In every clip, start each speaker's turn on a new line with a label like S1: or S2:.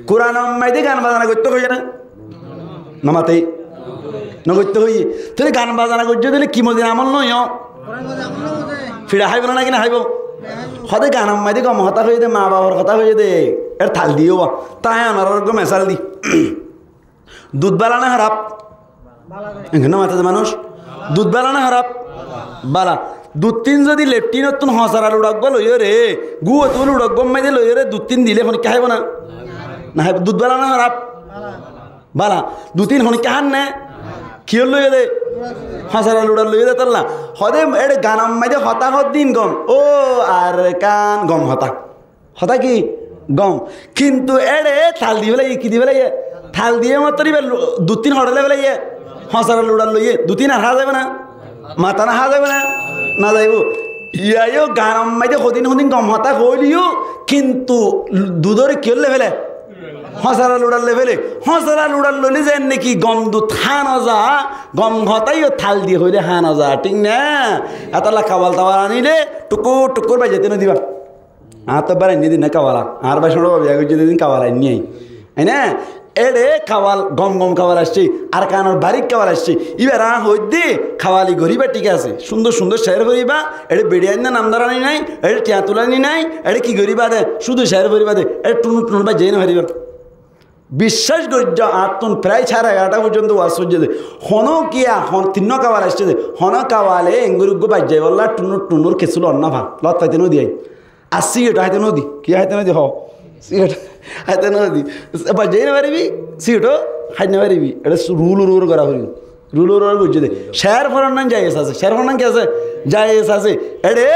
S1: কোরআন মাইতে গান বাজনা করতে হয়ে না নামাতেই নগত্য হইয়ে তাহলে গান বাজনা করছে তাহলে কি মদিন আমল নয় ফিরা হাইব না কিনা হাইব সদায় গান মাইতে গম হতা হয়ে দে মা বাবার কথা হয়ে দে এর থাল দিও বা তাই আমার মেশাল দি দুধ বালা না হারাপ এখানে মাথাতে মানুষ দুধ বালা না হারাপ বালা দুধ তিন যদি লেফটিন তুন হসারা লুড়াকবা লইয় রে গুয়ো তুমি লুড়াকব মাইদে লইয় রে দুধ তিন দিলে হনিকে হাইব না না হাইব দুধ বালা না হারাপ বালা দু তিন হনিকে হান না কিয় লইয় দে হসারা লুড়া লইয় দে তাল্লা হদে এড়ে গানাম মাইদে হতা হত দিন গম ও আর কান গম হতা হতা কি গম কিন্তু এড়ে থাল দিয়ে বেলা কি দিয়ে বেলা থাল দিয়ে মাত্র দু তিন হড়ালে বেলা হসারা লুড়া লইয়ে দু তিন আর হা যাবে না মাথা না হা যাবে না না যাইব ইয়াইও গানাম মাইদে হদিন হদিন গম হতা হইলিও কিন্তু দুধরে কিয় লেভেলে হসারা লুড়ার লেভেলে হসারা লুড়ার লইলে যে নাকি গম দুধ হা না যা গম হতাইও থাল দিয়ে হইলে হা না যা ঠিক না এতলা কাবাল তাওয়াল আনিলে টুকুর টুকুর বাই যেতে না দিবা আর তো বার এনে দিন না কাওয়ালা আর বাই শোনো বিয়া করছে দিন কাওয়ালা নিয়ে আই না এড়ে খাওয়াল গম গম খাওয়াল আসছে আর কানোর বারিক খাওয়াল আসছে এবার হই দে খাওয়ালি গরিবা ঠিক আছে সুন্দর সুন্দর শেয়ার করিবা এড়ে বেড়িয়ান না নামদারানি নাই এড়ে টিয়া তুলানি নাই এড়ে কি গরিবা দে শুধু শেয়ার করিবা দে এড়ে টুনু টুনু বা যেন হারিবা বিশ্বাস করছ আত্মন প্রায় 11:30 পর্যন্ত ওয়াজ হচ্ছে দে হন কিয়া হন তিন কাওয়াল আসছে দে হন কাওয়ালে এঙ্গুরুগ্য বাজ্যাই বললা টুনুর টুনুর খেছিল অন্য ভা লত পাইতে নদী আই আসছি এটা হাইতে নদী কি হাইতে নদী হ সিগারেট হাইতে নদী বাজ্যাই না পারিবি সিগারেটও হাই না পারিবি এটা রুল করা হইল রুল বুঝছে দে শেয়ার ফরান নাম যাইস আছে শেয়ার ফরান কি আছে যাইস আছে এড়ে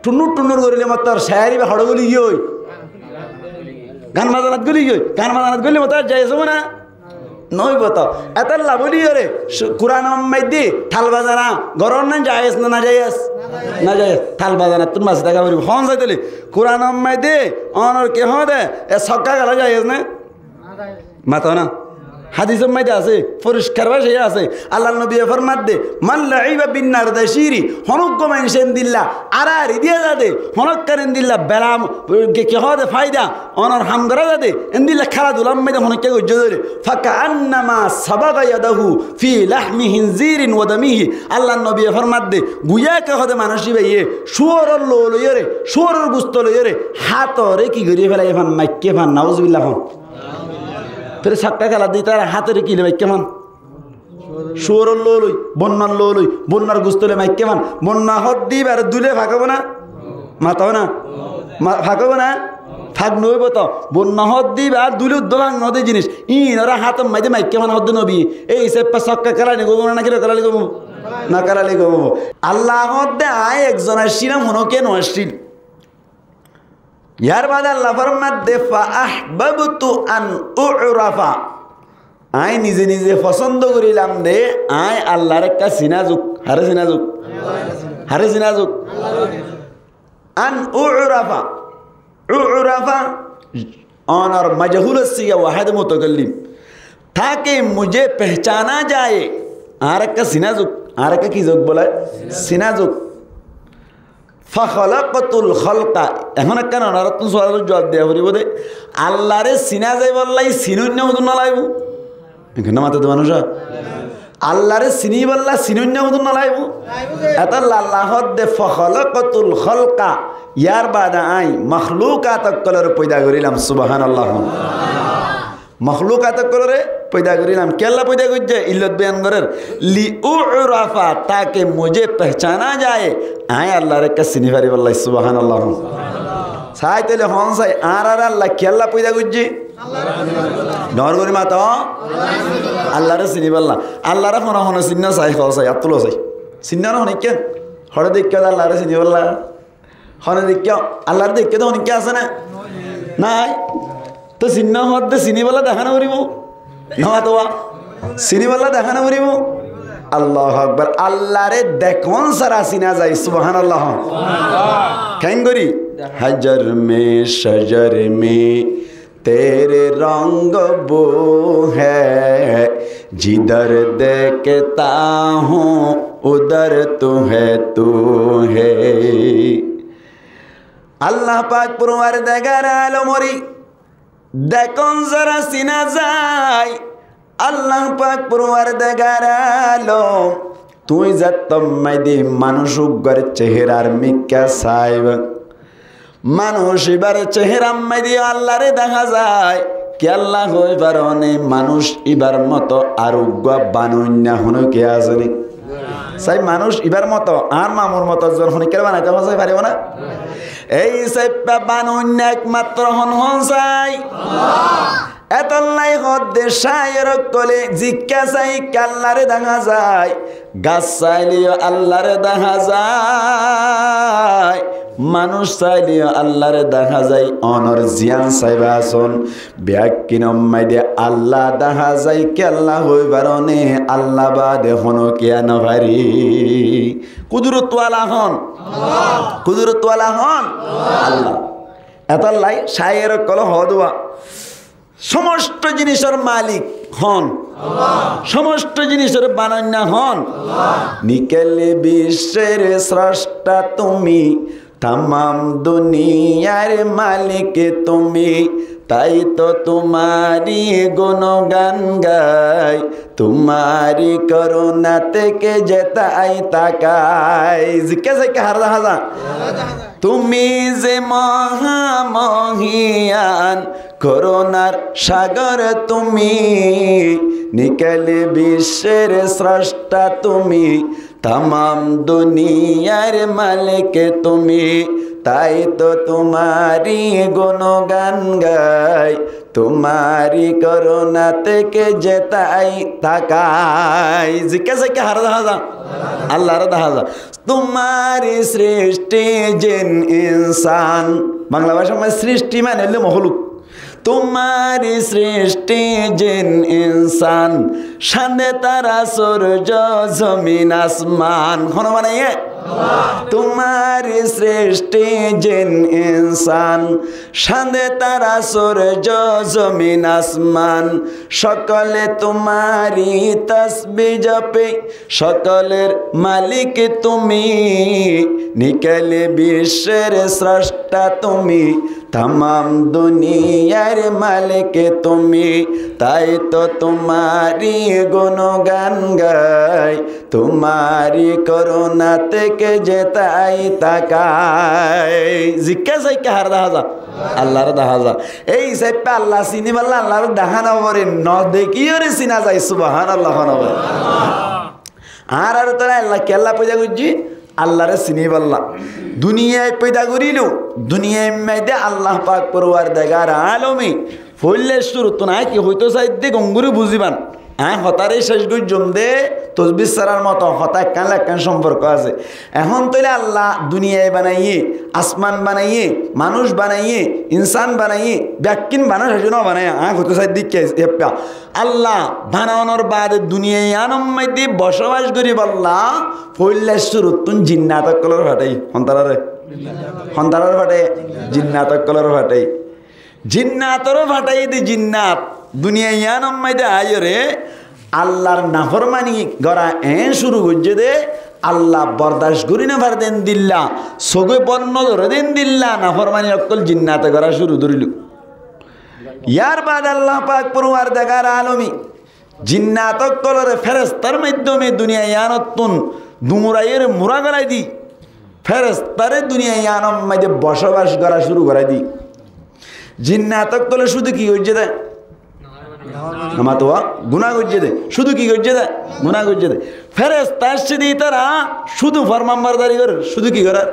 S1: টুনুর টুনুর করিলে মাত্র শেয়ারই বা হড়গুলি গিয়ে ওই গান বাজানাত গলি গই গান বাজানাত গলি মতো যাইছো না নইব তো এত লাভলি রে কোরআন মাইদি থাল বাজানা গরম না যাইস না না যাইস না যাইস থাল বাজানা তুমি মাছ দেখা বলি হন যাইতলি কোরআন মাইদি অনর কে হদে এ সক্কা গলা যাইস না মাতো না হাদিস মাইদে আছে পরিষ্কার ভাষায় আছে আল্লাহ নবী ফরমাত দে মান লাইবা বিন্নার দাশিরি হনক মাইনসেন দিল্লা আরারি দিয়া যাদে হনক কারেন দিল্লা বেলাম কে হদে ফায়দা অনর হাম করা যাদে এন্দিল্লা খেলাধুলা মাইদে হনক কে গজ্জ ধরে ফাকা আন্নামা সাবাগা ইয়াদাহু ফি লাহমি হিনজিরিন ওয়া দামিহি আল্লাহ নবী ফরমাত দে গুয়া কে হদে মানুষই ভাইয়ে শুয়োরের লো লইরে শুয়োরের গোশত লইরে হাতরে কি গরি ফেলাই ফান মাইকে ফান নাউজুবিল্লাহ ফান ফের সাক্কা খেলা দিই তার হাতের কিলে মাইক কেমন শুয়োর লই বন্যার লই বন্যার গুস্তলে মাইক কেমন বন্যা হদ দিব আর দুলে ফাঁকাবো না মাতাও না ফাঁকাবো না ফাঁক নইব তো বন্যা হদ দিব আর দুলে উদ্যোগ নদী জিনিস ওরা হাত মাইতে মাইক কেমন হদ নবী এই সেপ্পা সক্কা খেলানি গো না কিলো খেলালি গো না খেলালি গো আল্লাহ হদ আয় একজন আসছিলাম হনকে নসছিল ইয়ার বাদ আল্লাহ ফরমাত দে ফাআহবাবতু আন উরাফা আই নিজে নিজে পছন্দ করিলাম দে আই আল্লাহর একটা সিনাজুক হারে সিনাজুক আন উরাফা और मजहूल से वाहिद मुतकल्लिम ताकि मुझे पहचाना जाए आरक का सिनाजुक आरक की जोक बोला सिनाजुक ফখলাকতুল খলকা এখন কেন নরত্ন সোয়ালের জবাব দেওয়া পড়িব দে আল্লাহরে চিনা যাই বললাই চিনুন্য হতো না লাইব এখানে মাথাতে মানুষ আল্লাহরে চিনি বললা চিনুন্য হতো না লাইব এত আল্লাহ দে ফখলাকতুল খলকা ইয়ার বাদা আই মখলুকাত কলর পয়দা করিলাম সুবহানাল্লাহ মখলুকাত কলরে पैदा करिलाम केल्ला पैदा करजे इल्लत बयान करेर ली उराफा ताकि मुझे पहचाना जाए आय अल्लाह रे कसिनी फारी वल्लाह सुबहानाल्लाह साय तेले हन साय आर अल्लाह केल्ला पैदा करजे डर करि माता अल्लाह रे सिनी वल्लाह अल्लाह रे हन सिन्ना साय खाओ साय अतलो साय सिन्ना हन के हड़े देख के अल्लाह रे सिनी वल्लाह हन देख के अल्लाह रे देख के तो हन के आसे ना नाय तो सिन्ना हद सिनी वल्लाह देखाना करिबो नवा सिनेमाला देखाना पड़ब अल्लाह अकबर अल्लाह रे देखन सारा सिना जाए सुबहानाल्लाह कैन करी हजर में शजर में तेरे रंग वो है जिधर देखता हूँ उधर तू है अल्लाह पाक पुरवार देगा आलो मोरी দেখুন যারা চিনা যায় আল্লাহ পাক পরওয়ারদিগার আলম তুই যা তম্মাইদি মানুষ উগ্গর চেহারার মিক্কা সাইব মানুষ এবার চেহারা মাইদি আল্লাহরে দেখা যায় কি আল্লাহ হইবার অনেক মানুষ এবার মতো আর উগ্গা বানুন্যা হনো কে আসেনি সাই মানুষ এবার মতো আর মামুর মতো জন হনিকের বানাইতে হসাই পারিব না এই সাইপা বানুন্যা একমাত্র হন চাই এতলাই হদ্দে শায়ের কলে জিজ্ঞা চাই আল্লাহরে দেখা যায় গাছ চাইলেও আল্লাহরে দেখা যায় মানুষ চাইলেও আল্লাহরে দেখা যায় অনর জিয়ান চাইবা আসন ব্যাকি নম্মাই দিয়ে আল্লাহ দেখা যায় কে আল্লাহ হইবার নে আল্লাহ বাদে হনো কিয়া নভারি কুদরতওয়ালা হন কুদরতওয়ালা হন আল্লাহ এতলাই শায়ের কল হদুয়া সমস্ত জিনিসের মালিক হন সমস্ত জিনিসের বানান্যা হন নিকেলে বিশ্বের স্রষ্টা তুমি तमाम दुनियार मालिक তুমি তাই তো তোমারি গুণগান গাই তোমারি করুণা থেকে যেতাই তাকাই জিজ্ঞা জিজ্ঞা হার দেখা তুমি যে মহামহিয়ান করুণার সাগর তুমি নিকলে বিশ্বের স্রষ্টা তুমি तमाम दुनियार मालिक তুমি তাই তো তোমারি গুণগান গাই তোমারি করুণা থেকে যেতাই তাকাই জিজ্ঞা জিজ্ঞা হার দেখা যা আল্লাহর দেখা যা তোমারি সৃষ্টি জিন ইনসান বাংলা ভাষায় সৃষ্টি মানে হলো মখলুক तुम्हारी सृष्टि जिन इंसान शाने तारा सूरज जमीन आसमान होना बनाइए तुम्हारी सृष्टि जिन इंसान शाने तारा सूरज जमीन आसमान सकले तुम्हारी तस्बीह जपे सकलेर मालिक तुमी निकले विश्वेर स्रष्टा तुमी तमाम दुनियार मालिक तुमी ताई तो तुम्हारी गुणगान गाय तुम्हारी करुणा থেকে যেতাই তাকাই জিজ্ঞা জিজ্ঞা হার দেখা যা আল্লাহর দেখা যা এই সাইপা আল্লাহ চিনি বললা আল্লাহর দেখা না পরে ন দেখিও রে চিনা যায় সুবহানাল্লাহ হবে আর আর তোরা আল্লাহ কেল্লা পূজা করছি আল্লাহরে চিনি বললা দুনিয়ায় পয়দা করিল দুনিয়ায় মেয়েদে আল্লাহ পাক পরওয়ারদিগার আলমী ফলে শুরু তো নাই কি হইতো চাইতে গঙ্গুরি বুঝিবান হ্যাঁ হতারে শেষ গুজ জম দে তসবির সারার মতো হতা কান একখান সম্পর্ক আছে এখন তৈলে আল্লাহ দুনিয়ায় বানাইয়ে আসমান বানাইয়ে মানুষ বানাইয়ে ইনসান বানাইয়ে ব্যাকিন বানা সেজন্য বানায় হ্যাঁ হইতো চাই দিকে আল্লাহ বানানোর বাদে দুনিয়ায় আনম্মাইতে বসবাস করি বললা ফলে শুরু তুন জিন্নাতক কলর ফাটাই হন্তারার ফাটে জিন্নাতক কলর ফাটাই জিন্নাতরও ফাটাই দি জিন্নাত দুনিয়া ইয়ানম্মাইদে আয়রে আল্লাহর নাফরমানি গড়া শুরু করছে দে আল্লাহ বরদাস্ত করি না পার দেন দিল্লা সগে বর্ণ ধরে দেন দিল্লা নাফরমানি অকল জিন্নাতে গড়া শুরু ধরিল ইয়ার বাদ আল্লাহ পাক পরওয়ারদিগার আলমী জিন্নাত অকলরে ফেরেশতার মাধ্যমে দুনিয়া ইয়ানতুন দুমুরাইয়ের মুরা গড়াই দি ফেরেশতারে দুনিয়া ইয়ানম্মাইদে বসবাস করা শুরু করাই দি জিন্নাত অকলে শুধু কি হচ্ছে দেয় গুনাহ করছে দে শুধু কি করছে দে গুনাহ করছে দে ফেরেশতা আসছে দি তারা শুধু ফরমানবারদারি করে শুধু কি করে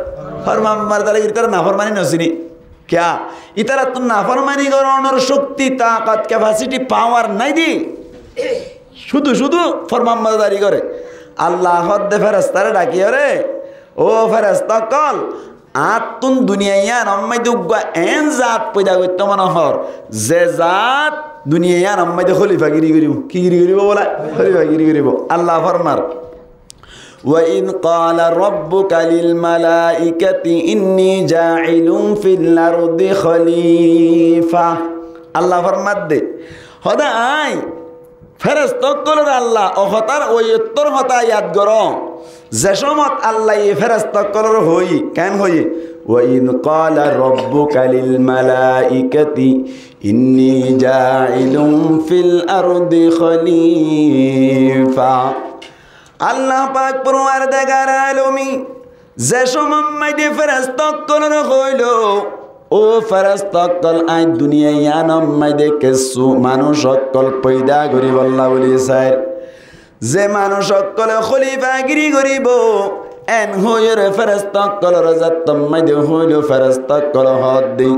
S1: ফরমানবারদারি করে তারা নাফরমানি নসিনি क्या इतारा तो नाफरमानी করানোর শক্তি তাকত ক্যাপাসিটি পাওয়ার নাই দি শুধু শুধু ফরমানবারদারি করে আল্লাহ হদ্দে ফেরেশতারে ডাকি রে ও ফেরেশতা কল আতুন দুনিয়া নম্মাই দুগা এন জাত পয়দা করতে মনে হর যে জাত দুনিয়া নম্মাই দে খলিফাগিরি করিব কি গিরি করিব বলা খলিফাগিরি করিব আল্লাহ ফরমার وَإِذْ قَالَ رَبُّكَ لِلْمَلَائِكَةِ إِنِّي جَاعِلٌ فِي الْأَرْضِ خَلِيفَةً আল্লাহ ফরমাত দে হদা আই ফেরেশতা কলর আল্লাহ ও হতার ওই উত্তর হতা ইয়াদ গর যে সমত আল্লাহ এই ফেরেশতা কলর হই কেন হই وإذ قال ربك للملائكة إني جاعل في الأرض خليفة আল্লাহ পাক পরওয়ারদিগার আলমী যে সময় ফেরেশতাসকল হইল ও ফেরেশতাসকল আই দুনিয়ায় আনম মাইদে কিছু মানুষ সকল পয়দা করিব আল্লাহ বলি স্যার যে মানুষ সকল খলিফাগিরি করিব এন হইর ফেরেশতাসকল রাজাত মাইদে হইল ফেরেশতাসকল হদ্দি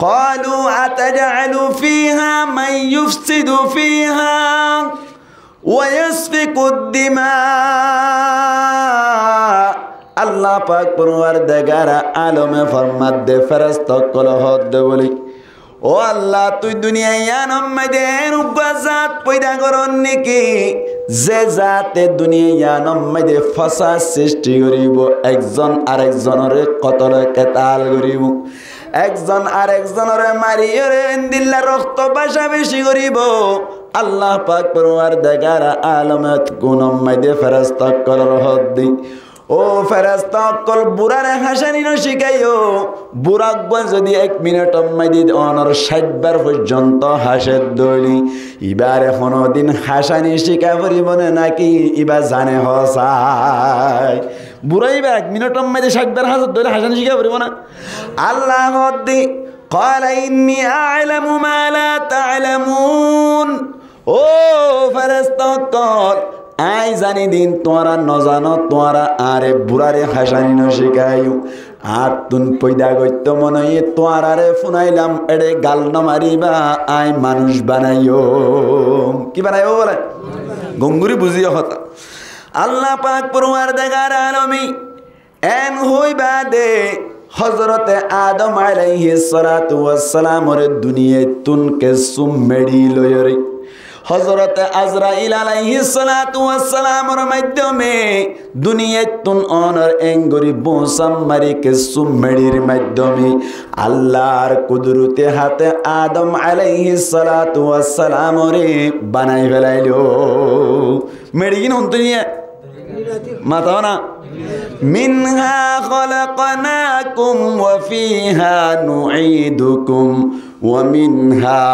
S1: قالوا أتجعل فيها من يفسد فيها ويسفك الدماء আল্লাহ পাক পরওয়ারদিগার আলমে ফরমাত দে ফেরেশতাসকল হদ্দে বলি ও আল্লাহ তুই দুনিয়ায় আনম মাইদে রূপজাত পয়দা করন নাকি যে জাতে দুনিয়ায় আনম মাইদে ফাসাদ সৃষ্টি করিব একজন আরেকজনের কতল কেতাল করিব একজন আরেকজনের মারিয়রে দিল্লা রক্ত বাসা বেশি করিব আল্লাহ পাক পরওয়ারদিগার আলমে কোন মাইদে ফেরেশতাসকল হদ্দি ও ফেরেশতাসকল বুড়ারে হাসানি ন শিখাইও বুড়াক যদি 1 মিনিট মাইদি অনর 60 বার পর্যন্ত হাসে দলি ইবার এখনো দিন হাসানি শিখা পরিবনে নাকি ইবা জানে হসাই বুড়াইবা 1 মিনিট মাইদি 60 বার হাসে দলি হাসানি শিখা পরিব না আল্লাহ হদ্দি قال إني أعلم ما لا تعلمون ও ফেরেশতাসকল আই জানি দিন তোরা নজানো তোরা আরে বুড়ারে হাসানি ন শিখাইও আর তুন পয়দা গইত মনে তোরারে ফুনাইলাম এড়ে গাল ন মারিবা আই মানুষ বানাইও কি বানাইও বলে গঙ্গুরি বুঝিও হতা আল্লাহ পাক পরওয়ারদিগার আলমী এন হইবা দে হযরতে আদম আলাইহিস সালাতু ওয়াস সালাম রে দুনিয়ায় তুন কে সুম মেডি লয়রে হযরতে আজরাইল আলাইহিস সালাতু ওয়াস সালামের মাধ্যমে দুনিয়াতুন অনর এঙ্গরি বসাম মারি কে সুমেড়ির মাধ্যমে আল্লাহর কুদরতে হাতে আদম আলাইহিস সালাতু ওয়াস সালাম রে বানাই ফেলাইলো মেড়িন হন্তনিয়া মাতাও না মিনহা খলাকনাকুম ওয়া ফিহা নুঈদুকুম ومنها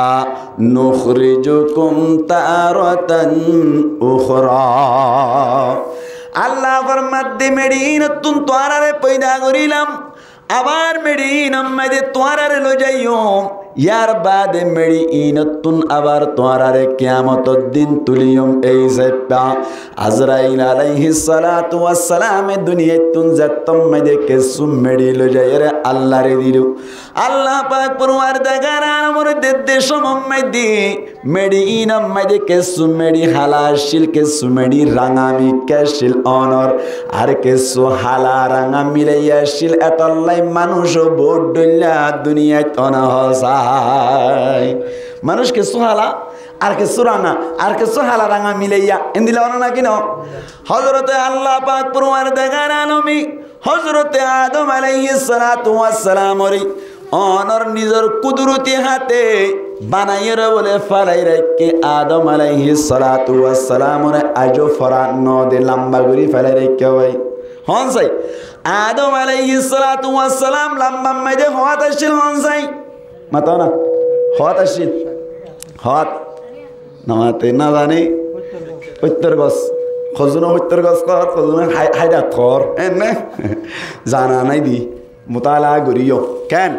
S1: نخرجكم تارة أخرى আল্লাহ ফরমাতে মেডিন তুন তোয়ারে পয়দা করিলাম আবার মেডিন আমাদের তোয়ারে লো যাইও ইয়ার বাদে মেডিন তুন আবার তোয়ারে কিয়ামতের দিন তুলিয়ম এই সেপা আজরাইল আলাইহিস সালাতু ওয়াস সালাম দুনিয়ায় তুন জাতম মাইদে কেসু মেডি লো যাইরে আল্লাহ রে দিলু আল্লাহ পাক পরওয়ারদিগার আমর দেদে সমমাইদি মেডিন আমাদের কেসু মেডি হালাশিল কেসু মেডি রাঙামি কেশিল অনর আর কেসু হালা রাঙা মিলাইয়াশিল এতলাই মানুষ বোট ডইলা দুনিয়ায় তনা হসাই মানুষ কেসু হালা আর কেসু রাঙা আর কেসু হালা রাঙা মিলাইয়া এন্দিলা অন না কিনো হযরতে আল্লাহ পাক পরওয়ারদিগার আলমী হযরতে আদম আলাইহিস সালাতু ওয়াস সালাম রে অনর নিজের কুদরতি হাতে বানাইরে বলে ফালাই রেখে আদম আলাইহিস সালাতু ওয়াস সালাম রে আজো ফরান নদে লম্বা গরি ফালাই রেখে ভাই হন সাই আদম আলাইহিস সালাতু ওয়াস সালাম লম্বা মাইদে হওয়াত আসিল হন সাই মাতাও না হওয়াত আসিল হওয়াত নামাতে না জানি উত্তর গস খজুনো উত্তর গস কর খজুনো হাইদা কর এনে জানা নাই দি মুতালা গরিও কেন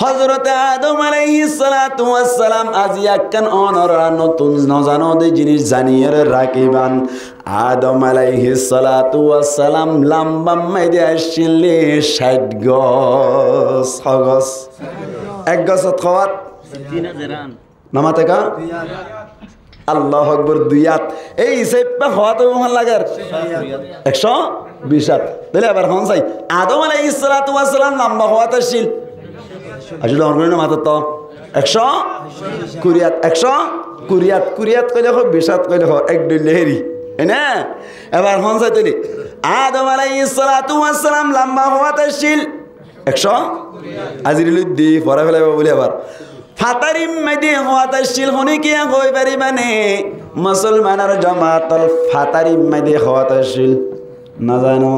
S1: হযরতে আদম আলাইহিস সালাতু ওয়াস সালাম আজিয়া কান অনর নতুন নজানো দে জিনিস জানিয়ে রাখিবান আদম আলাইহিস সালাতু ওয়াস সালাম লম্বা মাইদে আসিলে 60 গস হগস এক গসত খাওয়াত 3000 নামাতে কা আল্লাহু আকবার দুইয়াত এই সেপা হওয়াতে মহল লাগার 120 তাহলে আবার হন চাই আদম আলাইহিস সালাতু ওয়াস সালাম লম্বা হওয়াতে আসিল আসলে অর্গন না মাত্র তো 120 120 কইলে হোক 20 কইলে হোক এক দুই লেহেরি এনা এবার হন চাই তাহলে আদম আলাইহিস সালাতু ওয়াস সালাম লম্বা হওয়াতে আসিল 120 আজিরিল দি পড়া ফেলাইব বলি আবার ফাতারিম মাইদে হওয়াতে আসিল হনি কি হই পারিবানে মুসলমানের জামাতল ফাতারিম মাইদে হওয়াতে আসিল না যায় না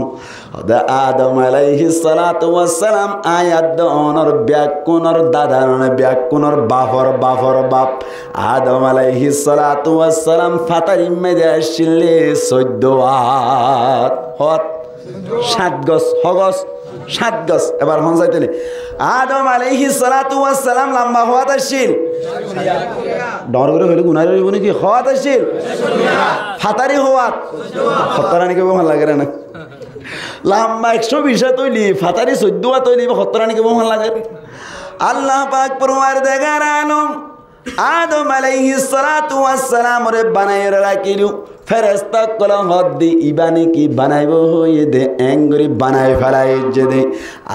S1: আদম আলাইহিস সালাতু ওয়াস সালাম আয়াত অনর ব্যাকুনর দাদার ব্যাকুনর বাফর বাফর বাপ আদম আলাইহিস সালাতু ওয়াস সালাম ফাতারিম মেদে আসলে 14 হাত হত 7 গজ হগস 7 গজ এবার হন যাইতেলি আদম আলাইহিস সালাতু ওয়াস সালাম লম্বা হওয়াত আসিল ডর করে হইলে গুনাহ হইব নাকি হওয়াত আসিল ফাতারি হওয়াত ফতরানি কেবো ভাল লাগে না লম্বা 120 তৈলি ফাতারি 14 তৈলি ফতরানি কেবো ভাল লাগে আল্লাহ পাক পরওয়ারদিগার আলম আদম আলাইহিস সালাতু ওয়াস সালাম রে বানাইয়া রাখিলু ফেরেশতা কল হদ্দি ইবানি কি বানাইব হয়ে দে এঙ্গরি বানাই ফেলাই যে দে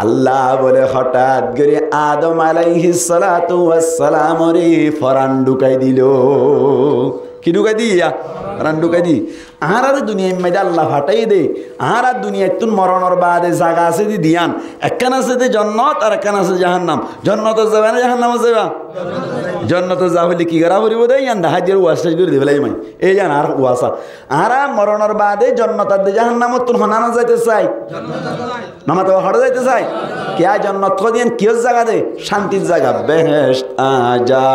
S1: আল্লাহ বলে হঠাৎ করে আদম আলাইহিস সালাতু ওয়াস সালাম রে ফরান ঢুকাই দিল কি ঢুকাই দিয়া ফরান ঢুকাই দি আর দুনিয়ায় মেদে আল্লাহ ফাটাই দে আর দুনিয়ায় তুন মরণর বাদে জায়গা আছে দি দিয়ান একখান আছে দে জান্নাত আর একখান আছে জাহান্নাম জান্নাত যাবে না জাহান্নাম যাবে জান্নাত যা হইলে কি করা পড়িব দে ইয়ান হাজির ওয়াজ করে দিবেলাই মাই এই জান আর ওয়াসা আর মরণর বাদে জান্নাত আর জাহান্নাম তুন হনানা যাইতে চাই নামা তো হড় যাইতে চাই क्या जन्नत को दियन किस जगह दे शांति जगह बेहेश्त आजा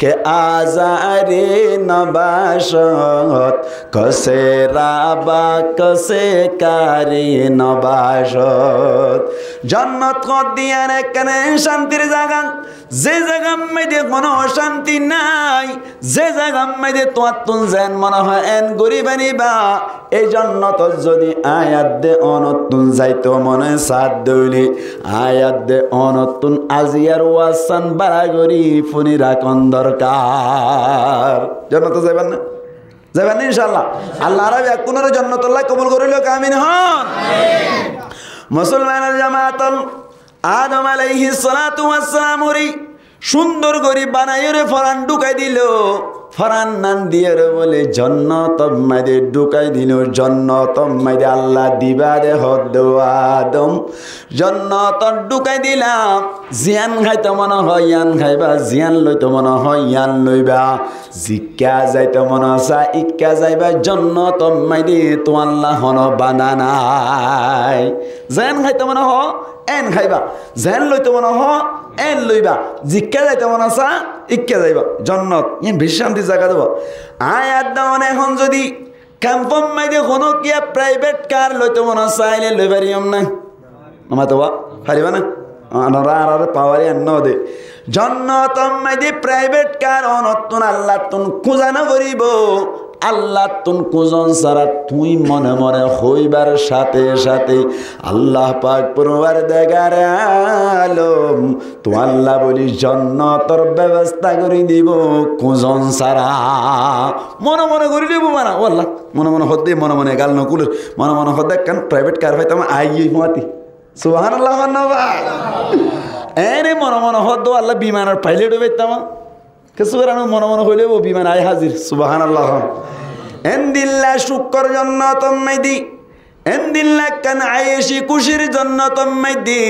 S1: के आजारे नबाशत कसे राबा कसे कारी नबाशत जन्नत को दियन एकने शांतिर जगह जे जगह में दे कोनो शांति নাই যে জায়গা মধ্যে তোমার তুন যেন মনে হয় এন গরিব নিবা এই জান্নাত যদি আয়াত দে অনতুন যাইতো মনে সাদ দইলি আয়াত দে অনতুন আজিয়ার ওয়াসান বারাগরি ফুনি রাখন দরকার জান্নাত যাইবেন না যাইবেন ইনশাআল্লাহ আল্লাহ রাব্বি কোনর জান্নাতুল্লাহ কবুল করিল আমিন হন মুসলমানের জামাতুল আদম আলাইহিস সালাতু ওয়াস সালাম রি সুন্দর করে বানাইরে ফরান ঢুকাই দিল ফরান নান দিয়ে বলে জান্নাত মাইদে ঢুকাই দিল জান্নাত মাইদে আল্লাহ দিবা দে হদ আদম জান্নাত ঢুকাই দিলাম জিয়ান খাইতে মনে হয় ইয়ান খাইবা জিয়ান লইতে মনে হয় ইয়ান লইবা জিক্কা যাইতে মনে আছে ইক্কা যাইবা জান্নাত মাইদে তো আল্লাহ হন বানানাই জিয়ান খাইতে মনে হয় এন খাইবা জেন লইতে মনে হ এন লইবা জিক্কা যাইতে মনে আসা ইক্কা যাইবা জান্নাত ইন বেশি শান্তি জায়গা দেব আয়াত দাওন এখন যদি ক্যাম্পম মাইদে কোনো কিয়া প্রাইভেট কার লইতে মনে চাইলে লই পারিম না আমাতো পারিবা না আনারা আর পাওয়ারে আন্ন দে জান্নাত মাইদে প্রাইভেট কার অনতুন আল্লাহ তুন খুঁজানো করিব আল্লাহ তুন কুজন সারা তুই মনে মনে হইবার সাথে সাথে আল্লাহ পাক পরওয়ারদিগার আলম তো আল্লাহ বলি জান্নাতের ব্যবস্থা করে দিব কুজন সারা মনে মনে করে দিব মানা আল্লাহ মনে মনে হদ্দে মনে মনে গাল নকুল মনে মনে হদ্দে কান প্রাইভেট কার পাইতাম আই হুয়াতি সুবহানাল্লাহ নবা এনে মনে মনে হদ্দ আল্লাহ বিমানের পাইলট হইতাম কেসুরানো মনে মনে হইলে ও বিমান আয় হাজির সুবহানাল্লাহ এন্দিল্লা শুকর জান্নাত মাইদি এন্দিল্লা কান আয়েশি কুশির জান্নাত মাইদি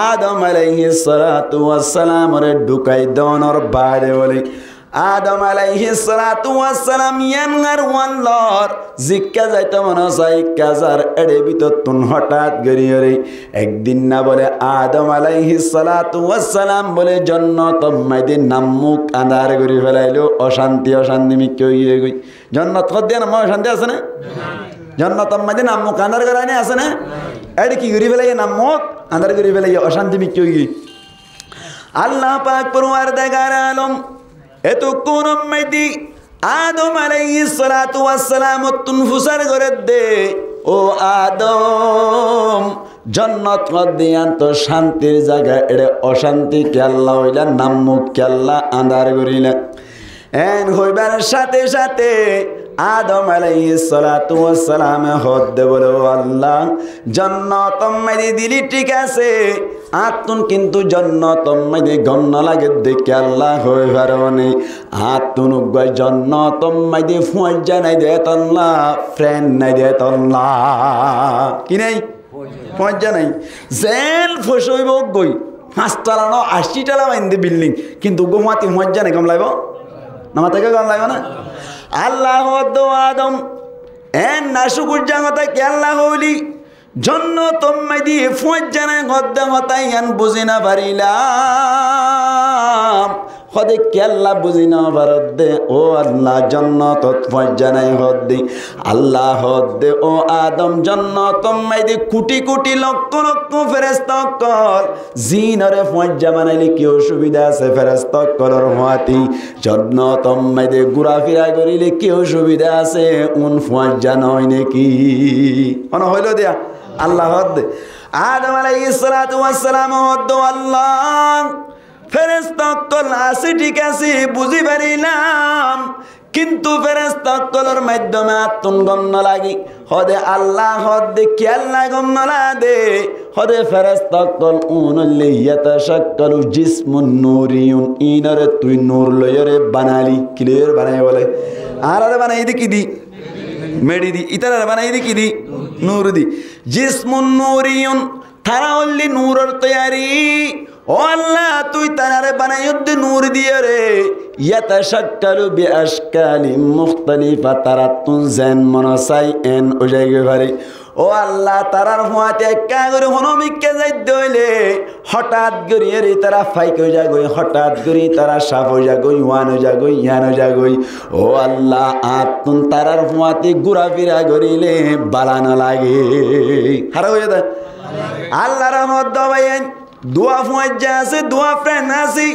S1: আদম আলাইহিস সালাতু ওয়াস সালাম রে ঢুকাই দনর বারে বলে আদম আলাইহিস সালাতু ওয়াস সালাম ইয়ানগার ওয়াল্লার জিক্কা যাইতে মনে চাই কাজার এড়ে ভিতর তুন হঠাৎ গরিয়রে একদিন না বলে আদম আলাইহিস সালাতু ওয়াস সালাম বলে জান্নাত মাইদে নামুক আন্ধার করি ফেলাইলো অশান্তি অশান্তি মিক্কে হইয়ে গই জান্নাত কদ্দিয়া নাম অশান্তি আছে না জান্নাত মাইদে নামুক আন্ধার করানি আছে না এড়ে কি করি ফেলাই নামুক আন্ধার করি ফেলাই অশান্তি মিক্কে হই আল্লাহ পাক পরওয়ারদিগার আলম এতক্ষণ মাইদি আদম আলাইহিস সালাতু ওয়াস সালাম তুনফুসার করে দে ও আদম জান্নাত কদিয়ান তো শান্তির জায়গা এড়ে অশান্তি কে আল্লাহ হইলা নামুক কে আল্লাহ আন্ধার করিলা এন হইবার সাথে সাথে আদম আলাইহিস সালাতু ওয়াস সালাম হদ্দে বলে আল্লাহ জান্নাত মাইদি দিলি ঠিক আছে আতুন কিন্তু জান্নাত মাইদি গন্ন লাগে দেখে আল্লাহ হই পারবনি আতুন গয় জান্নাত মাইদি ফুয়াই জানাই দে আল্লাহ ফ্রেন্ড নাই দে আল্লাহ কি নাই ফুয়াই জানাই জেল ফসইব গই 5 তলা না 80 তলা বাইন্দে বিল্ডিং কিন্তু গোমাতি ফুয়াই জানাই কম লাইব নামা থেকে কম লাইব না আল্লাহ আদম এন নাশুকুর জাগতা কেল্লা হইলি জন্য তোমায় দিয়ে ফুঁজ জানায় গদ্দা হতাই আন বুঝি না পারিলাম হদে কেল্লা বুঝি না ভারত দে ও আল্লাহ জন্য তৎফজ জানাই হদ দে আল্লাহ হদ দে ও আদম জন্য তোমায় দি কোটি কোটি লক্ষ লক্ষ ফেরেশতা কল জিনরে ফুঁজ জামানাইলে কি অসুবিধা আছে ফেরেশতা কলর হওয়াতি জন্য তোমায় দি ঘোরাফেরা করিলে কি অসুবিধা আছে উন ফুঁজ জানাই নাকি অন হইল দিয়া আল্লাহ হদ দে আদম আলাইহিস সালাতু ওয়াস সালাম হদ আল্লাহ ফেরেশতা কল আছে ঠিক আছে বুঝি পারিলাম কিন্তু ফেরেশতা কলর মাধ্যমে আত্মন গম লাগি হদে আল্লাহ হদে কেল্লা গম দে হদে ফেরেশতা কল উনল্লি ইয়াতাশাক্কালু জিসমুন নূরিয়ুন ইনরে তুই নূর লয়রে বানালি ক্লিয়ার বানাই বলে আর বানাই দি কি দি মেডি দি ইতারা বানাই দি কি দি নূর দি জিসমুন নূরিয়ুন তারা হল্লি নূরের তৈয়ারি ও আল্লাহ তুই তারারে বানাইতে নূর দিয়ে রে ইয়াতাশাক্কালু বিআশকালি মুখতালিফা তারাতুন জান মনসাই এন ও জায়গা পারে ও আল্লাহ তারার হুয়াতে একা করে হনমিককে যাইতে হইলে হঠাৎ করিয়ে রে তারা ফাইক হয়ে যাগই হঠাৎ করি তারা সাফ হয়ে যাগই ওয়ান হয়ে যাগই ইয়ান হয়ে যাগই ও আল্লাহ আতুন তারার হুয়াতে ঘোরাফেরা করিলে বালানো লাগে হারা হয়ে যায় আল্লাহ রহমত দবাইন দোয়া ফুয়াজ্জা আছে দোয়া ফ্রেন্ড আছে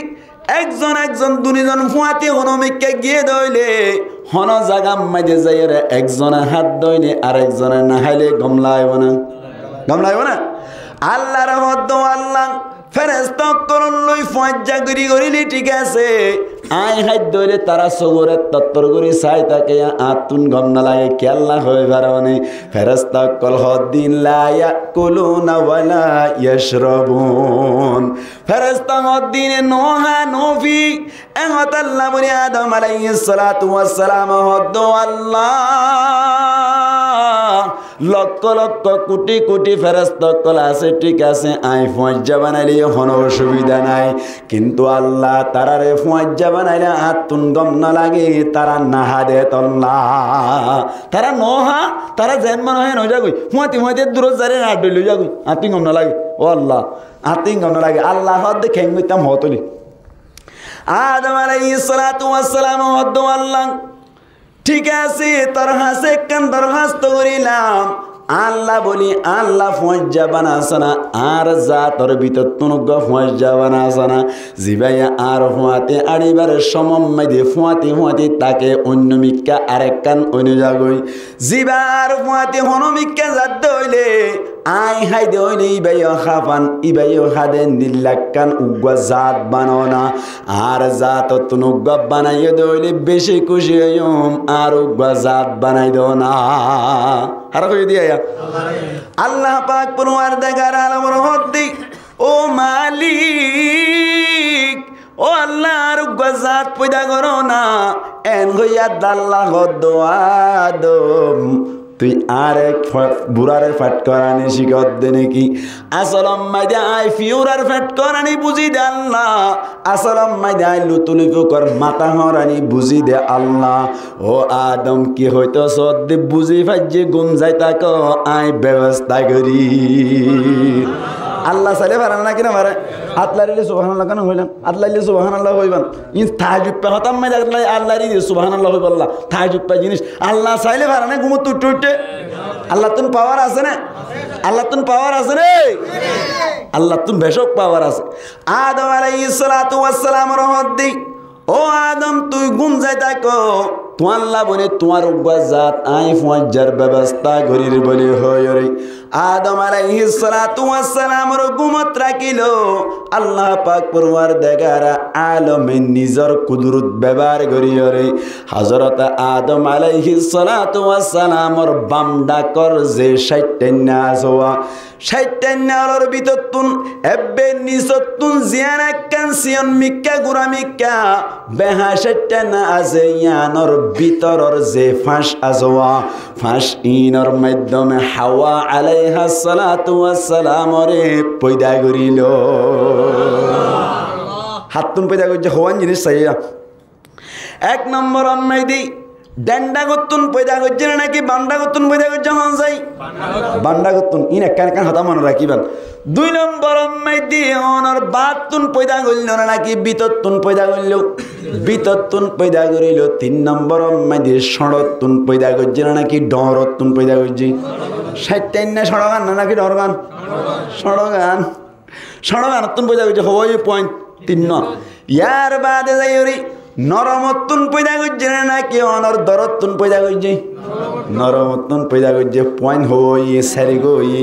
S1: একজন একজন দুজন ফুয়াতে হনমিককে গিয়ে দইলে হন জাগা মাঝে যাইরে একজনে হাত দইলে আর একজনে না হাইলে গমলাইব না আল্লাহ রহমত আল্লাহ ফেরেশতা করন লই ফুয়াজ্জা গরি গরিলি ঠিক আছে আই হাত দইলে তারা সগরে তত্তর করে চাই তাকে আতুন গম না লাগে কেল্লা হয়ে বারণে ফেরেশতা কল হদিন লা ইয়াকুলুনা ওয়ালা ইয়াশরাবুন ফেরেশতা হদিনে নোহা নফি এহত আল্লাহ বলি আদম আলাইহিস সালাতু ওয়াস সালাম হদ আল্লাহ লক্ষ লক্ষ কোটি কোটি ফেরেশতা কল আছে ঠিক আছে আই ফুয়াজ্জা বানাইলে কোনো অসুবিধা নাই কিন্তু আল্লাহ তারারে ফুয়াজ্জা বানাইলে আতুন গম না লাগে তারা নাহা দে তল্লা তারা নহা তারা জন্ম নয় নয় যাগই ফুয়াতি ফুয়াতে দূর যারে না ডইল যাগই আতুন গম না লাগে ও আল্লাহ আতুন গম না লাগে আল্লাহ হদ খেঙ্গিতাম হতলি আদম আলাইহিস সালাতু ওয়াস সালাম হদ আল্লাহ ঠিক আছে তোর হাসে কান দরখাস্ত করিলাম আল্লাহ বলি আল্লাহ ফুয়াজ্জা বানাসানা আর যা তোর ভিতর তুনুগ ফুয়াজ্জা বানাসানা জিবাইয়া আর ফুয়াতে আড়িবারের সমম মাইদে ফুয়াতে ফুয়াতে তাকে অন্য মিক্কা আরেক কান অন্য যাগই জিবার ফুয়াতে হনমিক্কা যাদ হইলে আই হাই দে হইলে ইবাইও খাফান ইবাইও হাদে নিল্লাক্কান উগ্গা জাত বানাও না আর জাত তুনুগ বানাইয়ে দইলে বেশি খুশি হইম আর উগ্গা জাত বানাই দো না আর কই দিয়া আল্লাহ পাক পরওয়ারদিগার আলমের হদ্দি ও মালিক ও আল্লাহ আর গজাত পয়দা করো না এন গইয়া দাল্লাহ গদ আদম তুই আর এক বুড়ারে ফাট করানি শিখত দে নাকি আসলম মাইদে আই ফিউরার ফাট করানি বুঝি দে আল্লাহ আসলম মাইদে আই লুতুলিফু কর মাথা হরানি বুঝি দে আল্লাহ ও আদম কি হইতো সদ্দে বুঝি ফাইজে গুম যাই তাক আই ব্যবস্থা করি আল্লাহ সালে পারেন না কিনা পারে আতলারিলে সুবহানাল্লাহ কেন হইলাম আতলারিলে সুবহানাল্লাহ হইবান ইন তাহাজ্জুদ পে হতাম মাই আতলাই আল্লাহরি সুবহানাল্লাহ হইবাল্লাহ তাহাজ্জুদ পে জিনিস আল্লাহ চাইলে পারে না ঘুমত উঠতে আল্লাহ তুন পাওয়ার আছে না আল্লাহ তুন পাওয়ার আছে রে আল্লাহ তুন বেশক পাওয়ার আছে আদম আলাইহিস সালাতু ওয়াস সালাম রহমতি ও আদম তুই গুম যাই তাকো তো আল্লাহ বলে তোমার জাত আই ফুয়াজ্জার ব্যবস্থা করির বলে হয় রে আদম আলাইহিস সালাতু ওয়াস সালামের গুমত রাখিল আল্লাহ পাক পরওয়ারদিগার আলমিন নিজর কুদরত ব্যবহার করি রে হযরত আদম আলাইহিস সালাতু ওয়াস সালামের বাম ডাকর যে 60 নাস হওয়া 60 নালর ভিতরতুন এবে নিসতুন জিয়ানা কানসিয়ন মিক্কা গুরা মিক্কা বেহা 60 না আছে ইয়ানর ভিতরর যে ফাঁস আজওয়া ফাঁস ইনর মাধ্যমে হাওয়া আলাইহিস সালাতু ওয়াস সালাম রে পয়দা করিল হাতুন পয়দা করছে হওয়ান জিনিস চাইয়া এক নম্বর অন্যায় দি ডেন্ডা গতুন পয়দা করছে নাকি বান্ডা গতুন পয়দা করছে হন যাই বান্ডা গতুন ইন একখান একখান হতা মনে রাখিবেন 2 নম্বর মাইদি অনর বাতুন পয়দা করল নাকি বিততুন পয়দা করল বিততুন পয়দা করিল 3 নম্বর মাইদি সড়তুন পয়দা করছে নাকি ডরতুন পয়দা করছে 60 না সড়গান নাকি ডরগান সড়গান সড়গান তুন পয়দা করছে হই পয়েন্ট 3 ন ইয়ার বাদে যাইরি নরমতুন পয়দা করছে নাকি অনর দরতুন পয়দা করছে নরমতুন পয়দা করছে পয়েন্ট হই সারি গই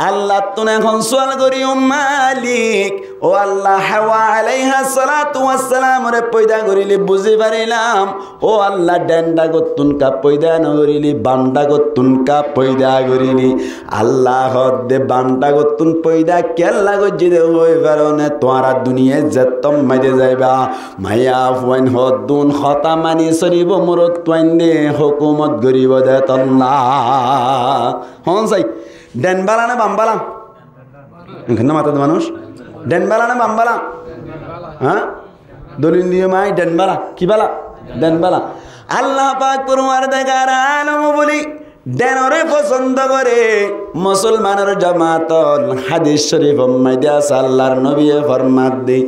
S1: আল্লাহ তুন এখন সওয়াল করি ও মালিক ও আল্লাহ হাওয়া আলাইহা সালাতু ওয়াস সালাম রে পয়দা করিলি বুঝি পারিলাম ও আল্লাহ ডেন্ডা গতুন কা পয়দা নগরিলি বান্ডা গতুন কা পয়দা করিলি আল্লাহ হদে বান্ডা গতুন পয়দা কেল্লা গজি দে হই পারনে তোরা দুনিয়া জতম মাইদে যাইবা মায়া পয়েন্ট হদুন খতা মানি সরিব মুরত তোইনে হুকুমত গরিব দে তল্লা হন সাই ডেনবালা না বামবালা এখানে মাথাতে মানুষ ডেনবালা না বামবালা হ্যাঁ দলিল দিয়ে মাই ডেনবালা কি বালা ডেনবালা আল্লাহ পাক পরওয়ারদিগার আলম বলি ডেনরে পছন্দ করে মুসলমানের জামাতল হাদিস শরীফ মাইদাস আল্লাহর নবী ফরমাত দে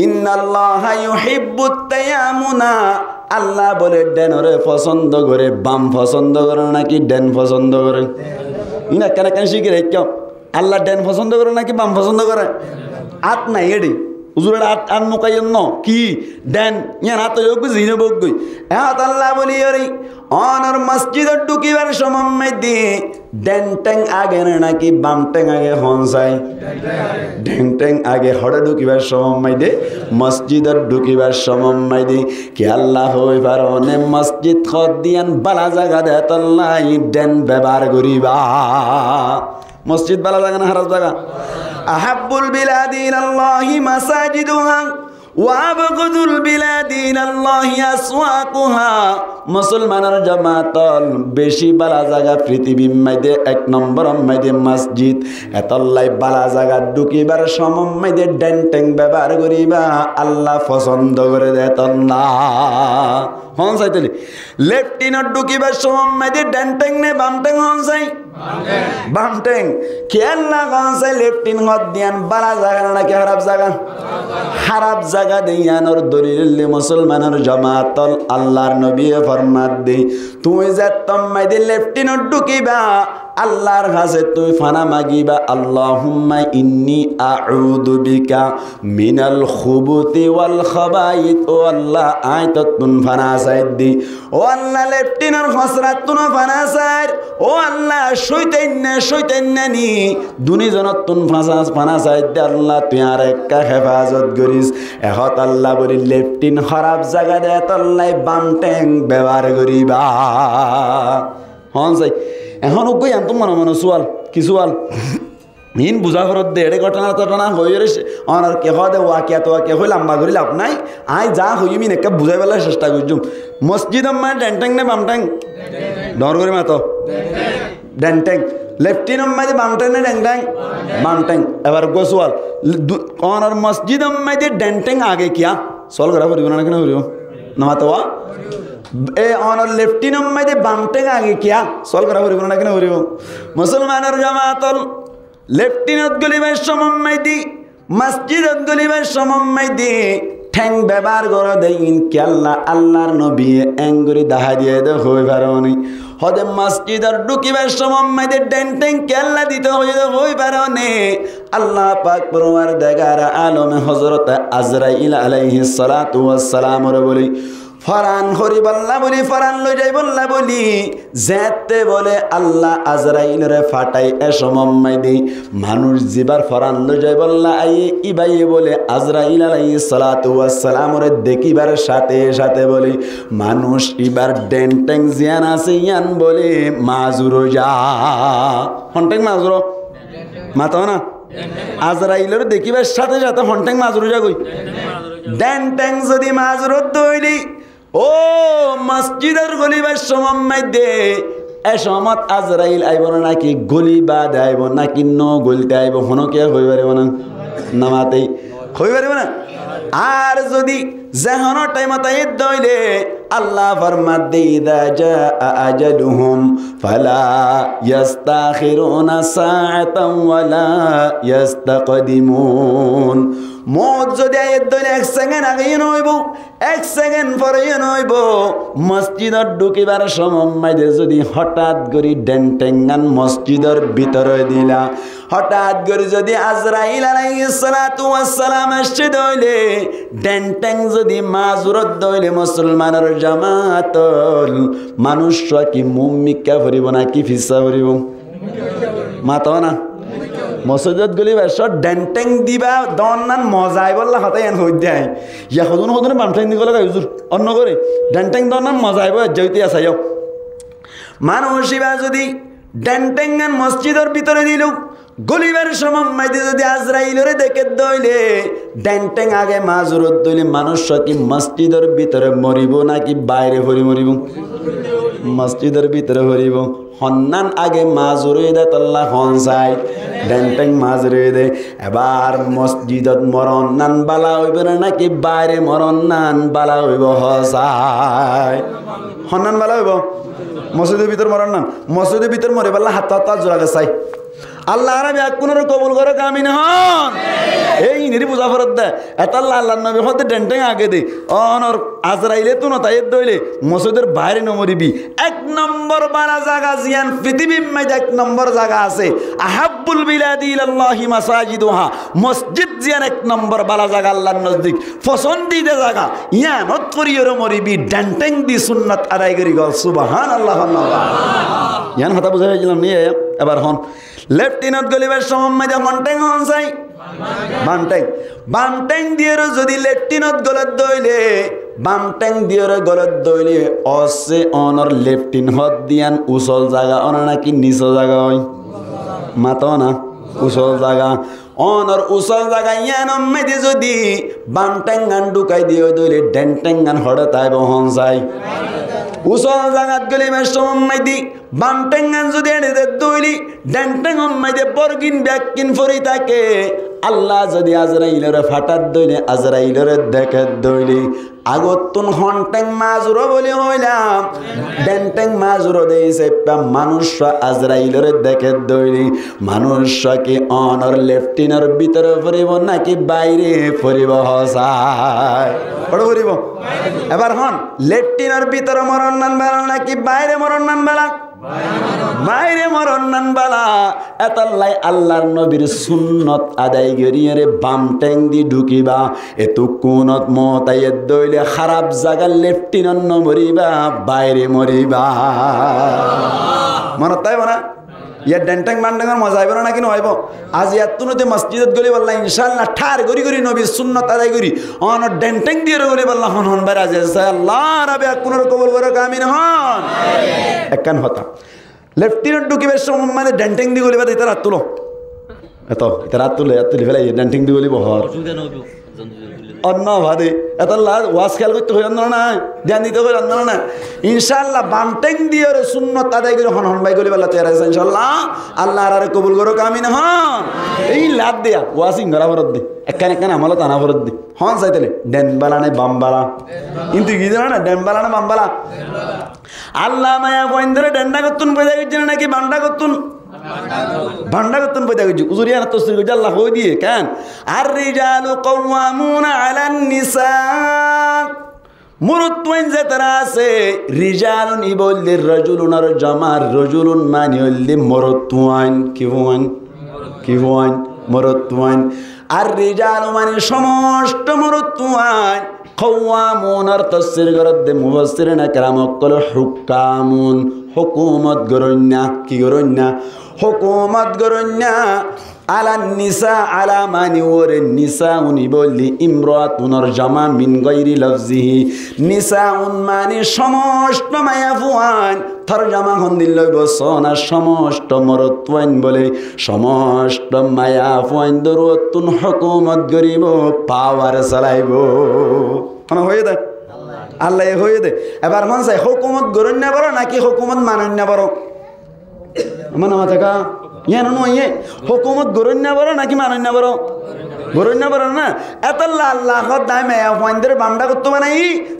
S1: ইন্নাল্লাহা ইউহিব্বুত তায়ামুনা আল্লাহ বলে ডেনরে পছন্দ করে বাম পছন্দ করে নাকি ডেন পছন্দ করে ইনা কেন কেন শিখে রেখো আল্লাহ ডেন পছন্দ করে নাকি বাম পছন্দ করে আত নাই এডি হুজুরের আট মুকাইন ন কি ডেন ইয়ান হাত যোগ জিনে বগই এত আল্লাহ বলি ওরে অনর মসজিদত ঢুকিবার সময় দি ডেন টেং আগে নাকি বাম টেং আগে হনসাই ডেন টেং আগে হড়ে ঢুকিবার সময় দে মসজিদত ঢুকিবার সময় দি কি আল্লাহ হই পারনে মসজিদ খদ দিয়ান বালা জায়গা দে আল্লাহ ডেন ব্যবহার করিবা মসজিদ বালা জায়গা না হারাস জায়গা আহাব্বুল বিলাদি ইলাল্লাহি মাসাজিদুহা ওয়া আবগুদুল বিলাদি ইলাল্লাহি আসওয়াকুহা মুসলমানের জামাতল বেশি বালা জায়গা পৃথিবীর মধ্যে 1 নম্বর মধ্যে মসজিদ এতলাই বালা জায়গা ঢুকিবার সময় মধ্যে ডেন্টেং ব্যবহার করিবা আল্লাহ পছন্দ করে দেন না হন চাইতলি লেফটিনত ঢুকিবার সময় মধ্যে ডেন্টেং নে বামটেং হন চাই বামটেং কেল্লা গনসাই লেফটিন হদ দিয়ান বালা জায়গা নাকি খারাপ জায়গা দিয়ানোর দলিল মুসলমানের জামাতল আল্লাহর নবী ফরমাত দে তুই যে তম্মাই দি লেফটিনত ঢুকিবা আল্লাহর কাছে তুই ফানা মাগিবা আল্লাহুম্মা ইন্নী আউযু বিকা মিনাল খুবুতি ওয়াল খাবাইত ও আল্লাহ আইতাতুন ফানা সাইদ দি ও আল্লাহ লেফটিনের খসরাত তুন ফানা সাইদ ও আল্লাহ শয়তান নি দুনিজনত তুন ফানা সাইদ দে আল্লাহ তুই আর একটা হেফাজত করিস এহত আল্লাহ বলি লেফটিন খারাপ জায়গা দে তল্লাই বাম টেং ব্যবহার করিবা হন যাই এখন কই আন তোমার মনে সোয়াল কি সোয়াল মিন বুঝা ফরত দে এড়ে ঘটনা হয়ে রয়েছে আর কে দে ওয়াকিয়া তো কে হই লম্বা করি লাভ নাই আই যা হই মিন একটা বুঝাই বেলার চেষ্টা করছুম মসজিদ আমার ডেন্টেং নে বামটেং ডর করে মাতো ডেন্টেং লেফটিন মাঝে বামটেং নে ডেন্টেং বামটেং এবার গোসওয়াল আর মসজিদ মাঝে ডেন্টেং আগে কিয়া সল করা পড়িব না কেন পড়িব না মাতো এ অনর লেফটিন মাঝে বামটেং আগে কিয়া সল করা পড়িব না কেন পড়িব মুসলমানের জামাতল লেফটিনত গলিবার সময় দি মসজিদত গলিবার সময় দি ঠ্যাং ব্যবহার করে দেন কি আল্লাহর নবী এঙ্গুরি দাহা দিয়ে দে হই পারনি হদে মসজিদর ঢুকিবার সময় দি ডেন ঠ্যাং কেল্লা দিতে হই পারনে আল্লাহ পাক পরওয়ারদিগার আলমে হযরত আজরাইল আলাইহিস সালাতু ওয়াস সালাম রে বলি ফরান হরি বল্লা বলি ফরান লই যাই বল্লা বলি যেতে বলে আল্লাহ আজরাইল রে ফাটাই এ সময় দি মানুষ জিবার ফরান লই যাই বল্লা আই ইবাই বলে আজরাইল আলাইহিস সালাতু ওয়াস সালাম রে দেখিবার সাথে সাথে বলি মানুষ ইবার ডেন্টেং জিয়ান আছে ইয়ান বলে মাজুরো যা হন্টেং মাজুরো মাতো না আজরাইলের দেখিবার সাথে সাথে হন্টেং মাজুরো যা কই ডেন্টেং যদি মাজুরো দইলি ও মসজিদের গলিবার সময় দে এ সমত আজরাইল আইব নাকি গলি বাদ আইব নাকি ন গলিতে আইব হনকে হই পারিব না নামাতেই হই পারিব না আর যদি যেহন টাইমত আইত দইলে আল্লাহ ফরমাতে ইদা জাআ আজালুহুম ফালা ইস্তাখিরুনা সাআতান ওয়ালা ইস্তাকদিমুন। মত যদি আয়ের দলে 1 সেকেন্ড আগে নইব 1 সেকেন্ড পরে নইব। মসজিদত ঢুকিবার সময় যদি হঠাৎ করে ডেন্টেঙ্গান মসজিদের ভিতরে দিলা, হঠাৎ করে যদি আজরাইল আলাইহিস সালাতু ওয়াস সালাম আসছে দইলে ডেন্টেং যদি মাজুরত দইলে মুসলমানের জামাতল মানুষ কি মুমিকা ভরিব না কি ফিসা ভরিব? মাতো না মসজিদত গলি বাসত ডেন্টেং দিবা দন্নান মজাই বললা হতে এন হই দেয় ইয়া হদুন হদুন বামটেং দি গলা হুজুর অন্য করে ডেন্টেং দন্নান মজাই বল যাইতে আসাইও মানুষিবা যদি ডেন্টেঙ্গান মসজিদের ভিতরে দিল গলিবার সময় যদি আজরাইলরে দেখে দইলে ডেন্টেং আগে মাজুরত দইলে মানুষ কি মসজিদের ভিতরে মরিব নাকি বাইরে ভরি মরিব? মসজিদের ভিতরে ভরিব। হন্নান আগে মাজুরে দে তল্লা হনসাই ডেন্টেং মাজুরে দে। এবার মসজিদত মরণ নান বালা হইব নাকি বাইরে মরণ নান বালা হইব? হসাই হন্নান বালা হইব। মসজিদের ভিতর মরণ নান মসজিদের ভিতর মরে বাল্লা হাত হাত জোড়া গেছাই আল্লাহ আরবি কোনের কবুল করে কামিন হন এই নিরি বুঝা ফরত দে এতাল্লাহ আল্লাহ নবী হতে ডেন্টেং আগে দে অনর আজরাইলে তো না তাই দইলে মসজিদের বাইরে নমরিবি। 1 নম্বর বালা জায়গা জিয়ান পৃথিবীর মধ্যে 1 নম্বর জায়গা আছে আহাব্বুল বিলাদি ইলাল্লাহি মাসাজিদুহা। মসজিদ জিয়ান 1 নম্বর বালা জায়গা আল্লাহর নজদিক পছন্দিদা জায়গা। ইয়ানত করিয়র মরিবি ডেন্টেং দি সুন্নাত আদায় করি গল সুবহানাল্লাহ আল্লাহ ইয়ান কথা বুঝাই গেলাম নি। এবার হন লেফটেন্যান্ট গলিবার সময় মন্টেং হন চাই বামটেং বামটেং দিয়ে যদি লেফটেন্যান্ট গলত দইলে বামটেং দিয়ে গলত দইলে অসে অনর লেফটেন্যান্ট হদ দিয়ান উসল জায়গা অনা নাকি নিচ জায়গা হয়? মাতো না উসল জায়গা অনর উসল জায়গা ইয়ান মেদি যদি বামটেং গান ঢুকাই দিয়ে দইলে ডেন্টেং গান হড়ে তাই বহন চাই উসল জায়গাত গলিবার সময় দি বামটেঙ্গান যদি এনে দইলি ডেন্টেং মাইদে বরগিন ব্যাকিন ফরি থাকে। আল্লাহ যদি আজরাইলরে ফাটাত দইলে আজরাইলরে দেখে দইলি আগতুন হন্টেং মাজুরো বলি হইলাম ডেন্টেং মাজুরো দেইছে মানুষ আজরাইলরে দেখে দইলি মানুষ কি অনর লেফটিনের ভিতরে ফরিব নাকি বাইরে ফরিব? হসাই বড় ফরিব। এবার হন লেফটিনের ভিতরে মরণ নান বালা নাকি বাইরে মরণ নান বালা? বাইরে মরণ নান বালা। এতাল্লাই আল্লাহর নবীর সুন্নত আদায় করিয়ে রে বামটেং দি ঢুকিবা এতু কোনত মতাইয়ে দইলে খারাপ জায়গা লেফটিনেন্ট মরিবা বাইরে মরিবা। মনত তাইব না ইয়ার ডেন্টেং বান্টেঙর মজা আইব না কিন্তু হইব। আজ ইয়াতুনতে মসজিদত গলি বললা ইনশাআল্লাহ ঠার গরি গরি নবীর সুন্নত আদায় করি অন ডেন্টেং দিয়ে গলি বললা হন হন বাইরে আজ আল্লাহ রাবে কোনের কবুল করে কামিন হন। একখান হতা লেফটেন্যান্ট ঢুকিবার সময় মানে ডেন্টেং দি গলি বাদ ইতার হাত তুলো এত ইতার হাত তুলে ফেলাই ডেন্টেং দি গলি বহর অন্য ভাদে এত ওয়াজ খেয়াল করতে হই অন্য না ধ্যান দিতে হই অন্য না। ইনশাআল্লাহ বামটেং দিয়ে সুন্নত আদায় করে হন হন ভাই গলি বললা তৈরি আছে ইনশাআল্লাহ আল্লাহ আর কবুল করো কামিন হন। এই লাভ দেয়া ওয়াসিং ঘরা ভরত দে একখান একখান আমল টানা ভরত দে হন চাইতেলে ডেন বালা নাই বাম বালা কিন্তু কি জানো না ডেন বালা না বাম বালা? আল্লাহ মায়া কইন ধরে ডেন্ডা করতুন পয়দা করছেন নাকি বান্ডা করতুন? ভান্ডা করতুন পয়দা করছি উজুরিয়া না তসরির করছি আল্লাহ হই দিয়ে কেন আর রিজালু কাওয়ামুনা আলান নিসা মুরুতওয়াইন যে তারা আছে রিজালুন ইবল্লি রাজুলুন আর জামার রাজুলুন মানে হইলি মুরুতওয়াইন কি ওয়াইন মুরুতওয়াইন আর রিজালু মানে সমস্ত মুরুতওয়াইন কাওয়ামুনার তফসির করতে মুফাসসিরিন کرام কল হুকামুন হুকুমত গরন্যা কি গরন্যা হুকুমত গরন্যা আলান নিসা আলা মানি ওরে নিসা উনি বললি ইমরাতুনর জামা মিন গায়রি লফজিহি নিসা উন মানে সমস্ত মায়াফুয়ান তরজমা হন দিল বসনা সমস্ত মরতওয়ান বলে সমস্ত মায়াফুয়ান দরতুন হুকুমত গরিব পাওয়ার চালাইব মানে হয়ে দে আল্লাহ হয়ে দে। এবার মন চাই হুকুমত গরন্য বড় নাকি হুকুমত মানন্য বড়? মানে মাথা কা ইয়ে নয় হুকুমত গরন্য বড় নাকি মানন্য বড় গরন্য বড় না এত আল্লাহ দায় মায়া হুয়ানদের বামডা করতে বানাই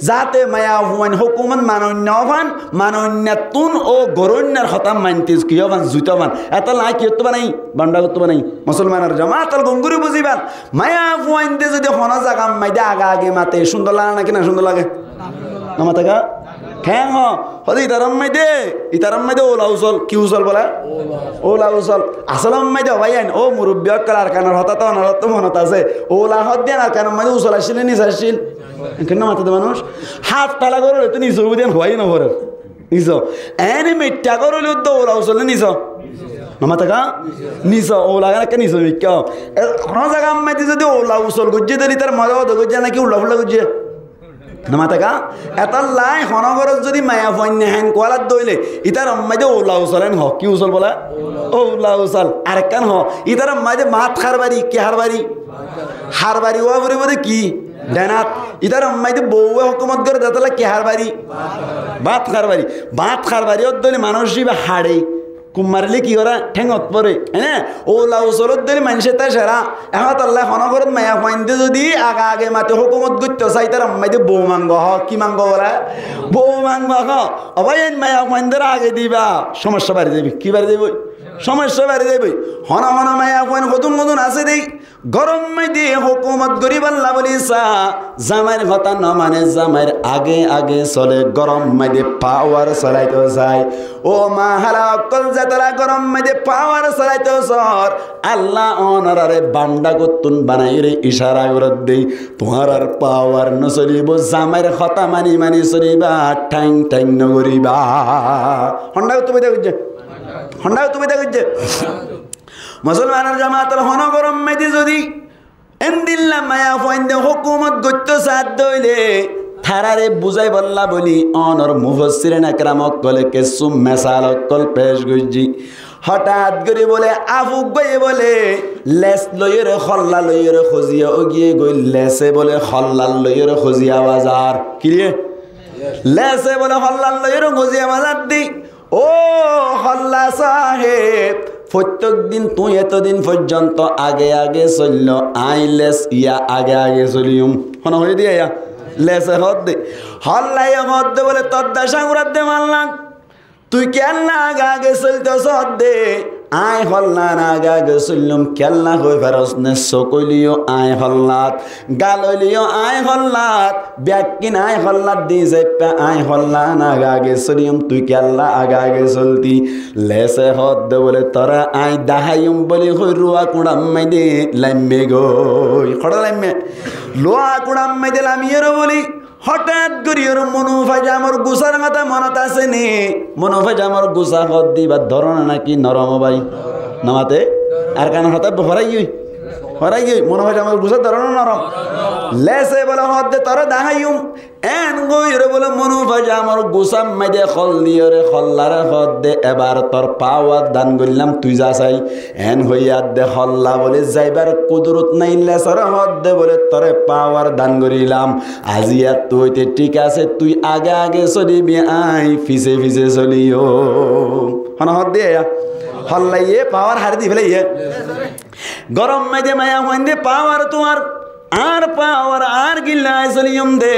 S1: যাতে মায়া হুয়ান হুকুমত মানন্য হবান মানন্যাতুন ও গরন্যার হতাম মানতিস কি হবান জুইত হবান এত লাই কি করতে বানাই বামডা করতে বানাই মুসলমানের জামাত আল গঙ্গুরি বুঝিবান মায়া হুয়ানদে যদি হনা জাগা মাইদে আগা আগে মাতে সুন্দর লাগে নাকি না সুন্দর লাগে না মাতে গা হ্যাঁ হলে ইতারাম মাইদে ওলা উচল কি উচল বলে ওলা উচল আসলাম মাইদে ভাই আইন ও মুরব্বী কালার কানার হঠাৎ অনারত মনত আছে ওলা হত দিয়ে আর কানার মাইদে উচল আসছিল নিচ আসছিল কেন মাথাতে মানুষ হাত তালা করো তো নিচ দেন হওয়াই না ঘরের নিচ এনে মিথ্যা করলে তো ওলা উচলে নিচ নামাতে কা নিচ ওলা কেন নিচ মিথ্যা কোনো জায়গা মাইতে যদি ওলা উচল গুজিয়ে দিলি তার মজা হতো গুজিয়ে নাকি উল্লা ফুল্লা গুজিয়ে নামাতাকা এত লাই হনগরত যদি মায়া ফন্য হ্যান কোয়ালাত দইলে ইতার আম্মাইদে ওলা উচলেন হ কি উচল বলা ওলা উচল আরেকখান হ ইতার আম্মাইদে মাত খারবারি কি হারবারি হারবারি ওয়া বলি বলে কি ডানাত ইতার আম্মাইদে বউয়ে হুকুমত করে দাতলা কি হারবারি বাত খারবারি ওর দইলে মানুষই বা হাড়ে কুমারলে কি করা ঠেঙত পরে হ্যাঁ ওলা উচলত দিলে মানুষের তাই সেরা এখন আল্লাহ হনগরত মায়া ফাইনতে যদি আগা আগে মাতে হুকুমত করতে চাই তার আম্মাইতে বউ মাংগ হ কি মাংগ বলা বউ মাংগ হ অবাই মায়া ফাইনদের আগে দিবা সমস্যা বাড়ি যাবি কি বাড়ি যাবি সমস্যা বাড়ি যাবি হনা মায়া ফাইন নতুন আছে দেই গরম মাইদে হুকুমত গরিব আল্লাহ বলিসা জামাইর কথা ন মানে জামাইর আগে আগে চলে গরম মাইদে পাওয়ার চলাইতে যায় ও মা হারা অকল যাতারা গরম মাইদে পাওয়ার চলাইতে সর আল্লাহ অনারে বান্ডা করতুন বানাই রে ইশারা করে দেই তোমার আর পাওয়ার ন চলিব জামাইর কথা মানি চলিবা ঠ্যাং ঠ্যাং নগরিবা হন্ডাও তুমি দেখছে মুসলমানের জামাতের হন গরম মেদি যদি এন্দিল্লা মায়া ফইন্দে হুকুমত গত্য সাথ দইলে থারারে বুঝাই বললা বলি অনর মুফাসসিরিন আকরাম কলে কেসু মেসাল কল পেশ গজি হঠাৎ করে বলে আফুক গয়ে বলে লেস লইরে খল্লা লইরে খজিয়া ওগিয়ে গই লেসে বলে খল্লাল লইরে খজিয়া বাজার কি রে লেসে বলে খল্লাল লইরে খজিয়া বাজার দি ও হল্লা সাহেব প্রত্যেক দিন তুই এতদিন পর্যন্ত আগে আগে চলল আইলেস ইয়া আগে আগে চলিম হন হয়ে দিয়ে ইয়া লেসে হদ দে হল্লাই হদ দে বলে তোর দাসা উড়াত দে মারলাম তুই কেল্লা আগে আগে চলতেছ হদ দে আয় হল্লা না আগে আগে চললাম কেল্লা হয়ে ফেরস নে সকলিও আয় হল্লাত গাললিও আয় হল্লাত ব্যাকিন আয় হল্লাত দি যাইপা আয় হল্লা না আগে আগে চলিম তুই কেল্লা আগে আগে চলতি লেসে হদ দে বলে তোরা আয় দাহাইম বলি হই রুয়া কুড়াম মাই দে লাইমে গই খড়া লাইমে লোয়া কুড়াম মাই দে লামিয়ের বলি হঠাৎ করি ওর মনোভাজা আমার গুসার মাথা মনত আছে নে মনোভাজা আমার গুসা হদ দিবা ধরন নাকি নরম ভাই নামাতে আর কান হঠাৎ হরাই গই মনোভাজা আমার গুসার ধরন নরম লেসে বলে হদ দে তোরা দাহাইম এন গই রে বলে মনোভাজা আমার গুসাম মাইদে খল দিয়ে রে খল্লারে হদ দে এবার তোর পাওয়ার দান করলাম তুই যা চাই এন হইয়া দে হল্লা বলে যাইবার কুদরত নাই লেসরে হদ দে বলে তোরে পাওয়ার দান করিলাম আজিয়া তুই ঠিক আছে তুই আগে আগে চলিবি আই ফিসে ফিসে চলিও হন হদ দে হল্লাইয়ে পাওয়ার হারি দি ফেলে গরম মাইদে মায়া হইন্দে পাওয়ার তোমার আর পাওয়ার আর গিল্লা চলিয়ম দে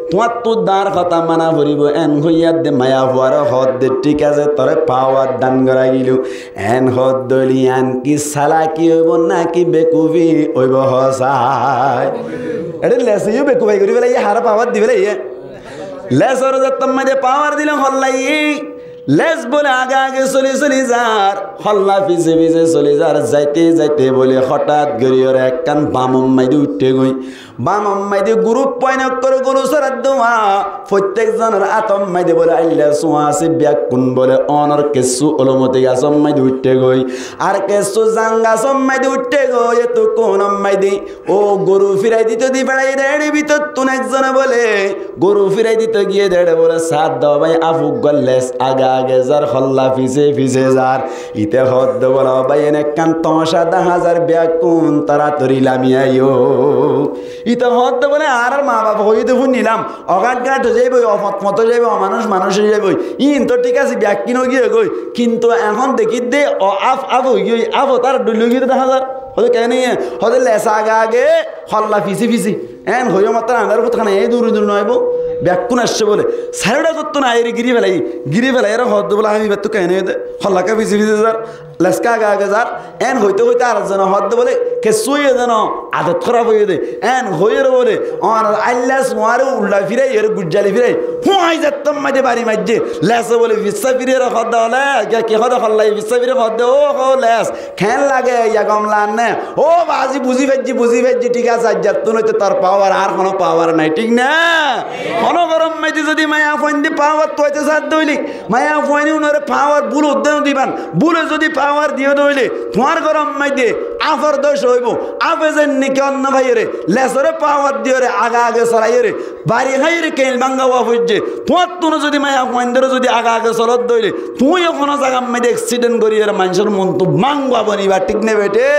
S1: তোমার তো দাঁড় কথা মানা ভরিব এন হইয়া দে মায়া হওয়ার হদ দে ঠিক আছে তরে পাওয়ার দান করা গিল এন হদ দলি আন কি সালা কি হইব নাকি বেকুবি হইব হসাই এটা লেসিও বেকুবাই করি ফেলাই হার পাওয়ার দি ফেলাই লেসর যত্তম মাঝে পাওয়ার দিলাম হল্লাই লেস বলে আগে আগে চলি যার হল্লা পিছে পিছে চলি যার যাইতে যাইতে বলে হঠাৎ গরিয়র এক কান বামম মাইদি উঠে গই বামম মাইদি গ্রুপ পয়নক করে গরু সরাত দেওয়া প্রত্যেক জনের আতম মাইদি বলে আইলা সোয়া আছে ব্যাগ কোন বলে অনর কেসু অলমতে গাছম মাইদি উঠে গই আর কেসু জাঙ্গা সম মাইদি উঠে গই এত কোন মাইদি ও গরু ফিরাই দিতে দি বেড়াই দেড়ে ভিতর তুন একজনে বলে গরু ফিরাই দিতে গিয়ে দেড়ে বলে সাত দাও ভাই আফুক গল্লেস আগা আগে যার হল্লা পিছে পিছে যার ইতে হদ্দ বলা বাইন একখান তমাশা হাজার ব্যাকুন তাড়াতাড়ি লামিয়াইও ইতে হদ্দ বলে আর মা বাবা হই দেখুন নিলাম অগাট গাট যাইব অমত মতো যাইব অমানুষ মানুষ হয়ে যাইব ইন তো ঠিক আছে ব্যাকিনও গিয়ে গই কিন্তু এখন দেখি দে আফ হই গিয়ে আফ তার ডুলি গিয়ে দেখা যার হয়তো কেন হয়তো লেসা আগে আগে হল্লা ফিসি ফিসি এন হইও মাত্র আন্দার কোথাখানে এই দূর দূর নয়ব ব্যাকুন আসছে বলে সাইডা করতো না এর গিরি ফেলাই এরা হদ্দ বলে আমি তো কেন হল্লাকা ফিসি ফিসি যার লেসকা আগে আগে যার এন হইতে হইতে আর যেন হদ্দ বলে কেসুয়ে যেন আদত খারাপ হয়ে দে এন হইয়ের বলে আমার আল্লাহ মারে উল্টা ফিরাই এর গুজ্জালি ফিরাই হুঁয়াই যাতাম মাঝে বাড়ি মাঝে লেসে বলে বিশ্বা ফিরে হদ্দ হলে কে হদ হল্লাই বিশ্বা ফিরে হদ্দ ও হো লেস খেন লাগে ইয়া কমলা নে ও বাজি বুঝি ফেলছি ঠিক আছে আজ যাতুন হইতে তার পাওয়ার আর কোনো পাওয়ার নাই ঠিক না কোনো গরম মাইতে যদি মায়া ফোন দিয়ে পাওয়ার তো হইতে সাথ দইলি মায়া ফোনে উনারে পাওয়ার বুল উদ্যান দিবান বুলে যদি পাওয়ার দিয়ে দইলে তোমার গরম মাইতে আফর দোষ হইব আফে যেন নাকি অন্য ভাইয়েরে লেসরে পাওয়ার দিয়ে রে আগে চলাইয়ে বাড়ি খাইয়ে কেল ভাঙ্গা হওয়া হচ্ছে তোমার তুনো যদি মায়া ফোন ধরে যদি আগে চলত দইলে তুইও কোনো জায়গা মাইতে অ্যাক্সিডেন্ট করিয়ে মানুষের মন তো মাংবা বনিবা ঠিক নে বেটে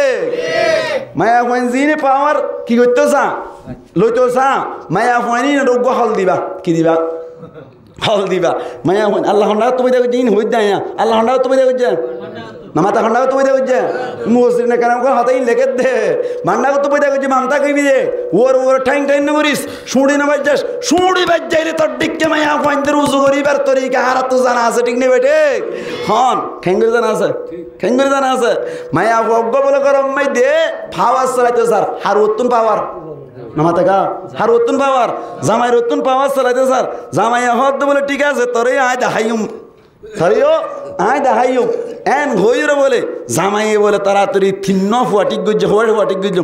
S1: মায়া ফোন জিনে পাওয়ার কি করতে চা লইতো চা মায়া ফোন রোগ্য হল দিবা কি দিবা হল দিবা মায়া ফোন আল্লাহ তুমি দেখো দিন হই দেয় আল্লাহ তুমি দেখো না মাথা খন্ডাও তুমি দেখো মুসলিম না কেন হাতেই লেখে দে মান্ডাকে তুমি দেখো মামতা কইবি যে ওর ঠাইং না করিস শুঁড়ি না বাজ্যাস শুঁড়ি বাজ্যাই রে তোর ডিককে মায়া ফোনদের উজু করিবার তরিকা আর তো জানা আছে ঠিক নেই বেটে হন খেঙ্গুরি জানা আছে মায়া অজ্ঞ বলে গরম মাই দে ফাওয়ার চালাইতে স্যার হার উত্তম পাওয়ার নামাতে গা হার উত্তম পাওয়ার জামাইয়ের উত্তম পাওয়ার চালাইতে স্যার জামাইয়া হদ বলে ঠিক আছে তোরে আয় দেখাইম ধরিও আয় দেখাইও এন হইরে বলে জামাইয়ে বলে তাড়াতাড়ি তিন্ন ফুয়া ঠিক গজ্জ ফুয়া ঠিক গজ্জ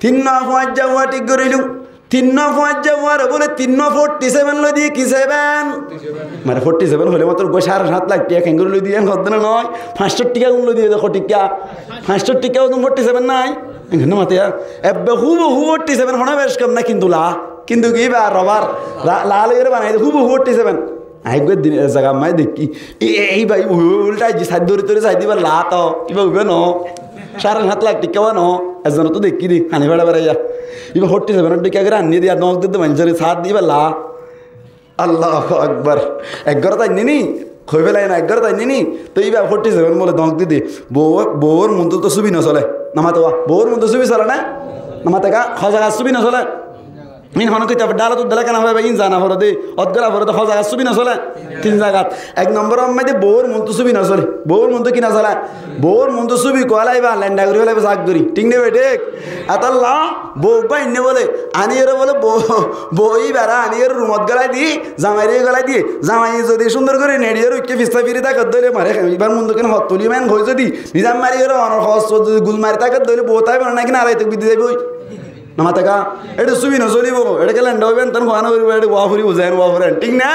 S1: তিন্ন ফুয়া যা ফুয়া ঠিক করিলু তিন্ন ফুয়া যা ফুয়ারে বলে 47 লই দিয়ে কি 7 মানে 47 হলে মাত্র 7.5 লাখ টাকা খেঙ্গুর লই দিয়ে হদ না নয় 500 টাকা গুলো দিয়ে দেখো টিকা 500 টাকাও তুমি 47 নাই এখানে মাতে এবে হুবু 47 হনা বেশ কম না কিন্তু কি বা রবার লাল এর বানাই হুবু 47 আইগো দিন জায়গা মাই দেখি এই ভাই উল্টাই যে সাইড ধরে তোরে সাইড দিবা লা তো কিবা হইবে ন 7.5 লাখ টাকা ন এজন তো দেখি দি হানি ভাড়া বেড়াইয়া ইবা 47 টাকা করে আনিয়ে দিয়া নক দিতে মানুষের সাথ দিবা লা আল্লাহু আকবার একবার তাই নিনি কই বেলাই না একবার তাই নিনি তো ইবা 47 বলে নক দিদি বউর মন তো সুবি না চলে নামাতে বউর মন তো সুবি চলে না নামাতে কা খজাগা সুবি না চলে মিন হন কইতে ডালা তো ডালা কেন হবে ইন জানা ভরে দে অদগরা ভরে তো খজাগা সুবি না চলে 3 জায়গা এক নম্বর আম্মাইতে বউর মন তো সুবি না চলে বউর মন তো কি না চলে বউর মন তো সুবি কোলাইবা ল্যান্ডা করি হলে জাগ করি ঠিক নেবে ঠিক আতাল্লাহ বউ বাই নে বলে আনিয়ের বলে বই বেড়া আনিয়ের রুমত গলাই দি জামাইরে গলাই দি জামাই যদি সুন্দর করে নেড়িয়ের উইকে ফিস্তা ফিরে তাকে দইলে মারে এবার মন তো কেন হত তুলি মান হই যদি নিজাম মারি গেল অনর খস যদি গুল মারি তাকে দইলে বউ তাই না কিনা আড়াইতে বিদি যাইব নামাতে কা এটা সুবি না চলিব এটা গেলেন ডবেন তখন খানা করিব এটা ওয়া ফুরি বুঝাইন ওয়া ফুরেন ঠিক না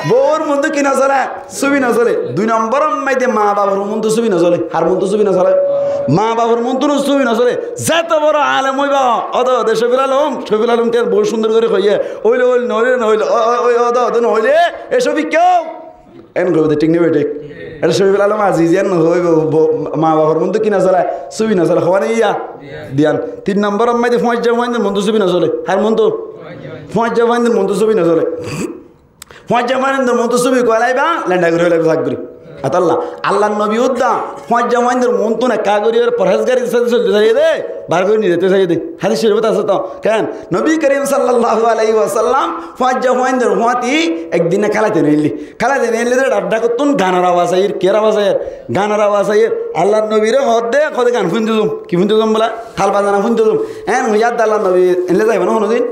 S1: বউর মন তো কিনা চলে সুবি না চলে 2 নম্বর মাইতে মা বাবার মন তো সুবি না চলে হার মন তো সুবি না চলে মা বাবার মন তো সুবি না চলে যত বড় আলেম হইবা অদ শফিল আলম কে বহু সুন্দর করে কইয়ে ওইলে নইলে ওই অদ নইলে এসবই কেউ এন কইবে ঠিক নেবে ঠিক এটা শফিল আলম আজিজিয়ান হইব মা বাবার মন তো কিনা চলে সুবি না চলে হওয়া ইয়া দিয়ান 3 নম্বর মাইতে ফোঁজ জামাইদের মন তো সুবি না চলে হার মন তো ফোঁজ জামাইদের মন তো সুবি না চলে ফোঁজ জামাইদের মন তো সুবি কলাইবা ল্যান্ডা করে হইলে ভাগ করি আল্লাহ নবী উদ্দা ফোঁজ জামাইদের মন তো না কাগরি আর পরহেজগারি সাথে চলতে চাই দে বার করে নিয়ে যেতে চাই দে হাদিস শরীফ আছে তো কেন নবী করিম সাল্লাল্লাহু আলাইহি ওয়াসাল্লাম ফোঁজ জামাইদের হওয়াতি একদিন খেলাতে নিলি ডাড্ডা করতুন গানের আওয়াজ আইর কের আওয়াজ আইর গানের আওয়াজ আইর আল্লাহ নবীরে হদ দে কদে গান শুনতে যাম কি শুনতে যাম বলা হাল বাজানা শুনতে যাম হ্যাঁ ইয়াদ আল্লাহ নবী এলে যাইব না কোনোদিন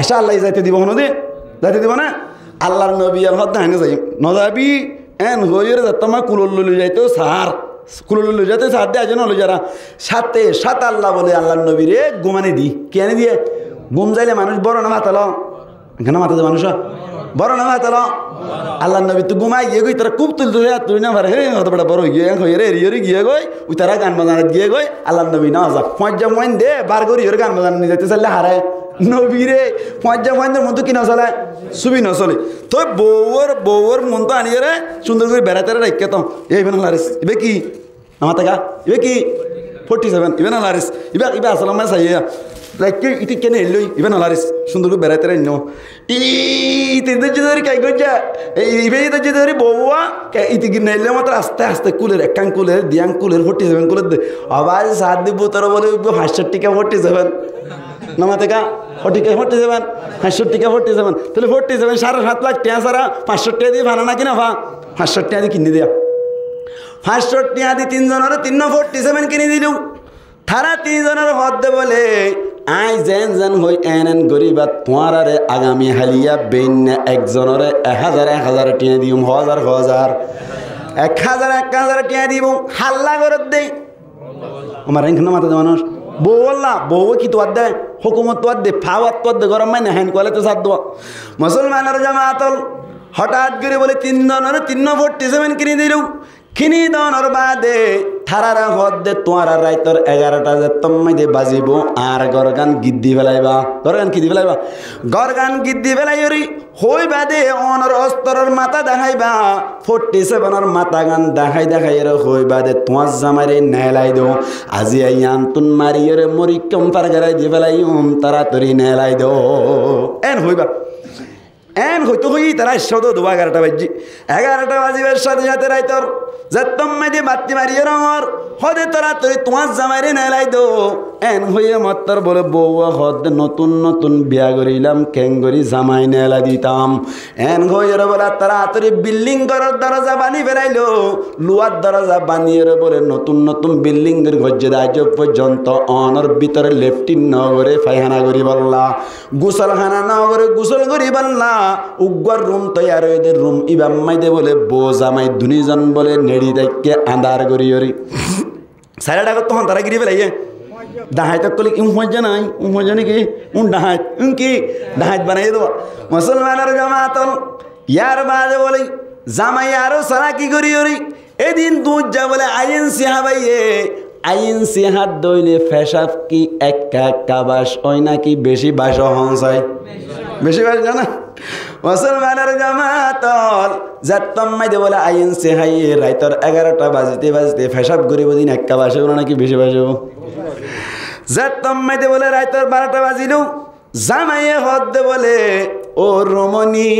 S1: আশা আল্লাহ যাইতে দিব কোনোদিন যাইতে দিব না আল্লাহর নবী আর হদ হানে যাই নজাবি এন হইরে তোমার কুলল লই যাইতো সার কুলল লই যাইতো সার দে আজন লই যারা সাথে আল্লাহ বলে আল্লাহর নবীরে ঘুমানে দি কেন দিয়ে ঘুম যাইলে মানুষ বড় না মাতালো এখানে মাথাতে মানুষ বড় না মাতালো আল্লাহর নবী তো ঘুমাই গিয়ে গই তারা খুব তুলতে তুই না পারে হে হতে বড় বড় গিয়ে হইরে এরিয়রি গিয়ে গই ওই তারা গান বাজানাত গিয়ে গই আল্লাহর নবী না যা পঞ্চা মইন দে বার করি গান বাজানা নিয়ে যেতে চাইলে হারায় নবীরে পঞ্চা পঞ্চের মতো কি নচলে ছবি নচলে তো বউর মন তো আনিয়ে রে সুন্দর করে বেড়াতে রেখে তো এইবেন লারিস ইবে কি আমার টাকা ইবে কি 47 ইবে না লারিস ইবে আসলে আমার চাইয়া লাইক ইটি কেনে এলো ইবে না লারিস সুন্দর করে বেড়াতে রে নো তিনদের যদি কাই গজ্জা ইবে যদি বউয়া ইতি কি নেলে মাত্র আস্তে আস্তে কুলের একাং কুলের দিয়াং কুলের 47 কুলের আবার সাত দিব তোর বলে 65 টিকা 47 নামা থেকে 47 65 টিকা 47 তাহলে 47 7.5 লাখ টাকা সারা 500 টাকা দিয়ে ভাড়া না কিনা 500 টাকা দিয়ে কিনে দেয়া 500 টাকা দিয়ে তিনজনের 47 কিনে দিল তারা তিনজনের হদ্দে বলে আই যেন হই এন গরিবাত তোমার আরে আগামী হালিয়া বেন একজনের 1000 টাকা দিম 1000 টাকা দিব হাল্লা করে দেই আমার এখানে মাথা মানুষ বউ বললা বউ কি তোয়ার দেয় হুকুমত তোয়ার দে ফাওয়াত তোয়ার দে গরম মানে হ্যান কলে তো সাদ দেওয়া মুসলমানের জামাতল হঠাৎ করে বলে তিনজনের 47 কিনে দিল কিনি দনের বাদে থারারা হদ দে তোমার রাইতর 11টা যে তোমায় দে বাজিব আর গরগান গিদ্দি ফেলাইবা গরগান কি দি ফেলাইবা গরগান গিদ্দি ফেলাইরি হই বাদে অনর অস্তরের মাথা দেখাইবা 47 মাথা গান দেখাই এর হই বাদে তোমার জামারে নেলাই দো আজি আইয়ান তুন মারিয়ের মরি কম পার গরাই দি ফেলাইম তাড়াতাড়ি নেলাই দো এন হইবা এন হইতো হই তারা শত 11টা বাজি 11টা বাজিবার সাথে সাথে রাইতর যতম্মে দি বাতি মারিয়ে রঙর হদে তাড়াতাড়ি তোমার জামাইরে নেলাই দো এন হইয়ে মাত্র বলে বউ হদ নতুন বিয়া করিলাম কেঙ্গরি জামাই নেলা দিতাম এন হইয়ে বলে তাড়াতাড়ি বিল্ডিং ঘরের দরজা বানি ফেরাইলো লুয়ার দরজা বানিয়ে বলে নতুন বিল্ডিং এর গজ্জে আজ পর্যন্ত অনর ভিতরে লেফটিন নগরে ফাইহানা করি বললা গোসলখানা নগরে গোসল করি বললা উগ্র রুম তৈয়ার হয়ে রুম ইবাম্মাই দে বলে বউ জামাই দুনিজন বলে নেড়ি দেখকে আন্ধার করি সাড়ে টাকা তখন তারা গিরি ফেলাই ডাহাই তক কলি মজা নাই মজা নাকি ডাহাই কি ডাহাই বানাই দেবো মুসলমানের জামাতল ইয়ার বাজে বলে জামাই আরো সারা কি করি এদিন দুধ যা বলে আইন সিহাবাইয়ে আইন সিহাত দইলে ফেসাব কি একা বাস ওই নাকি বেশি বাস হংসাই বেশি বাস জানা মুসলমানের জামাতল যাত্তম্মাই দে বলে আইন সিহাইয়ে রাইতর 11টা বাজতে ফেসাব করিব দিন একা বাসে নাকি বেশি বাসে যাত্তম্মাই দে বলে রাইতর 12টা বাজিল জামাইয়ে হদ দে বলে ও রমণী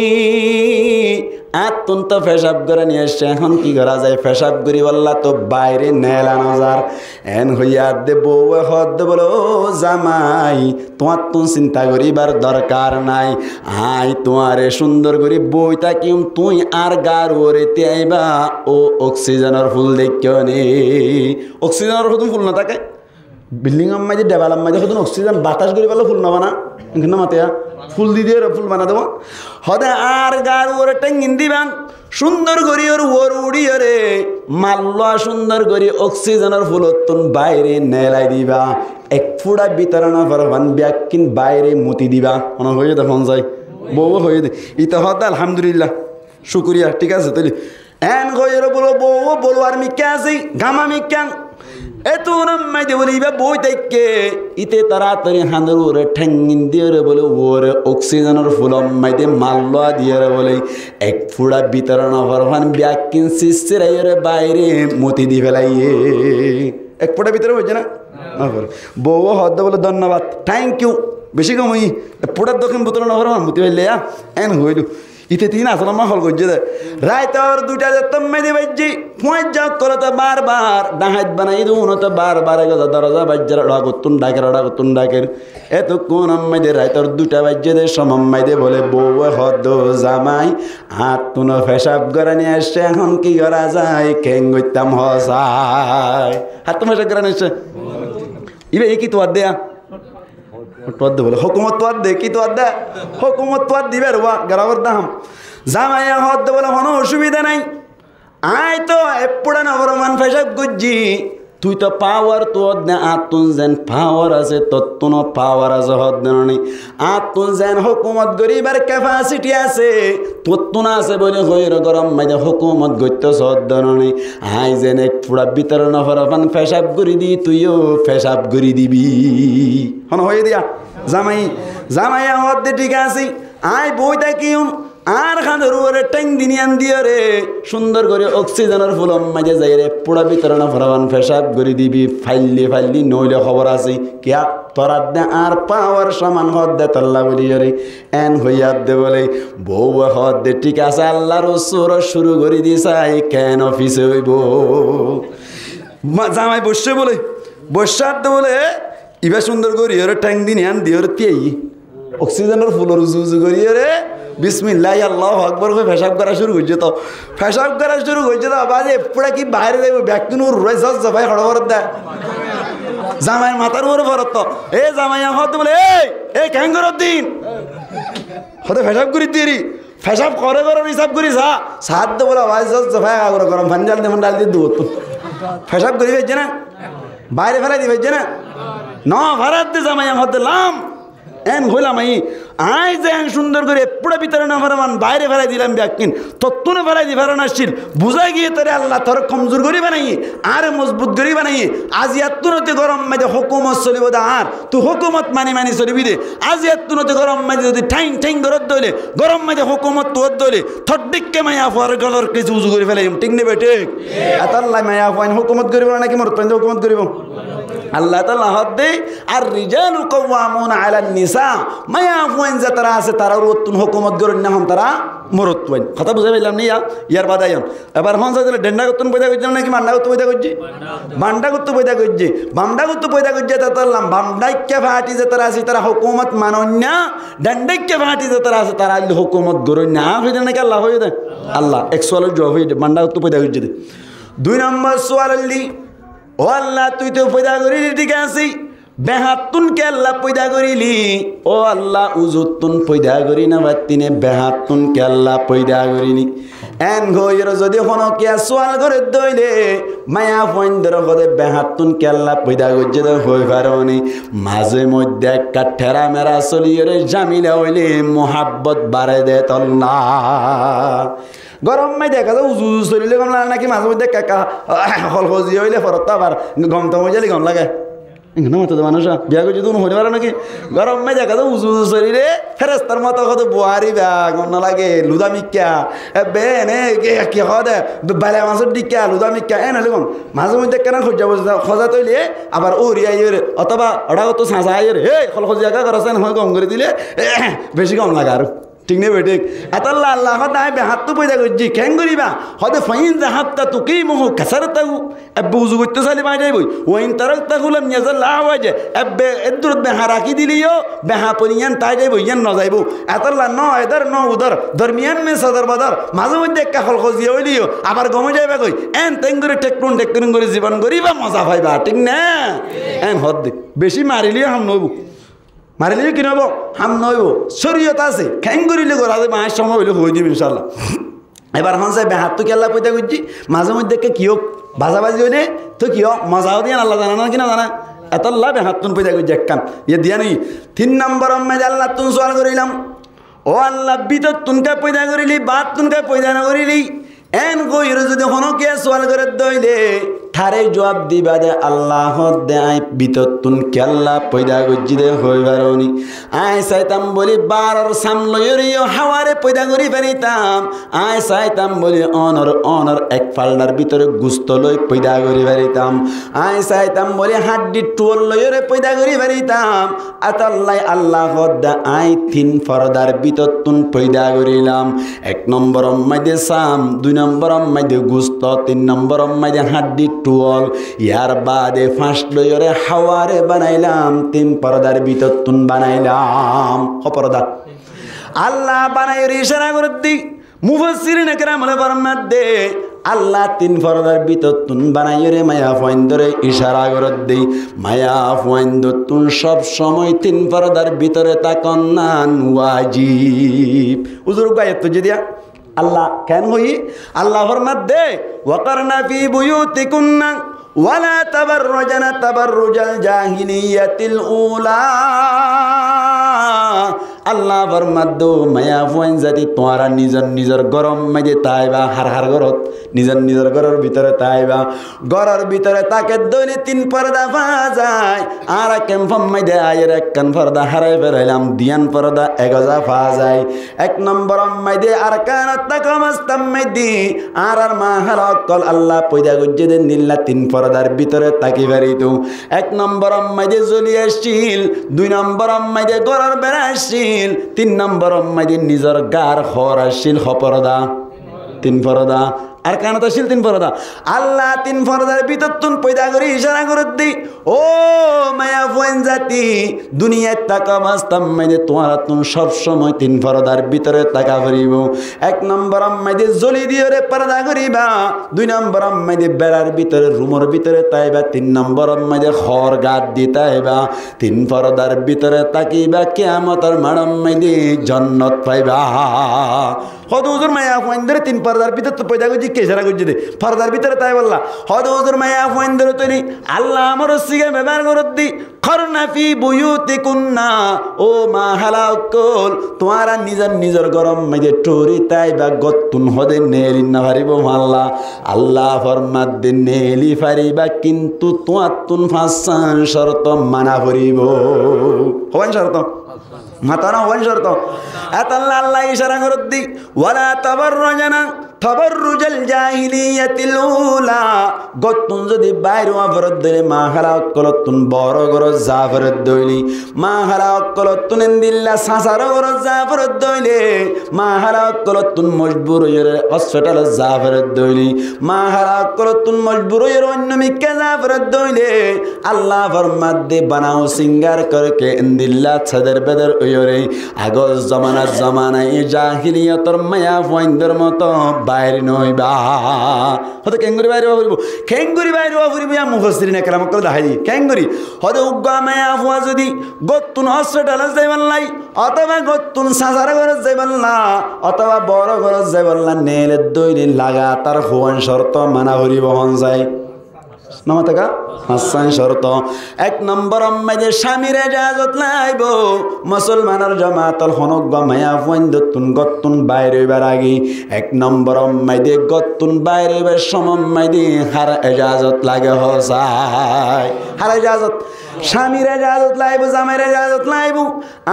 S1: আত্মন্ত ফেসাব করে নিয়ে এসছে এখন কি করা যায় ফেসাব করি বললা তো বাইরে নেলা নজার এন হইয়া দে বউ হদ দে বলে ও জামাই তোমার তো চিন্তা করিবার দরকার নাই আই তোমারে সুন্দর করি বইটা কিম তুই আর গার ওরেতে আইবা ও অক্সিজেনের ফুল দেখিও নে অক্সিজেনের ফুল না থাকে বিল্ডিং মাঝে ডেভালপ মাঝে হতো অক্সিজেন বাতাস করি পেলে ফুল নেবা না এখানে মাতিয়া ফুল দিয়ে ফুল বানা দেবো হদে আর গার ওরে টেঙ্গিন দিবান সুন্দর করি ওর উড়ি রে মাল্লা সুন্দর করি অক্সিজেনের ফুল তুন বাইরে নেলাই দিবা এক ফুড়া বিতরণ করবান ব্যাকিন বাইরে মতি দিবা মনে হয়ে দেখুন যায় বউ হয়ে দে ইতা হতে আলহামদুলিল্লাহ শুক্রিয়া ঠিক আছে তাহলে এন হয়ে বলো বউ বলো আর মিক্কা আছি গামা মিক্কাং এত নাম্মাই দে বলে ইবা বই দেখকে ইতে তাড়াতাড়ি হাঁদের ওরে ঠেঙ্গিন দিয়ে বলে ওরে অক্সিজেনের ফুলম মাইতে মাল্লা দিয়ে বলে এক ফুড়া বিতরণ হরফান ব্যাকিন সিস্তিরাই বাইরে মতি দি ফেলাইয়ে এক ফুটা ভিতরে হয়েছে না বউ হদ বলে ধন্যবাদ থ্যাংক ইউ বেশি কম হই ফুটার দক্ষিণ বিতরণ হরফান মতি ফেললে এন হইল ইতে তিন আসলে মা হল করছে দে রাইতর 2টা যেতাম মেদি বাজ্জি পয়েন্ট যাক করে তো বারবার ডাহাত বানাই দিও তো বারবার দরজা বাজ্জার করতুন ডাকের এতক্ষণ আম্মাইদে রাইতর 2টা বাজ্যে দে সমম্মাইদে বলে বউ হদ জামাই হাত তুন ফেসাব করে নিয়ে আসছে এখন কি করা যায় কেং গইতাম হসাই হাত তো ফেসাব করে নিয়ে আসছে ইবে কি তো দেয়া তোয়াদ বলে হুকুমত তোয়াদ দে কি তোয়াদ দে হুকুমত তোয়াদ দিবে রবা গরাবর দাম জামাইয়া হদ বলে কোনো অসুবিধা নাই আই তো এপড়া নবরমান ফেসাব গুজ্জি তুই তো পাওয়ার তোয়াদ দে আতুন যেন পাওয়ার আছে তত্তুন পাওয়ার আছে হদ দেনি আতুন যেন হুকুমত গরিবার ক্যাপাসিটি আছে তত্তুন আছে বলে হইর গরম মাইদে হুকুমত গইতে হদ দেনি আই যেন এক পুরা বিতরণ হরফান ফেসাব করি দি তুইও ফেসাব করি দিবি হন হয়ে দিয়া জামাই জামাইয়া হদ্দে ঠিক আছে আয় বইটা কিউন আর খানের উপরে ট্যাং দিনিয়ান দিয়ে রে সুন্দর করে অক্সিজেনের ফুলম মাঝে যাই রে পোড়া ভিতরে না ফরাবান ফেসাব করে দিবি ফাইলি নইলে খবর আছে কিয়া তোরার দে আর পাওয়ার সমান হদ দে তল্লা বলি রে এন হইয়া দে বলে বউ হদ দে ঠিক আছে আল্লাহর সুর শুরু করে দিছাই কেন অফিসে হইব জামাই বসে বলে বসার দে বলে ইবা সুন্দর করি ওরে ট্যাং দিনিয়ান দিয়ে রে তিয়াই অক্সিজেনের ফুলর উজু করিয়ে রে বিসমিল্লাহ আল্লাহু আকবার করে পেশাব করা শুরু করছে তো পেশাব করা শুরু করছে তো বাজে পুরা কি বাইরে যাইব ব্যাকুন রয়ে যাচ্ছে ভাই হড়বড় দেয় জামাই মাথার উপরে ভরত তো এ জামাই হতে বলে এই ক্যাঙ্গর দিন হতে পেশাব করি দিরি পেশাব করে হিসাব করি সাত দে বলে ভাই যাচ্ছে ভাই আগরে গরম পানি ডাল দিয়ে ডাল দিয়ে দেবো তো পেশাব করি ভেজছে না বাইরে ফেলাই দি ভেজছে না ন ভাড়াত দে জামাই হতে লাম এন হইলাম আই যে সুন্দর করে পুরো ভিতরে না ফেরামান বাইরে ফেলাই দিলাম ব্যাকিন তত্তুনে ফেলাই দি ফেরান আসছিল বুঝাই গিয়ে তোরে আল্লাহ তোর কমজোর করি বানাই আর মজবুত করি বানাই আজি এত্তুনতে গরম মাঝে হুকুমত চলিব দা আর তুই হুকুমত মানি চলিবি দে আজি এত্তুনতে গরম মাঝে যদি ঠাইং গরত দইলে গরম মাঝে হুকুমত তোর দইলে থড্ডিককে মায়া ফুয়ার গলর কিছু উজু করে ফেলাই ঠিক নেবে ঠিক আল্লাহ মায়া ফুয়ান হুকুমত করিব নাকি মরত পাইন হুকুমত করিব আল্লাহ তাআলা হদ দে আর রিজালু কাওয়ামুনা আলান নিসা মায়া ফুয়ান যে তারা আছে তারা রতুন হুকুমত করেন না হন তারা মরত পাইন কথা বুঝাই পাইলাম নি ইয়ার বাদায়ন এবার হন যাইলে ডেন্ডা করতুন পয়দা করছে নাকি মান্ডা করতে পয়দা করছে বান্ডা করতে পয়দা করছে বামডা করতে পয়দা করছে তা তাল্লাম বামডাইকে ফাটি যে তারা আছে তারা হুকুমত মানন না ডেন্ডাইকে ফাটি যে তারা আছে তারা হুকুমত করেন না হইছে নাকি আল্লাহ হয়ে দেয় আল্লাহ এক সোয়ালের জবাব হয়ে বান্ডা করতে পয়দা করছে দুই নম্বর সোয়াল ও আল্লাহ তুই তো পয়দা করিলি ঠিক আছে বেহাতুন কে আল্লাহ পয়দা করিলি ও আল্লাহ উজুতুন পয়দা করি না বাতিনে বেহাতুন কে আল্লাহ পয়দা করিনি এন গইর যদি হনো কে সোয়াল করে দইলে মায়া ফইন্দর হদে বেহাতুন কে আল্লাহ পয়দা করছে তো হই পারনি মাঝে মধ্যে একটা ঠেরা মেরা চলিয়ে জামিলা হইলে মোহাব্বত বাড়ে দে তল্লা গরম মাই দেখা যায় উজু চলিলে গম লাগে নাকি মাঝে মধ্যে কাকা হলজি হইলে ফরত আবার গম তো মজালি গম লাগে মতো মানুষ বিয়া করছি তুমি হইতে পারো নাকি গরম মাই দেখা যায় উজু চলিলে ফেরেস্তার মতো কত বুহারি ব্যাগ গম না লাগে লুদা মিক্কা বেনে কি হদে বেলা মাছের দিকা লুদা মিক্কা এ নালে গম মাঝে মধ্যে কেন খোঁজা তৈলে আবার উড়িয়াই অথবা ওটা কত সাঁচা আইয়ের হে হল খোঁজা করছে হয় গম করে দিলে বেশি গম লাগে আর ঠিক নেই বেঠিক এতাল্লা আল্লাহ হদায় বেহাত তো পয়দা করছি কেন করিবা হদে ফাইন জাহাবটা তুকেই মোহ কাছার তাগু এব্বে উজু করতে চালি পাই যাইবই ওইন তারক তাগুলাম নিয়াজাল্লাহ আওয়াজে এব্বে এদুরত বেহা রাখি দিলিও বেহা পরিয়ান তাই যাইব ইয়ান ন যাইব এতাল্লা ন এদার ন উদর দরমিয়ান মে সদর বদর মাঝে মধ্যে একটা খলখ দিয়ে হইলিও আবার গমে যাইবা কই এন তেং করে টেকটুন করে জীবন করিবা মজা পাইবা ঠিক না এন হদ দে বেশি মারিলিও হাম নইব মারিলে কি নব হাম নইব শরীয়ত আছে খ্যাং করিলে করা যায় মায়ের সময় হইলে হয়ে দিব ইনশাল্লাহ এবার হন সাহেব হাত তো কেল্লা পয়দা করছি মাঝে মধ্যে কি হোক বাজাবাজি হইলে তো কি হোক মজাও দিয়ে আল্লাহ জানা না কিনা জানা এত লাভ হাত তুন পয়দা করছি এক কান ইয়ে দিয়া নেই 3 নম্বর আল্লাহ তুন সোয়াল করিলাম ও আল্লাহ বিতর তুনকে পয়দা করিলি বাদ তুনকে পয়দা না করিলি এন কইর যদি হনকে সোয়াল করে দইলে থারে জবাব দিবা দে আল্লাহ দে আই বিততুন কেল্লা পয়দা গজ্জি দে হইবারনি আই চাইতাম বলি বারর সামলয়রিও হাওয়ারে পয়দা করি পারিতাম আই চাইতাম বলি অনর এক ফালনার ভিতরে গুস্ত লই পয়দা করি পারিতাম আই চাইতাম বলি হাড্ডি টুল লইরে পয়দা করি পারিতাম আতাল্লাই আল্লাহ দে আই 3 ফরদার বিততুন পয়দা করিলাম 1 নম্বর মাইদে সাম 2 নম্বর মাইদে গুস্ত 3 নম্বর মাইদে হাড্ডি টুল ইয়ার বাদে 5 লয়রে হাওয়ারে বানাইলাম 3 পর্দার বিততুন বানাইলাম পর্দা আল্লাহ বানাইর ইশারা করে দি মুফাসসিরিন একরাম বলে ফরমাত দে আল্লাহ 3 পর্দার বিততুন বানাইরে মায়া ফয়ন্দরে ইশারা করে দেই মায়া ফয়ন্দতুন সব সময় 3 পর্দার ভিতরে তাকন না ওয়াজিব হুজুর গায়ে তো দিয়া আল্লাহ কেন হই আল্লাহ ফরমাত দে ওয়াকারনা ফি বুয়ুতিকুন্না ওয়ালা তাবাররুজনা তাবাররুজাল জাহিলিয়াতিল উলা আল্লাহ ফরমাদ্দু মায়া ফুয়াইন জাতি তোমারা নিজের নিজের গরম মাঝে তাইবা হার হার গরত নিজের ঘরের ভিতরে তাইবা ঘরের ভিতরে তাকে দৈনি 3 পর্দা পাওয়া যায় আর ক্যাম্পম মাঝে আয়ের 1 পর্দা হারাই ফেরাইলাম দিয়ান পর্দা 1 পাওয়া যায় 1 নম্বর মাঝে আর কানত তাকমাস্তাম মাঝে আর মা হালাকল আল্লাহ পয়দা গজ্জে দেন নিল্লা 3 পর্দার ভিতরে তাকি ফেরিত 1 নম্বর মাঝে জ্বলি আসছিল 2 নম্বর মাঝে ঘরের বেড়া আসছিল 3 নম্বর মাঝে নিজের গার হর আসছিল হপরদা 3 পর্দা আর কানত আসছিল 3 পর্দা আল্লাহ 3 পর্দার ভিতর তুন পয়দা করে ইশারা করে দি ও মায়া ফুয়াইন জাতি দুনিয়ায় তাকা মাস্তাম মাইদে তোমারা তুন সব সময় 3 পর্দার ভিতরে তাকা করিব 1 নম্বর মাইদে জ্বলি দিয়ে রে পর্দা করিবা 2 নম্বর মাইদে বেড়ার ভিতরে রুমের ভিতরে তাইবা 3 নম্বর মাইদে খর গাত দিতাইবা 3 পর্দার ভিতরে তাকিবা কিয়ামতের মাড়ম মাইদে জান্নাত পাইবা হদ হুজুর মায়া ফুয়াইন ধরে 3 পর্দার ভিতর তো পয়দা করছি কেসারা করছি দে পর্দার ভিতরে তাই বললা হদ হুজুর মায়া ফুয়াইন ধরে তৈরি আল্লাহ আমার সিগে ব্যবহার করত দি খরনা ফি বুয়ুতিকুন্না ও মা হালাকল তোমারা নিজের গরম মাঝে টরি তাই বা গতুন হদে নেলি না পারিব আল্লাহ আল্লাহ ফরমাত দে নেলি পারিবা কিন্তু তোমার তুন ফাঁসান শর্ত মানা করিব হন শর্ত মাতানা হন শর্ত এত আল্লাহ ইশারা করত দি ওয়ালা তাবাররাজানা তাবাররুজাল জাহিলিয়াতিল উলা গতুন যদি বাইরে অবরত দিলে মা হালাকলতুন বড় গর জাফরত দইলি মা হালাকলতুন দিল্লা সাসার গর জাফরত দইলে মা হালাকলতুন মজবুর হয়ে হসপিটাল জাফরত দইলি মা হালাকলতুন মজবুর হয়ে অন্য মিকে জাফরত দইলে আল্লাহ ফরমাত দে বানাও সিঙ্গার করকে দিল্লা ছাদের বেদর ওরে আগর জামানায় জাহিলিয়াতর মায়া ফুয়াইনদের মতো বাইরে নইবা হতে কেঙ্গুরি বাইরে ফুরিব খেঙ্গুরি বাইরে ফুরিব ইয়া মুফাসসিরিনে কেরাম করে দেখাই দি কেঙ্গুরি হতে উগ্গা মায়া ফুয়া যদি গতুন হসপিটালে যাইবান লাই অথবা গতুন সাসার ঘরে যাইবান না অথবা বড় ঘরে যাইবান না নেলে দইলে লাগা তার হুয়ান শর্ত মানা ফুরিব হন যায় নমতকা হাসান শর্ত 1 নম্বর মাঝে স্বামীর ইজাজত লাইব মুসলমানের জামাতল হনক মায়া ফুয়াইন দতুন গতুন বাইরে বারাগি 1 নম্বর মাঝে গতুন বাইরে বে সমম মাঝে হার ইজাজত লাগে হসাই হার ইজাজত স্বামীর ইজাজত লাইব জামাইর ইজাজত লাইব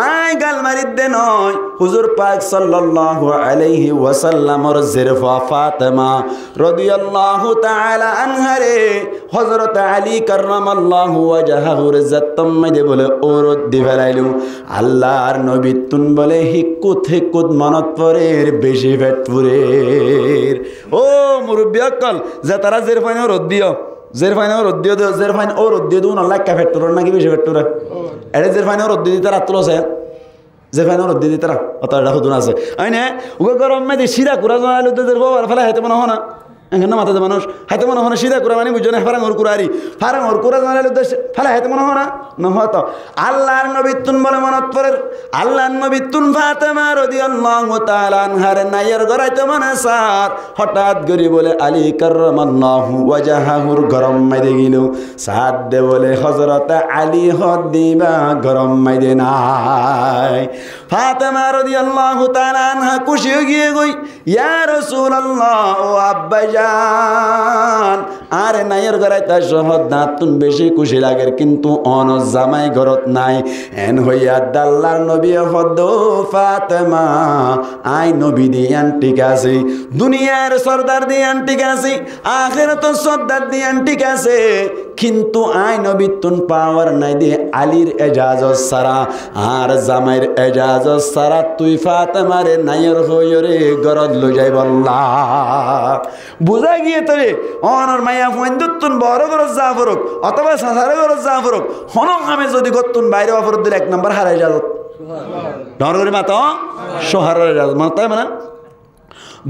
S1: আই গাল মারিদ দে নয় হুজুর পাক সাল্লাল্লাহু আলাইহি ওয়াসাল্লামর জিরফা ফাতেমা রাদিয়াল্লাহু তাআলা আনহারে হযরত আলী কাররামাল্লাহু ওয়াজহাহুর ইজ্জতম মাঝে বলে ওরত দি ফেলাইলু আল্লাহর নবী তুন বলে হিকুত মনত পরের বেশি পেট পুরের ও মুরব্বি আকল যে তারা জিরফাইন রদ দিও জিরফাইন রদ দিও জিরফাইন ও রদ দিও না লাক্কা পেট পুরন নাকি বেশি পেট পুরে এরে জিরফাইন রদ দি তারা তুলছে জিরফাইন রদ দি তারা অতটা হুদুন আছে আইনে ওগো গরম মাঝে সিরা কুরা জানাইলো তো জিরফা ফেলা হেতে মনে হয় না এখানে মাথাতে মানুষ হাতে মনে হয় সিধা করে মানে বুঝছো না ফারাঙর কুরারি ফারাঙর কুরা জানাইল উদ্দেশ্যে ফেলা হাতে মনে হয় না নহতো আল্লাহর নবী তুন বলে মনত পড়ে আল্লাহর নবী তুন ফাতেমা রাদিয়াল্লাহু তাআলা আনহার নাইয়ের গরাইতে মনে সার হঠাৎ গরি বলে আলী কাররামাল্লাহু ওয়াজহাহুর গরম মাইদে গিল সাদ দে বলে হযরত আলী হদ দিবা গরম মাইদে নাই ফাতেমা রাদিয়াল্লাহু তাআলা আনহা খুশি গিয়ে গই ইয়া রাসূলুল্লাহ ও আব্বা আরে নাইয়ের গড়াই তার শহর দাঁতুন বেশি খুশি লাগে কিন্তু অন জামাই ঘরত নাই এন হইয়া দাল্লার নবী হদ ফাতেমা আই নবী দিয়ান ঠিক আছে দুনিয়ার সর্দার দিয়ান ঠিক আছে আখিরাত সর্দার দিয়ান ঠিক আছে কিন্তু আই নবী তুন পাওয়ার নাই দিয়ে আলীর এজাজত সারা আর জামাইর এজাজত সারা তুই ফাতেমারে নাইয়ের হইরে গরদ লই যাই বল্লা বুঝা গিয়ে তোরে অনর মায়া ফুয়াইন দুতুন বড় গরজ যা ফরক অথবা সাসারে গরজ যা ফরক হনক আমি যদি গতুন বাইরে অফরত দিলে 1 নম্বর হারাই যাত ডর করে মাতো শহরের ইজাজত মাতাই মানে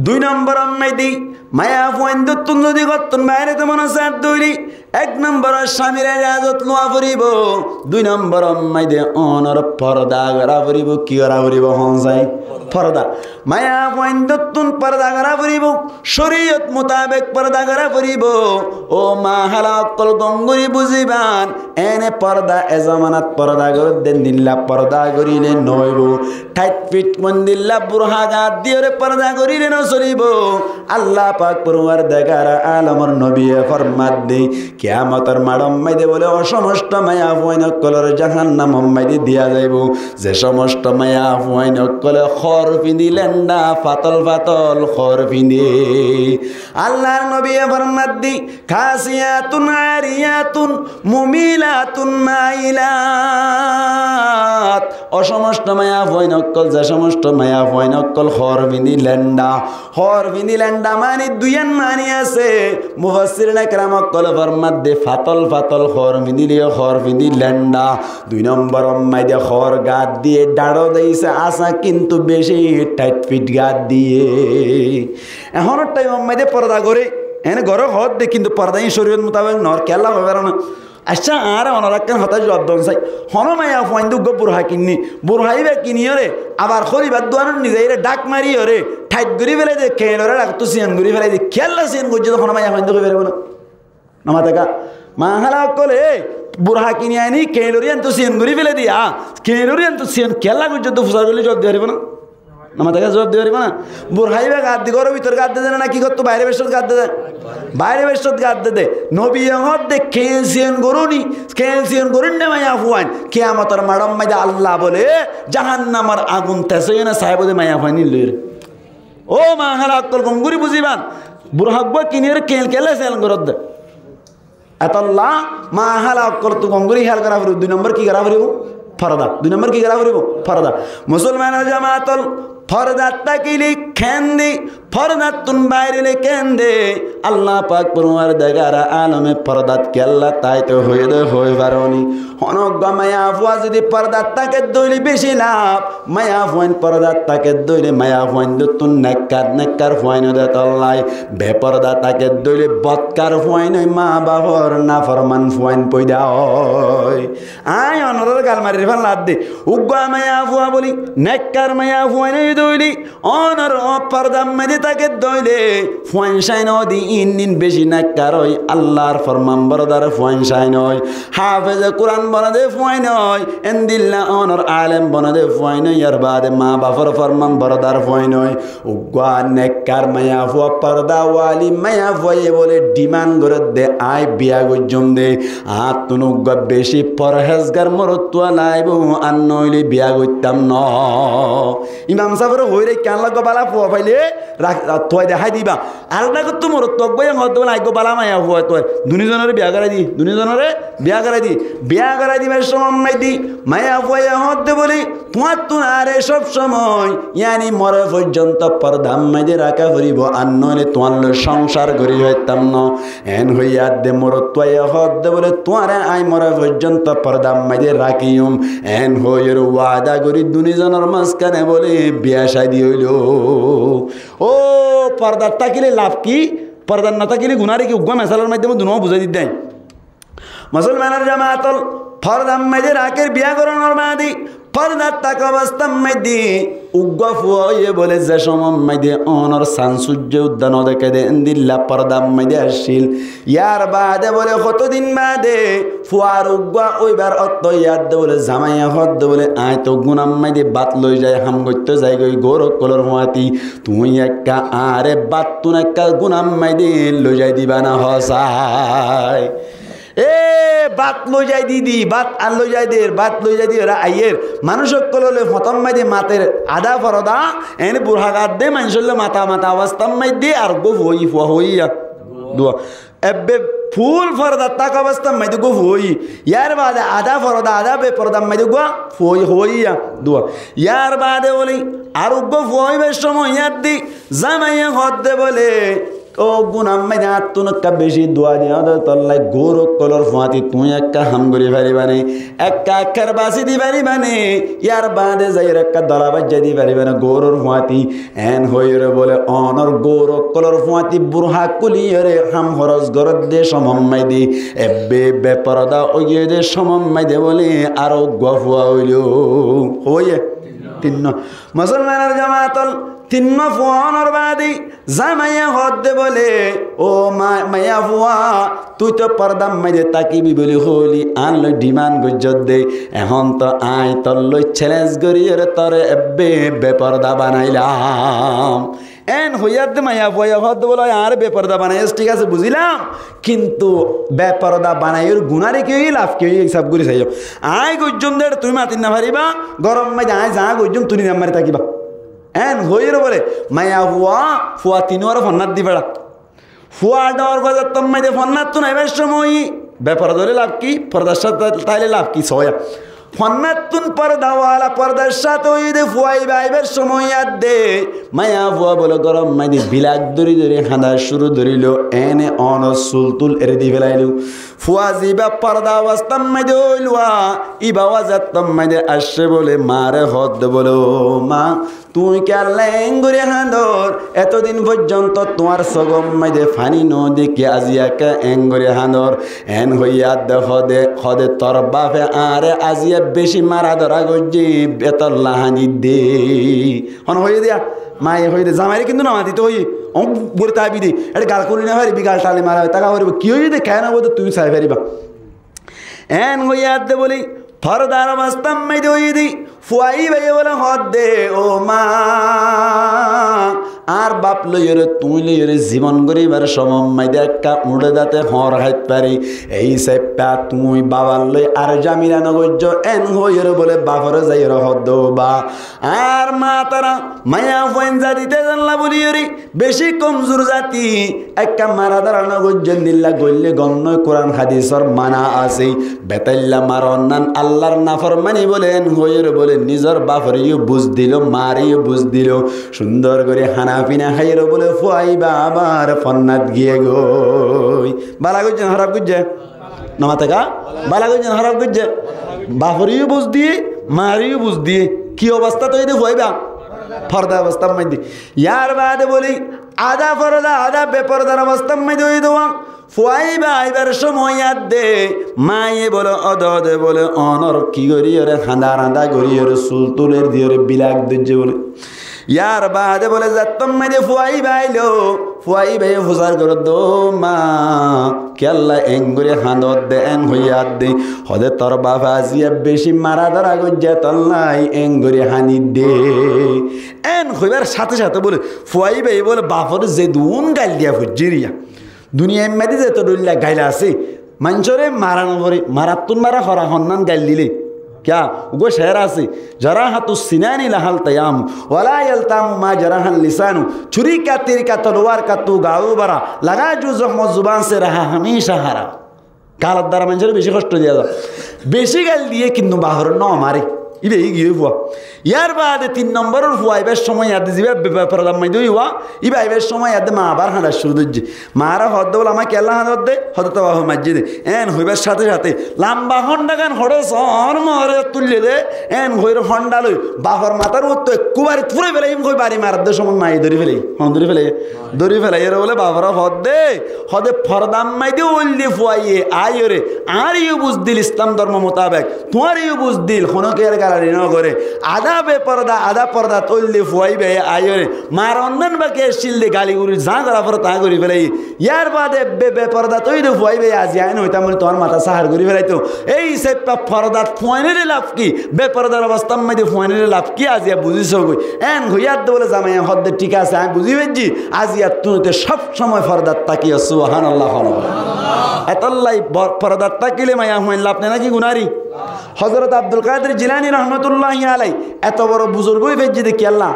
S1: 2 নম্বর আম্মাই দি মায়া ফুয়াইন দুতুন যদি গতুন বাইরে তো মনে সাত দইলি এক নম্বর স্বামীর ইজাজত লোয়া ফুরিব, 2 নম্বর মাইদে অনর পর্দা করা ফুরিব। কি করা ফুরিব? হনসাই পর্দা। মায়া পয়েন্টতুন পর্দা করা ফুরিব, শরীয়ত মোতাবেক পর্দা করা ফুরিব। ও মা হালাকল গঙ্গুরি বুঝিবান, এনে পর্দা এ জমানাত পর্দা করে দেন দিল্লা পর্দা করিলে নইব। ঠাইট ফিট মন্দিল্লা বুরহা গাত দিয়ে পর্দা করিলে ন চলিব। আল্লাহ পাক পরওয়ার দেখার আলমর নবী ফরমাত দে, কিয়ামতের মাড়ম মাইদে বলে অসমস্ত মায়া ফুয়াইন কলর জাহান্নাম মাইদে দিয়া যাইব। যে সমস্ত মায়া ফুয়াইন কলে খর পিঁধি লেন্ডা ফাতল ফাতল খর পিঁধে। আল্লাহর নবী ফরমাত দি, খাসিয়াতুন আরিয়াতুন মুমিলাতুন মাইলাত। অসমস্ত মায়া ফুয়াইন কল, যে সমস্ত মায়া ফুয়াইন কল খর পিঁধি লেন্ডা। খর পিঁধি লেন্ডা মানে দুইয়ান মানি আছে। মুফাসসিরিনে কেরাম কল ফরমাত দে, ফাতল ফাতল খর পিঁধিলিও খর পিঁধি লেন্ডা। 2 নম্বর মাইদে খর গাত দিয়ে ডাড়ো দিয়েছে আসা, কিন্তু বেশি টাইট ফিট গাত দিয়ে। এখনের টাইম মাইদে পর্দা করে এনে ঘরে হত দে, কিন্তু পর্দাই শরীয়ত মোতাবেক নর কেলা হবে না। আচ্ছা আর অনারাক্কান হতাশ জব্দন চাই হনমাইয়া ফয়েন্দু গো বুড়হা কিনি বুড়হাইবে কিনিও রে, আবার খরিবার দোয়ানোর নিজেরে ডাক মারিও রে, ঠাইট ঘুরি ফেলাই দে খেলোরে রাখতো সিয়ান ঘুরি ফেলাই দে খেলা সিয়ান গুজি তো হনমাইয়া ফয়েন্দু কই বেরোবো না নামা দেখা মা হালা কলে বুড়হা কিনি আনি খেলোরিয়ান তো সিয়ান ঘুরি ফেলে দিয়া খেলোরিয়ান তো সিয়ান খেলা গুজি তো ফুসার গলি জব দিয়ে না নামা দেখা জবাব দিয়ে না। বুড়হাইবে গাদ দি ঘরের ভিতর গাদ দে না, কি করতো বাইরে বেশ গাদ দে, বাইরে বেশ গাদ দে। নবী হদ দে খেলছিয়েন গরুনি, খেলছিয়েন গরুন নে মায়া ফুয়ান কিয়ামতের মাডম মাইদা আল্লাহ বলে জাহান্নামের আগুন তেসই না সাহেব দে মায়া ফুয়ানি লইরে। ও মা হালা আক্কল গঙ্গুরি বুঝিবান বুড়হাব্বা কিনিয়ে খেল খেলে সেল গরদ দে এতল্লা মা হালা আক্কল তো গঙ্গুরি খেয়াল করা ফুরিব। 2 নম্বর কি করা ফুরিব? ফরদা। 2 নম্বর কি করা ফুরিব? ফরদা। মুসলমানের জামাতল ফরদাত তাকিলি খেন্দি ফরদাতুন বাইরে কেন্দে। আল্লাহ পাক পরওয়ার দেগারা আলমে ফরদাত কে আল্লাহ তাই তো হয়ে দে হয়ে পারনি অনজ্ঞ মায়া ফুয়া যদি পর্দাত তাকে দইলে বেশি লাভ। মায়া ফুয়াইন পর্দাত তাকে দইলে মায়া ফুয়াইন তুন নেককার ফুয়াইন দে তল্লাই বেপর্দা তাকে দইলে বৎকার ফুয়াইন মা বাবার না ফরমান ফুয়াইন পয়দা হয়। আয় অনরের গাল মারি ফেল লাভ দে উগ্র মায়া ফুয়া বলি নেককার মায়া ফুয়াইন দইলি অনর পর্দা মেদে তাকে দইলে ফুয়াইন সাইন দি ইন বেশি নেককার হয় আল্লাহর ফরমান বরদার ফুয়াইন সাইন হয় হাফেজ কুরআন বনদে ফুয়াইন হয় এন্দিল্লা অনর আলেম বনদে ফুয়াইন ইয়ার বাদে মা বাবার ফরমান বরদার ফুয়াইন হয় উগ্র নেককার মায়া ফুয়া পর্দা ওয়ালি মায়া ফুয়ে বলে ডিমান্ড করে দে আই বিয়া গজম দে আতুন উগ্র বেশি পরহেজগার মরতুয়া লাইব আর নইলে বিয়া গইতাম ন। ইমাম সাহেবের হইরে কেন লাগো বালা ফুয়া পাইলে তোয় দেখাই দিবা আর না তো মোর তক বই হত বলে আইগো বালা মায়া ফুয়া তোয় দুনিজনের বিয়া করাই দি দুনিজনের বিয়া করাই দি বিয়া করাই দিবার সময় দি মায়া ফুয়া হত বলি তোমার তো আরে সব সময় ইয়ানি মরে পর্যন্ত পর্দা মাইদে রাখা ফুরিব আর নইলে তোমার সংসার করি হইতাম ন। এন হইয়া দে মোর তোয় হত বলে তোমারে আই মরে পর্যন্ত পর্দা মাইদে রাখিম এন হইয়ের ওয়াদা করি দুনিজনের মাঝখানে বলে বিয়া শাদি হইল। ও পর্দার থাকিলে লাভ কি পর্দার না থাকিলে গুনারে কি উগ্র মেসালার মাধ্যমে দুনো বুঝাই দিতেন। মুসলমানের জামাতল ফরদাম মাইদে রাকের বিয়া করানোর বাদি পর্দার তাক অবস্থা মাইদি উগ্র ফুয়ে বলে যে সময় মাইদে অনর সান সূর্য উদ্যান দেখে দে দিল্লা পর্দাম মাইদে আসছিল ইয়ার বাদে বলে কতদিন বাদে ফুয়ার উগ্র ওইবার অত ইয়াদ দে বলে জামাইয়া হদ দে বলে আয় তো গুনাম মাইদে বাত লই যায় হাম করতে যাই গই গৌর কলর মাতি তুই একা আরে বাত তুন একা গুনাম মাইদে লই যাই দিবা না হসাই এ বাত লই যাই দিদি বাত আর লই যাই দের বাত লই যাই দি ওরা আইয়ের মানুষ কললে ফতম মাইদে মাতের আদা ফরদা এনে বুড়া গাদ দে মানুষলে মাথা মাথা অবস্থা মাই দে আর গো হই ফুয়া হইয়া দুয়া এবে ফুল ফরদা তাক অবস্থা মাইদে গো হই ইয়ার বাদে আদা ফরদা আদা বে ফরদা মাইদে গো ফুই হইয়া দুয়া ইয়ার বাদে বলি আর গো ফুইবে সময় ইয়াদ দি জামাইয়া হদ দে বলে ও গুনাম মাইদে আত্মন একটা বেশি দোয়া দিয়া তল্লাই গৌরব কলর ফুয়াতি তুই একটা হাম করি পারিবানে একটা আখার বাসি দি পারিবানে ইয়ার বাদে যাইয়ের একটা দলা বাজ্যা দি পারিবানে গৌরর ফুয়াতি এন হইরে বলে অনর গৌরব কলর ফুয়াতি বুড়হা কুলিয়রে হাম হরস গরদ দে সমম্মাই দি এবে বেপরদা ওইয়ে দে সমম্মাই দে বলে আরো গুয়া হইল হইয়ে তিন্ন মুসলমানের জামাতল তিন্ন ফুয়ানোর বাদি জামাইয়া হদ দে বলে ও মাইয়া ফুয়া তুই তো পর্দাম মাইদে তাকিবি বলি হলি আনলো ডিমান্ড গজ্জত দে এখন তো আয় তোর লই চ্যালেঞ্জ করিয়ে তোরে এবে বেপর্দা বানাইলাম এন হইয়াদ মাইয়া ফুয়া হদ বলো আর বেপর্দা বানাইস ঠিক আছে বুঝিলাম কিন্তু বেপর্দা বানাইর গুনারে কি লাভ কি সব করি চাইও আয় গজ্জম দে তুমি মাতিন না পারিবা গরম মাইদে আয় যা গজ্জম তুমি নামারি তাকিবা এন হইর বলে মায়া ফুয়া তিনোর ফন্নাত দি বেড়া ফুয়া ডর গজার তম্মাইদে ফন্নাত তো নাই বেশ সময় ব্যাপার ধরে লাভ কি পর্দার সাথে তাইলে লাভ কি সয়া ফন্নাতুন পর্দাওয়ালা পর্দার সাথে ওই দে ফুয়াই বাইবের সময় দে মায়া ফুয়া বলে গরম মাইদে বিলাক ধরি ধরে হাঁদা শুরু ধরিল এনে অন সুলতুল এরে দি ফেলাইল ফুয়া জিবা পর্দা অবস্থাম মাইদে হইলুয়া ইবা ওয়াজাত তম্মাইদে আসছে বলে মারে হদ বলো মা তুই কেলা এঙ্গুরে হাঁদর এতদিন পর্যন্ত তোমার সগম মাইদে ফানি নদী কে আজিয়াকে এঙ্গুরে হাঁদর এন হইয়া দে হদে হদে তোর বাপে আরে আজিয়া বেশি মারা ধরা গজি বেতর লাহানি দে হন হয়ে দিয়া মায়ে হয়ে দে জামাইরে কিন্তু নামা দিতে হই ও বলে তাবি দি এটা গাল করি না পারিবি গাল টালে মারা টাকা পারিব কি হয়ে দে কেন বলতো তুমি চাই পারিবা এন হইয়া দে বলি ফরদার অবস্থাম মাইদে হয়ে দি ফুয়াই ভাই বলে হদ দে ও মা আর বাপ লইরে তুই লইরে জীবন গরিবার সময় দেখা উড়ে যাতে হর হাইত পারি এই সেপা তুই বাবার লই আর জামিরা নগজ্য এন হইরে বলে বাপর যাই হদ বা আর মা তারা মায়া ফয়েনজা দিতে জানলা বলিয়রি বেশি কমজোর জাতি একটা মারা দাঁড়া নগজ্য দিল্লা গল্লে গণ্য কোরআন হাদিসর মানা আছে বেতাল্লা মারন নান আল্লাহর নাফরমানি বলেন হইরে বলে নিজর বাপরিও বুঝ দিল মারিও বুঝ দিল সুন্দর করে হানা পিনা খাইর বলে ফুয়াইবা আবার ফন্নাত গিয়ে গই বালা গুজে হারাপ গুজে নমাতে কা বালা গুজে হারাপ গুজে বাপরিও বুঝ দিয়ে মারিও বুঝ দিয়ে কি অবস্থা তো এই ফুয়াইবা ফর্দা অবস্থা মাইদি ইয়ার বাদে বলি আদা ফরদা আদা বেপরদার অবস্থা মাইদি হই দেওয়া ফুয়াইবা আইবার সময় দে মায়ে বলে অদে বলে অনর কি করি ওরে হাঁদা রাঁদা করি ওরে সুলতুলের দিয়ে ওরে বিলাক দিচ্ছে বলে ইয়ার বাদে বলে যাত্তম মাইদে ফুয়াইবা আইলো ফুয়াইবাই হুজার করে দো মা কেল্লা এঙ্গুরে হাঁদত দে এন হইয়া দে হদে তোর বাবা আজিয়া বেশি মারা ধরা গজ্জা তল্লাই এঙ্গুরে হানি দে এন হইবার সাথে সাথে বলে ফুয়াইবাই বলে বাপর যে দুন গাল দিয়া ফুজিরিয়া দুনিয়া এমনি যে তো ডুল্লা গাইলা আছে মানুষরে মারানো করে মারাত্তুন মারা হরা হন্নান গাইল দিলে क्या उगो शहर आसे जराहतु सिनानी लहल तयाम वला यल्तामु मा जराहल लिसानु छुरी का तीर का तलवार का तू गाऊ बरा लगा जो जख्म जुबान से रहा हमेशा हरा कालत द्वारा मंजर बेशी कष्ट दिया था बेशी गाल दिए किन्तु बाहर न मारे इबे गিয়ে ফুয়া ইয়ার বাদে 3 নম্বরের ফুয়া এবার সময় আদে জিবে বেপরদাম মাই দই ওয়া ইবা এবার সময় আদে মা আবার হাঁদা শুরু দিচ্ছে মারা হদ বল আমাকে আল্লাহ হাঁদত দে হদ তো বাহ মসজিদে এন হইবার সাথে সাথে লম্বা হন্ডা গান হড়ে সর মরে তুললে দে এন হইর হন্ডা লই বাফর মাথার উত্তে কুবারি পুরে ফেলে ইম কই বাড়ি মার দে সময় মাই ধরি ফেলে হন ধরি ফেলে এর বলে বাফর হদ দে হদে ফরদাম মাই দি ওল দি ফুয়াইয়ে আইরে আর ইউ বুঝ দিল ইসলাম ধর্ম মোতাবেক তোমার ইউ বুঝ দিল খনকে করে আদা বেপরদা আদা পর্দা তৈলি ফুয়াইবে আইরে মার অন্যান্য বা কে শিলদে গালিগুড়ি যা করা পরে তা করি ফেলাই ইয়ার বাদে বেপরদা তৈরি ফুয়াইবে আজ আইন হইতাম তোমার মাথা সাহার করি ফেলাইতো এই সে পর্দা ফুয়াইনের লাভ কি বেপরদার অবস্থার মধ্যে ফুয়াইনের লাভ কি আজিয়া বুঝিস গই এন হইয়াদ বলে জামাই হদ্দে ঠিক আছে আমি বুঝি পেয়েছি আজিয়া তুইতে সব সময় পর্দার তাকিয়ে সুবহানাল্লাহ এতল্লাই পর্দার তাকিলে মায়া হইন লাভ নেই নাকি গুনারি হযরত আব্দুল কাদের জিলানী রহমতুল্লাহি আলাইহি এত বড় বুজুর্গই বেজ্জি দেখি আল্লাহ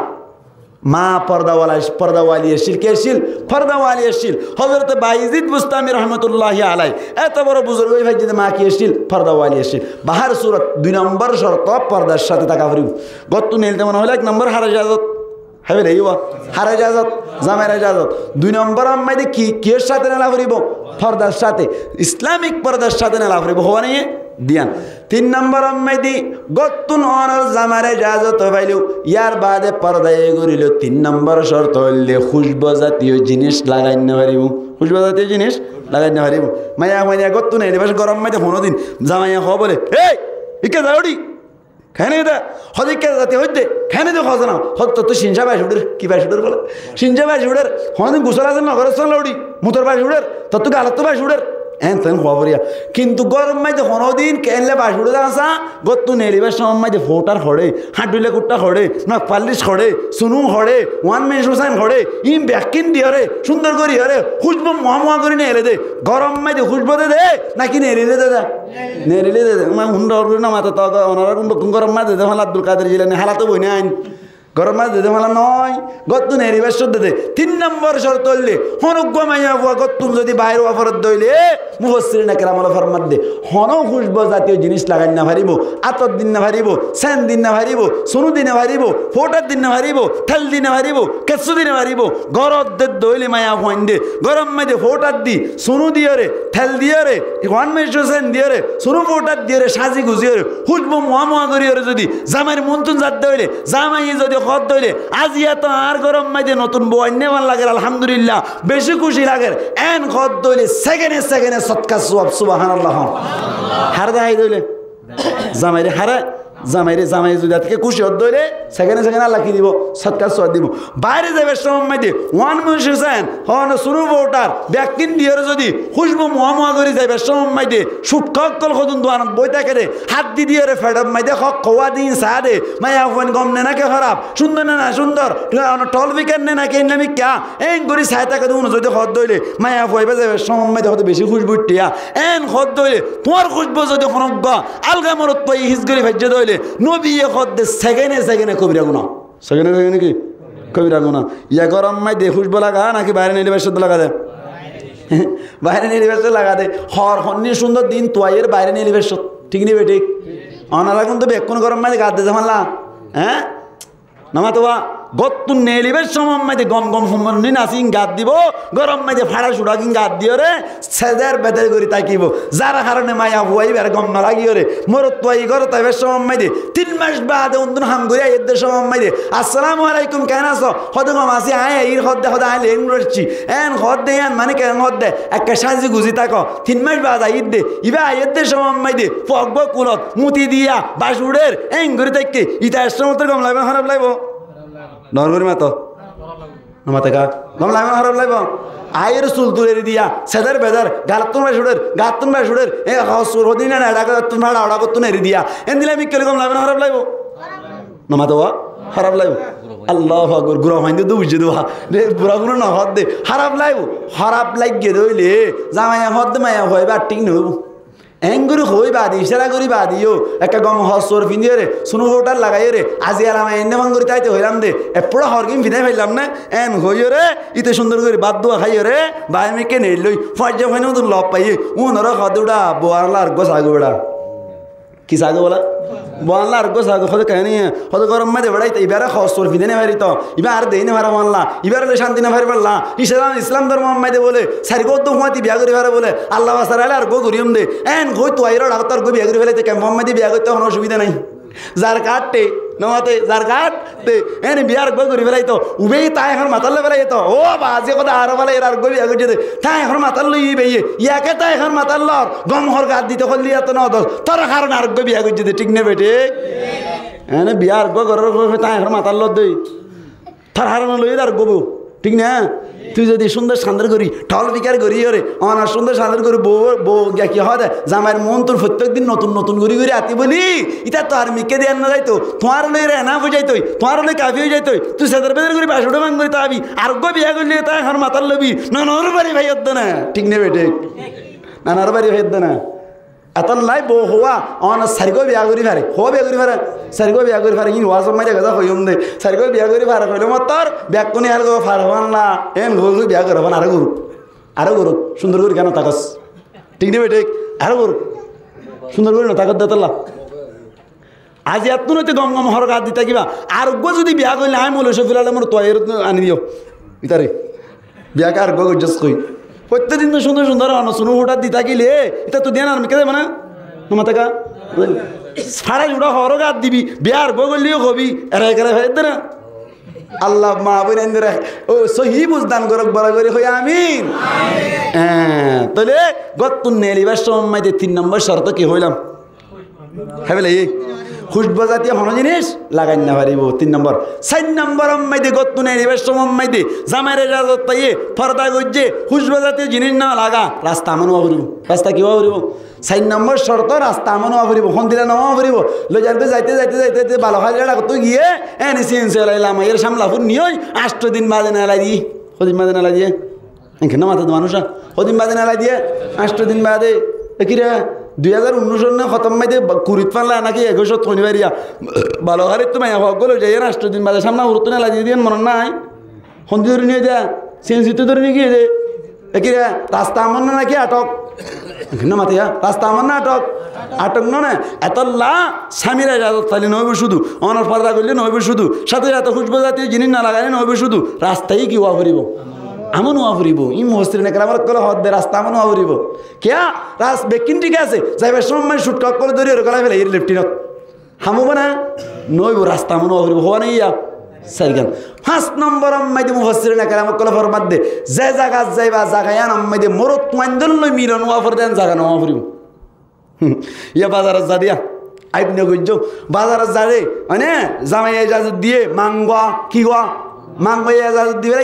S1: মা পর্দাওয়ালি এসিল কে এসিল পর্দাওয়ালি এসিল হযরত বাইজিদ বুস্তামি রহমতুল্লাহি আলাইহি এত বড় বুজুর্গই বেজ্জি মা কি এসিল পর্দাওয়ালি এসিল বাহার সূরত 2 নম্বর শর্ত পর্দার সাথে থাকা হরিব গত নেলতে মনে হলো 1 নম্বর হারাজাত হাইবে দেইব হারে ইজাজত জামাইর ইজাজত 2 নম্বর আম্মাইদে কি কিয়ের সাথে নেলা করিব পর্দার সাথে ইসলামিক পর্দার সাথে নেলা করিব হওয়া নিয়ে দিয়ান 3 নম্বর আম্মাইদি গতুন অনর জামাইর ইজাজত পাইলো ইয়ার বাদে পর্দায় করিল 3 নম্বর শর্ত হইলে খুশবু জাতীয় জিনিস লাগাই না পারিব খুশবু জাতীয় জিনিস লাগাই না পারিব মায়া গতুন এনে বাস গরম মাইতে হনো দিন জামাইয়া হ বলে এই ইকে যাওড়ি খানে দা হদিকে জাতি হইতে খানে দে খাজ না হত তো সিনজা বাই শুডের কি বাই শুডের বলে সিনজা বাই শুডের হদিন গুসল আছে নগর সন লউডি মুতর বাই শুডের তত গালত বাই শুডের এন তেন খবরিয়া কিন্তু গরম মাইতে হনদিন কেনলে বাই শুডের আসা গত্তু নেলিবার সময় মাইতে ফোটার খড়ে হাঁটুলে কুট্টা খড়ে নক পাল্লিশ খড়ে সুনু খড়ে ওয়ান মেন সুসাইন খড়ে ইম ব্যাকিন দিয়রে সুন্দর করি হরে খুশবু মহা করি নেলে দে গরম মাইতে খুশবু দে নাকি নেরিলে দে নেরিলে দে মা হুন্ডর না মাথা তো ওনারা গরম মাইতে দে মাল আব্দুল কাদের জিলানি হালাতো বই না আইন গরম মাছ দিতে মালা নয় গত্তু নেরিবার শর্ত দে 3 নম্বর শর্ত হইলে হনুগ্য মাইয়া বুয়া গত্তুন যদি বাইরে অফরত দইলে মুফাসসিরিন কেরামল ফরমাত দে হন খুশবু জাতীয় জিনিস লাগাই না পারিব আতর দিন না পারিব সেন দিন না পারিব সুনু দিন না পারিব ফোটার দিন না পারিব তেল দিন না পারিব কেসু দিন না পারিব গরদ দে দইলে মাইয়া হইন দে গরম মাঝে ফোটার দি সুনু দিয়ে রে তেল দিয়ে রে ওয়ান মেশো সেন দিয়ে রে সুনু ফোটার দিয়ে রে সাজি গুজিয়ে রে খুশবু মহা করিয়ে রে যদি জামাইয়ের মন্তুন জাত দইলে জামাই যদি খদ দইলে আজিয়া তো আর গরম মাঝে নতুন বন্যে ভাল লাগে আলহামদুলিল্লাহ বেশি খুশি লাগে এন খদ দইলে সেকেন্ডে সৎকার সওয়াব সুবহানাল্লাহ হার দেখাই দইলে জামাইরে হারা জামাই যদি আজকে খুশি হত দইলে সেকেন্ডে আল্লাহ কি দিব সৎকার সওয়াব দিব বাইরে যাবে সময় মাঝে ওয়ান মুশিসান হন শুরু ভোটার ব্যক্তিন দিয়ে যদি খুশবু মহা করে যাবে সময় মাঝে সুটকল খদুন দোয়ান বই থাকে রে হাত দি দিয়ে রে ফেডার মাঝে হক খোয়া দিন সা দে মায়া ফোন গম নে নাকি খারাপ সুন্দর না সুন্দর টল বিকেট নে নাকি নামি ক্যা এন করি সাই থাকে দুন যদি খদ দইলে মায়া ফইবে যাবে সময় মাঝে হতে বেশি খুশবু টিয়া এন খদ দইলে তোমার খুশবু যদি খনক আলগা মরত পাই হিজ করে ভাজ্য দইলে নবী খদ দে সেকেন্ডে কবিরা গুনাহ সেকেন্ডে কি কবিরা গুনাহ ইয়া গরম মাই দে খুশবু লাগা নাকি বাইরে নিলে বেশ লাগা দে বাইরে নিলে বেশ লাগা দে হর হন্নি সুন্দর দিন তোয়াইয়ের বাইরে নিলে বেশ ঠিক নিবে ঠিক অনারা কিন্তু বেক্ষণ গরম মাই গাদ দে জামাল্লা হ্যাঁ নামা তোয়া গত্তুন নেলিবের সময় মাঝে গম হুমনি নাসিং গাদ দিব গরম মাঝে ফাড়া সুড়া কিং গাদ দিও রে সেদের বেদের করি তাকিব যার কারণে মায়া হুয়াই বের গম না লাগিও রে মোর তোয়াই ঘর তাইবের সময় মাঝে 3 মাস বাদে অন্তন হাম করি এদের সময় মাঝে আসসালামু আলাইকুম কেন আছো হদ গম আসি আয় এই হদ আইলে এন রচ্ছি এন হদ দে এন মানে কেন হদ দে একটা সাজি গুজি তাকো 3 মাস বাদ আইদ দে ইবা এদের সময় মাঝে ফগব কুলত মুতি দিয়া বাসুড়ের এন করে তাইকে ইতা সময় গম লাগবে খারাপ লাগবো নরমরি মাতো মাতে কা গম লাগবে খারাপ লাগবো আয়ের চুল তুলে দিয়া সেদার বেদার গাতুন বাই সুড়ের এ সুর হদিন না এডা তুন ভাড়া ওড়া করতুন এরি দিয়া এন দিলে আমি কেলে গম লাগবে খারাপ লাগবো নমাতো খারাপ লাগবো আল্লাহ আকবার গুড়া হইন দে বুঝে দেওয়া রে বুড়া গুলো না হদ দে খারাপ লাগবো খারাপ লাগিয়ে দইলে জামাইয়া হদ দে মায়া হয় বা ঠিক নব এঙ্গুরি হই বাদি ইশারা করি বাদিও একটা গম হসর ফিন্দিয়ে রে শুনু হোটার লাগাই রে আজি আর আমি এনে ভাঙ্গুরি তাইতে হইলাম দে এপড়া হরকিম ফিদাই ফেললাম না এন হইও রে ইতে সুন্দর করে বাদ দোয়া খাইও রে ভাই আমি কে নেই লই ফজা ফাইন তো লব পাইয়ে উনরা খাদুড়া বোয়ারলা আর গো সাগো বড়া কি সাগো বলা বোয়ারলা আর গো সাগো খদ কাহিনী খদ গরম মাঝে বড়াইতে ইবারে হসর ফিদে নে ভারি তো ইবা আর দেই নে ভারা মানলা ইবারে শান্তি না ভারি বললা ইসলাম ধর্ম মাইদে বলে সারি গো তো হুয়াতি বিয়া করি ভারে বলে আল্লাহ সারালে আর গো গরিয়ম দে এন কই তো আইরো ডাক্তার গো বিয়া করি ফেলাইতে কেন মোহাম্মদি বিয়া করতে কোনো অসুবিধা নাই যার কাটতে নমাতে যার কাটতে এনে বিয়ার গো করি ফেলাইতো উবেই তাই এখন মাতালে ফেলাইতো ও বাজে কথা আরো বলে এর আর গো বিয়া করতে দে তাই এখন মাতাল লই বেয়ে ইয়াকে তাই এখন মাতাল লর গম হর গাদ দিতে হলি এত ন দস তোর কারণ আর গো বিয়া করতে দে ঠিক নেবে ঠিক এনে বিয়ার গো গর তাই এখন মাতাল লর দেই তার হারানো লই আর গোবো ঠিক না তুই যদি সুন্দর সান্দর করি ঠল বিকার করি ওরে অনার সুন্দর সান্দর করি বউ কি হয় জামাইয়ের মন তোর প্রত্যেক দিন নতুন করি আতি বলি ইটা তো আর মিকে দিয়ে না যাইতো তোমার লই রে না হয়ে যাইতই তোমার লই কাফি হয়ে যাইতই তুই সেদের বেদের করি বাসুটা ভাঙ করি তাবি আর গো বিয়া করলি তাই এখন মাতার লবি নানার বাড়ি ভাই হদ্দ না ঠিক নেবে ঠিক নানার বাড়ি ভাই হদ্দ না এত লাই বউ হওয়া অন সারিগো বিয়া করি ভারে হো বিয়া করি ভারে সারিগো বিয়া করি ভারে ইন হওয়া সময় দেখা হইম দে সারিগো বিয়া করি ভারে হইলে মত তোর ব্যাগ কোনি আর গো ফার হন না এন গো বিয়া করে হন আরো গরু সুন্দর করে কেন তাকস ঠিক নেবে ঠিক আরো গরু সুন্দর করে না তাকত দেতলা আজি এত নইতে গম গম হর গাত দিতা কিবা আর যদি বিয়া করলে আমি মলে সফিলালে মোর তয়ের আনি দিও ইতারে বিয়াকে আর গজ্জাস কই প্রত্যেকদিন তো সুন্দর সুন্দর শুনো হঠাৎ দিতা গেলে এটা তো দেন আর মিকে দেবে না নমাতাকা সারা জুড়া হর গাত দিবি বিয়ার গগলিও কবি এরা গেলে ভাই না আল্লাহ মা বলেন রে ও সহি বুঝদান করক বড় করে হই আমিন হ্যাঁ তাহলে গতুন নেলিবার সময় 3 নম্বর শর্ত কি হইলাম হ্যাঁ বলে খুশবা জাতীয় হন জিনিস লাগাই না পারিব 3 নম্বর 4 নম্বর মাইদে গতুন নেলিবার সময় মাইদে জামাইরে ইজাজত পাইয়ে পর্দা গজ্জে খুশবা জাতীয় জিনিস না লাগা রাস্তা আমন হবরিব রাস্তা কি হবরিব 4 নম্বর শর্ত রাস্তা আমন হবরিব হন্দিলা নামা হবরিব লজারবে যাইতে যাইতে যাইতে ভালো হয় লাগা তো গিয়ে এনি সিনসে লাইলাম এর সামলাফুর নিয়ই 8 দিন বাদে না লাই দি কদিন বাদে না লাই দিয়ে এখানে মাথা মানুষা কদিন বাদে না লাই দিয়ে 8 দিন বাদে কিরা 2019 না খতম মাইতে কুড়িত পারলা নাকি 21 শনিবারিয়া ভালো হারে তো মায়া হক গলো যাই 8 দিন বাদে সামনা উড়তে না লাই দিয়ে মন নাই হন্দি ধরে নিয়ে যা সিনসিতে ধরে নিয়ে গিয়ে দে কিরা রাস্তা আমন নাকি আটক এখানে মাথা রাস্তা আমন না আটক না এতল্লা স্বামীরা ইজাজত পাইলে নইব শুধু অনর পর্দা করলে নইব শুধু সাথে সাথে খুশবু জাতীয় জিনিস না লাগালে নইব শুধু রাস্তায় কি ওয়া করিব আমন ওয়া করিব ই মহস্ত্রী না আমার কলে হদ দে রাস্তা আমন ওয়া করিব কেয়া রাস বেকিন ঠিক আছে যাইবার সময় শুটকক করে ধরে গলা ফেলে এর লেফটিনত হামব না নইব রাস্তা আমন ওয়া করিব হওয়া নেই ইয়া সাইগান 5 নম্বর আম্মাইদে মুফাসসিরিন কালাম কল ফরমাত দে যে জায়গা যাইবা জায়গায়ান আম্মাইদে মরত মাইন্দল লই মিলন ওয়া ফর দেন জায়গা নওয়া ফরিব ইয়া বাজার জাদিয়া আইবনে গজ্জ বাজার জারে মানে জামাই ইজাজত দিয়ে মাংগা কি গা মাংগা ইজাজত দিবে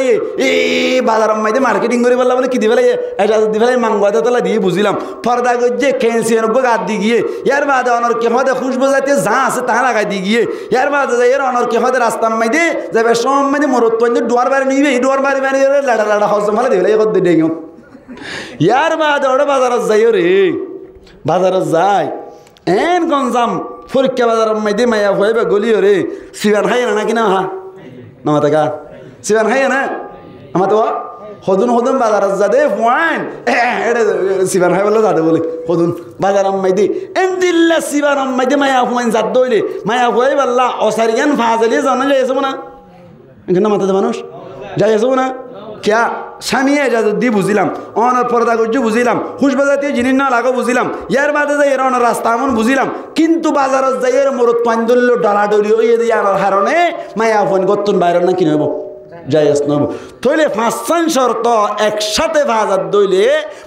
S1: এই বাজার আম্মাইদে মার্কেটিং করে বললা বলে কি দিবে ইজাজত দিবে মাংগা দাতলা দিয়ে বুঝিলাম পর্দা গজ্জে কেনসির গাদ দি গিয়ে ইয়ার বাদে অনর কে হদে খুশবু জাতীয় যা আছে তা লাগাই দি গিয়ে ইয়ার বাদে যাই এর অনর কে হদে রাস্তা আম্মাইদে যাবে সম্মাইদে মরত তো ডুয়ার বাড়ি নিবে ডুয়ার বাড়ি বাড়ি লাড়া লাড়া হজম ফলে দিবে কত দে ইয়ার বাদে ওটা বাজারত যাই রে বাজারত যায় এন গঞ্জাম পরীক্ষা বাজার মাইদে মায়া হইবে গলিও রে সিবান হাই না কিনা হা নামাতা গা সিবান হাই না আমার তো হদুন হদুন বাজারত যা দে ফাইন এটা সিবান হাই বলে যাদে বলে হদুন বাজার মাইদে এন দিল্লা সিবান মাইদে মায়া ফাইন যাদ দইলে মায়া হই বললা অসারিগান ফাজলি জানা যাইছো না এখানে মাথাতে মানুষ যাইছো না क्या স্বামী ইজাজত দি বুঝিলাম অনর পর্দা গজ্জু বুঝিলাম খুশবা জাতীয় জিনিস না লাগো বুঝিলাম ইয়ার বাদে যাই এর অনর রাস্তা আমন বুঝিলাম কিন্তু বাজারত যাই এর মরত পাইন্দল ডলাডলি হইয়ে দিয়ে আনার হারণে মায়া ফোন গত্তুন বাইরে না কিনে হবো জায়েজ নব তইলে 5 শর্ত একসাথে বাজার দইলে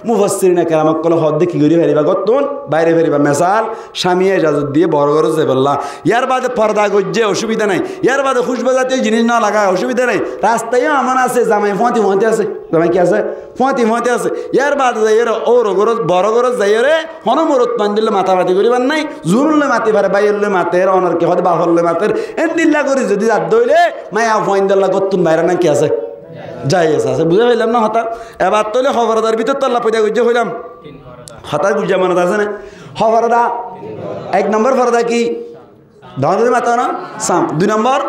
S1: মুফাসসিরিন কেরামত কল হদ কি করি ফেরিবা গত্তুন বাইরে ফেরিবা মেসাল স্বামী ইজাজত দিয়ে বড় বড় যাইবল্লা ইয়ার বাদে পর্দা গজ্জে অসুবিধা নাই ইয়ার বাদে খুশবা জাতীয় জিনিস না লাগা অসুবিধা নাই রাস্তায়ও আমান আছে জামাই ফতি ফতি আছে জামাই কি আছে ফতি ফতি আছে ইয়ার বাদে যাই এর ওর গরজ বড় গরজ যাই রে হন মরত পান দিলে মাথামাতি করিবার নাই জুরুলে মাতি পারে বাইরলে মাতের অনর কে হদ বাহরলে মাতের এন দিল্লা করি যদি জাত দইলে মায়া ফইন্দল্লা গত্তুন বাইরে না কি আছে জায়েজ আছে বুঝা পাইলাম না হতা এবার তলে খবরদার ভিতর তল্লা পয়দা গুজে হইলাম হতা গুজা মানত আছে না খবরদা 1 নম্বর ফরদা কি দাঁড়ে মাতা না সাম 2 নম্বর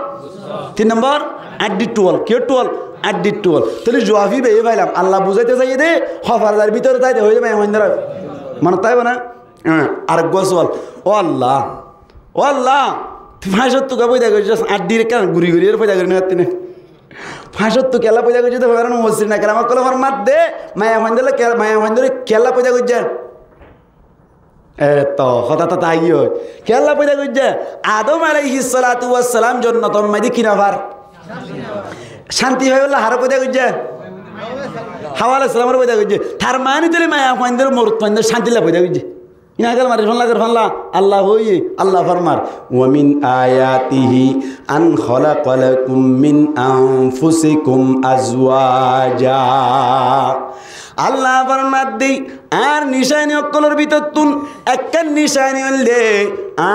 S1: 3 নম্বর আড্ডি টুয়াল কে টুয়াল আড্ডি টুয়াল তাহলে জওয়াবি বে পাইলাম আল্লাহ বুঝাইতে চাই দে খবরদার ভিতর তাইতে হই যাবে মহিন্দ্র মানত তাইব না আর গোসওয়াল ও আল্লাহ 75 কা পয়দা গজে আড্ডির কান গুরি গুরি এর পয়দা করে না তিনে 75 কেলা পয়দা গজে তো ভাবনা মসজিদ না কেরামত কল ফরমাত দে মায়া হইন্দলে মায়া হইন্দলে কেলা পয়দা গজে এ তো কথা তো তাই হয় কেলা পয়দা গজে আদম আলাইহিস সালাতু ওয়াস সালাম জান্নাতুল মাদি কিনাফার শান্তি হয় বলে হার পয়দা গজে হাওয়া আলাইহিস সালামের পয়দা গজে তার মানে দিলে মায়া হইন্দলে মরত পাইন্দে শান্তি লা পয়দা গজে ইনাগাল মারি ফাল্লা আল্লাহ হই আল্লাহ ফরমার ওয়া মিন আয়াতিহি আন খালাকালাকুম মিন আনফুসিকুম আজওয়াজা আল্লাহ ফরমাত দেই আর নিশানি অকলর ভিতর তুন একটা নিশানি হলে